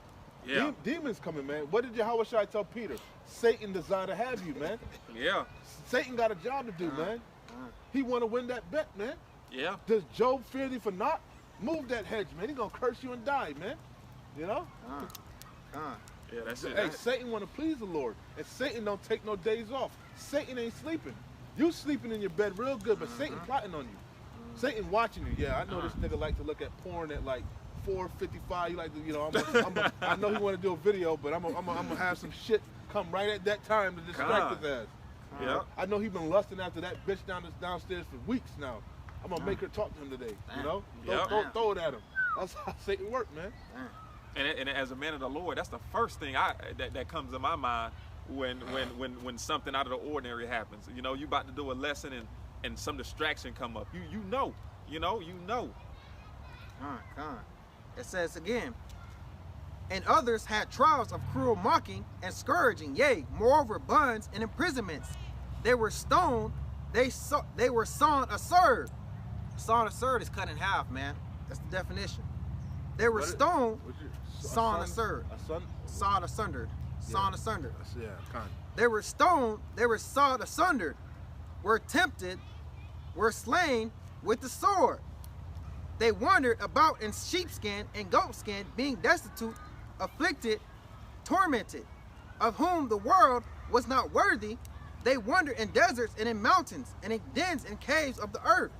Yeah. Demons coming, man. What did Yahweh Shai tell Peter? Satan desired to have you, man. Yeah. Satan got a job to do, man. He want to win that bet, man. Yeah. Does Job fear thee for naught? Move that hedge, man. He gonna curse you and die, man. You know? Yeah, that's it. Hey, Satan want to please the Lord. And Satan don't take no days off. Satan ain't sleeping. You sleeping in your bed real good, but Satan plotting on you. Satan watching you. Yeah, I know this nigga like to look at porn at like 4:55. He like to, you know, I know he want to do a video, but I'm gonna have some shit come right at that time to distract his ass. Yeah. I know he been lusting after that bitch downstairs for weeks now. I'm gonna make her talk to him today. You know, throw it at him. That's how Satan work, man. And as a man of the Lord, that's the first thing that comes to my mind when something out of the ordinary happens. You know, you about to do a lesson and some distraction come up. You know. It says again, and others had trials of cruel mocking and scourging, yea, moreover buns and imprisonments. They were stoned, they were sawn asunder. Sawn asunder is cut in half, man. That's the definition. They were stoned, sawn asunder. Sawed asunder. Sawn asunder. Yeah, kind of. They were stoned, they were sawed asunder, were tempted, were slain with the sword. They wandered about in sheepskin and goatskin, being destitute, afflicted, tormented, of whom the world was not worthy. They wandered in deserts and in mountains and in dens and caves of the earth.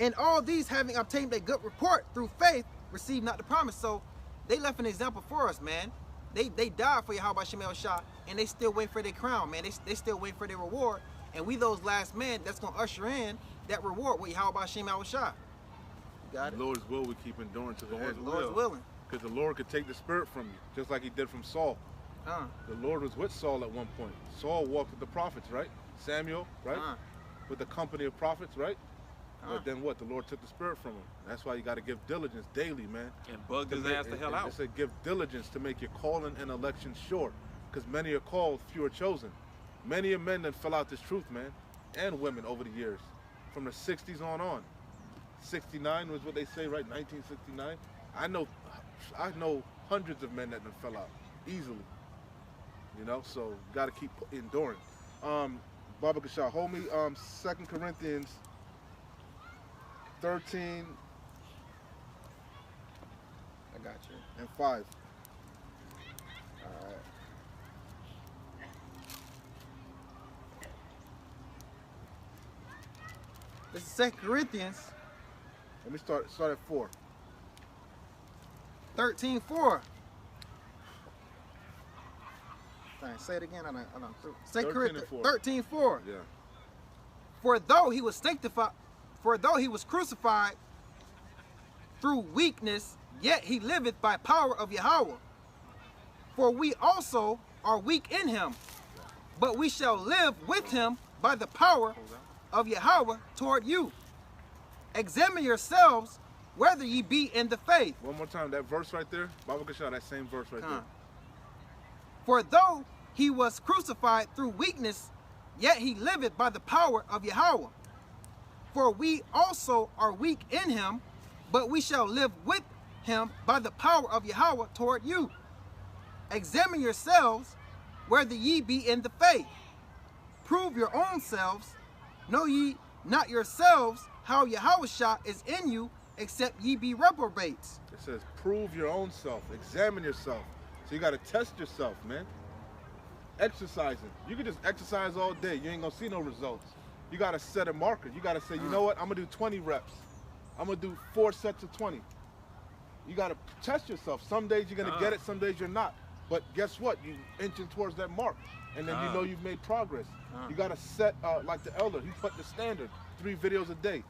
And all these, having obtained a good report through faith, received not the promise. So they left an example for us, man. They died for Yahweh Shem El Shah, and they still wait for their crown, man. They still wait for their reward. And we those last men that's going to usher in that reward with Yahweh Shem El Shah. You got it? The Lord's will we keep enduring to the end. Lord's willing. Because the Lord could take the spirit from you, just like he did from Saul. The Lord was with Saul at one point. Saul walked with the prophets, right? Samuel, right? With the company of prophets, right? But then what? The Lord took the spirit from him. That's why you got to give diligence daily, man. And bugged his ass the hell out. It said give diligence to make your calling and election sure. Because many are called, few are chosen. Many are men that fell out this truth, man. And women over the years. From the 60s on. 69 was what they say, right? 1969. I know hundreds of men that done fell out easily. You know, so you got to keep enduring. Baba Kashah, hold me 2 Corinthians 13 I got you. and 5. All right. This is 2 Corinthians Let me start at 4. 13:4. Say it again. I don't. 2 Corinthians 13:4. Yeah. For though he was crucified through weakness, yet he liveth by power of Yahweh. For we also are weak in him, but we shall live with him by the power of Yahweh toward you. Examine yourselves whether ye be in the faith. One more time, that verse right there, Baba Kashah, that same verse right there. For though he was crucified through weakness, yet he liveth by the power of Yahweh. For we also are weak in him, but we shall live with him by the power of Yahweh toward you. Examine yourselves whether ye be in the faith. Prove your own selves. Know ye not yourselves how Yahweh Shah is in you, except ye be reprobates. It says, prove your own self. Examine yourself. So you got to test yourself, man. Exercising. You can just exercise all day. You ain't going to see no results. You got to set a marker. You got to say, you know what? I'm going to do 20 reps. I'm going to do 4 sets of 20. You got to test yourself. Some days you're gonna get it, some days you're not. But guess what? You inching towards that mark, and then you know you've made progress. You got to set like the elder. He put the standard: 3 videos a day.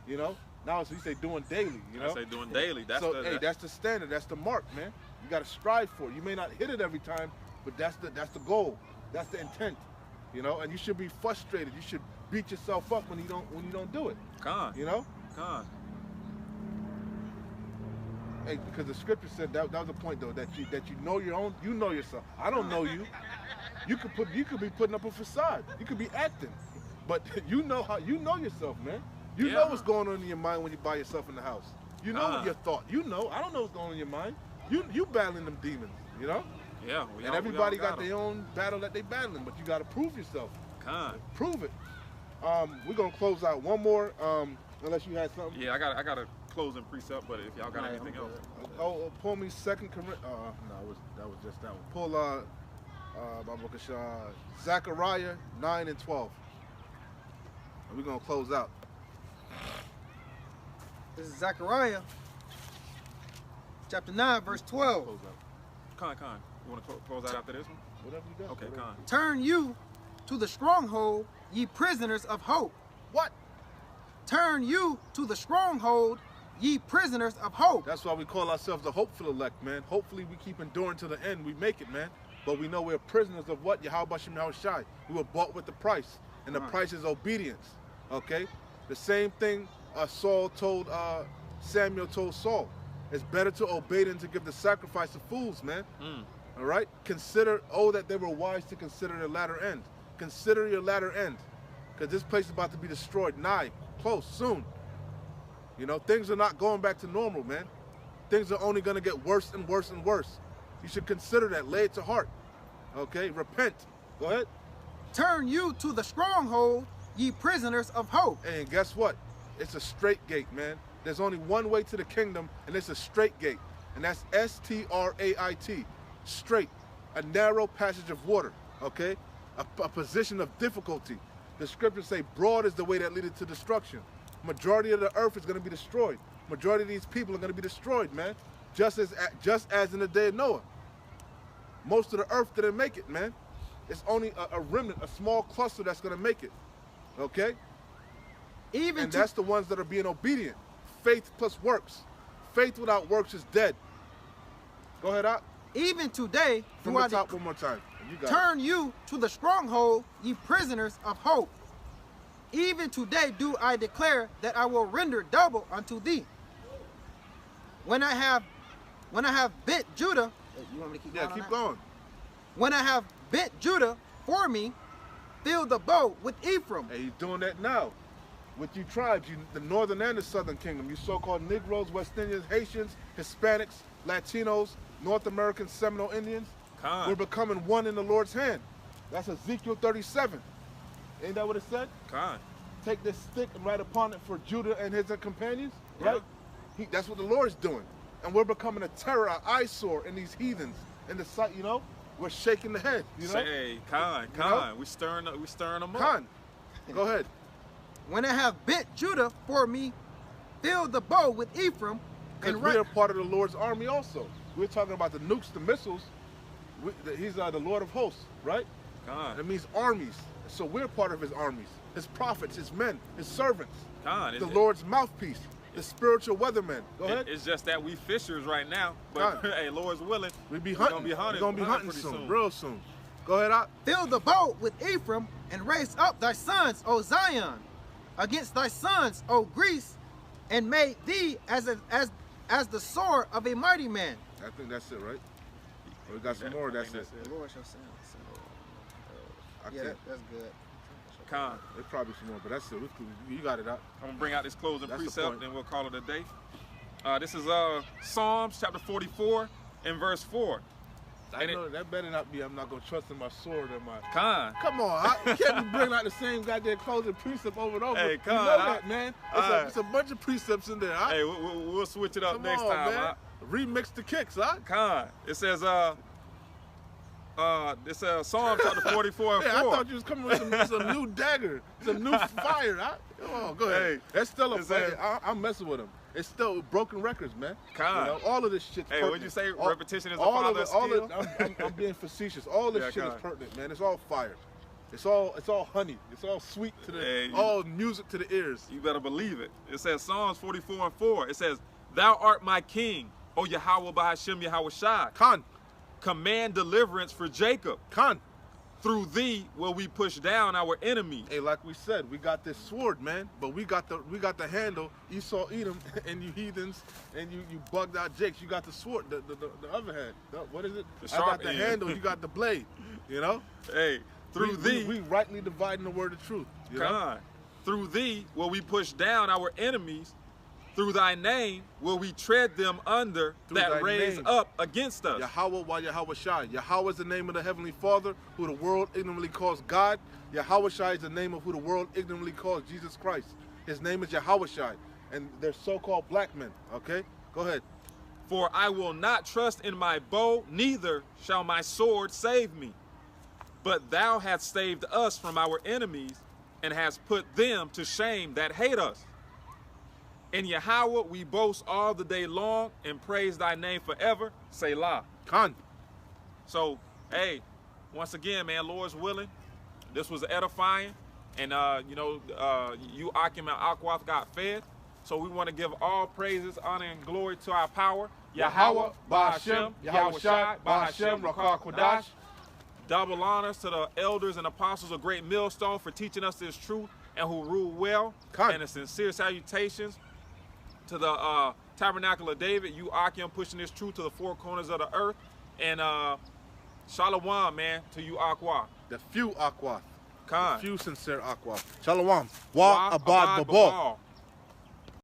You know. Now he say doing daily. You know. I say doing daily. That's so hey, that's the standard. That's the mark, man. You got to strive for it. You may not hit it every time, but that's the goal. That's the intent. You know. And you should be frustrated. You should beat yourself up when you don't do it. You know. Hey, because the scripture said that was the point though, that you know your own, you know yourself. I don't know you. You could be putting up a facade. You could be acting, but you know yourself, man. You know what's going on in your mind when you by yourself in the house. You know what your thought. You know. I don't know what's going on in your mind. You battling them demons. You know. Yeah. And everybody got their own battle that they battling, but you got to prove yourself. Prove it. We're gonna close out one more. Unless you had something. Yeah, I got a closing precept, but if y'all got anything else. Oh, pull me 2 Corinthians. No, that was just that one. Pull Zechariah 9 and 12. And we're gonna close out. This is Zechariah, chapter 9, verse 12. Close out. Con. You want to close out after this one? Whatever you got. Okay, Con. Turn you to the stronghold, ye prisoners of hope. What? Turn you to the stronghold, ye prisoners of hope. That's why we call ourselves the hopeful elect, man. Hopefully we keep enduring to the end. We make it, man. But we know we're prisoners of what? Yahweh Shem Yahushai. We were bought with the price. And the price is obedience. Okay? The same thing Samuel told Saul. It's better to obey than to give the sacrifice of fools, man. All right? Consider, that they were wise to consider their latter end. Consider your latter end. Because this place is about to be destroyed. Nigh, close, soon. You know, things are not going back to normal, man. Things are only going to get worse and worse and worse. You should consider that. Lay it to heart. Okay? Repent. Go ahead. Turn you to the stronghold, ye prisoners of hope. And guess what? It's a straight gate, man. There's only one way to the kingdom, and it's a straight gate. And that's S-T-R-A-I-T. Straight. A narrow passage of water. Okay? A position of difficulty. The scriptures say broad is the way that leadeth to destruction. Majority of the earth is going to be destroyed. Majority of these people are going to be destroyed, man. Just as in the day of Noah. Most of the earth didn't make it, man. It's only a remnant, a small cluster that's going to make it. Okay? And that's the ones that are being obedient. Faith plus works. Faith without works is dead. Go ahead, Op. Even today, from the top one more time. Turn you to the stronghold, ye prisoners of hope. Even today do I declare that I will render double unto thee. When I have bit Judah, you want me to keep going? Yeah, keep going. When I have bit Judah for me, fill the bow with Ephraim. Hey, you're doing that now. With you tribes, the northern and the southern kingdom, you so-called Negroes, West Indians, Haitians, Hispanics, Latinos, North American Seminole Indians. We're becoming one in the Lord's hand. That's Ezekiel 37. Ain't that what it said? Take this stick and write upon it for Judah and his companions, right? That's what the Lord's doing. And we're becoming a terror, an eyesore in these heathens. In the sight, you know? We're shaking the head, you know? Say, we stirring them up. Khan, go ahead. When I have bit Judah for me, fill the bow with Ephraim. Because we are part of the Lord's army also. We're talking about the nukes, the missiles. He's the Lord of hosts, right? It means armies. So we're part of his armies, his prophets, his men, his servants. The Lord's mouthpiece, the spiritual weatherman. Go ahead. It's just that we fishers right now, but hey, Lord's willing, we're gonna be hunting soon, real soon. Go ahead, Op. Fill the bow with Ephraim and raise up thy sons, O Zion, against thy sons, O Greece, and make thee as the sword of a mighty man. I think that's it, right? We got some more. That's it. The Lord shall send. That's good. There's probably some more, but that's it. You got it out. I'm gonna bring out this closing precept, and we'll call it a day. This is Psalms chapter 44 and verse 4. I know that better not be. I'm not gonna trust in my sword or my. Come on, you can't bring out the same goddamn closing precept over and over. Hey, you know that, man. It's a bunch of precepts in there. Hey, we'll switch it up next time. Man. Remix the kicks, huh? It says Psalm chapter 44 and 4. I thought you was coming with some new dagger, some new fire. Come on, go ahead. That's still a fire. I'm messing with him. It's still broken records, man. Con. You know, all of this shit's Hey, pertinent. what'd you say? All- Repetition is the all father of of it, all skill? of, I'm being facetious. All this Yeah, shit is con. pertinent, man. It's all fire. It's all honey. It's all sweet to the, Hey, you- all music to the ears. You better believe it. It says Psalms 44:4. It says, "Thou art my king, O Yahweh Bahashem Yahweh Shai. Khan, Command deliverance for Jacob. Khan. Through thee will we push down our enemies." Hey, like we said, we got this sword, man. But we got the handle. Esau, Edom, and you heathens, and you bugged out Jakes. You got the sword, the other hand. What is it? The I got sharp the end. handle. You got the blade. You know. Hey, through thee, we rightly dividing the word of truth. You know? God, through thee will we push down our enemies. Through thy name will we tread them under Through thy that raise name. up against us. Yahweh wa Yahweh Shai. Yahweh is the name of the Heavenly Father, who the world ignorantly calls God. Yahweh Shai is the name of who the world ignorantly calls Jesus Christ. His name is Yahweh Shai. And they're so-called black men. Okay? Go ahead. For I will not trust in my bow, neither shall my sword save me. But thou hast saved us from our enemies, and hast put them to shame that hate us. In Yahweh we boast all the day long, and praise thy name forever. Selah. Khan. So, hey, once again, man, Lord's willing, this was edifying. And, you, Akim and Akwath got fed. So we want to give all praises, honor, and glory to our power. Yahweh, Bahashem, Yahweh Shai, Bahashem, Rakah Kodash. Double honors to the elders and apostles of Great Millstone for teaching us this truth and who rule well. Con. And a sincere salutations to the Tabernacle of David, you Akim, pushing this truth to the four corners of the earth. And Shalom, man, to you Akwa. The few Akwath. Khan. The few sincere Akwath. Shalom. Wa abad babal.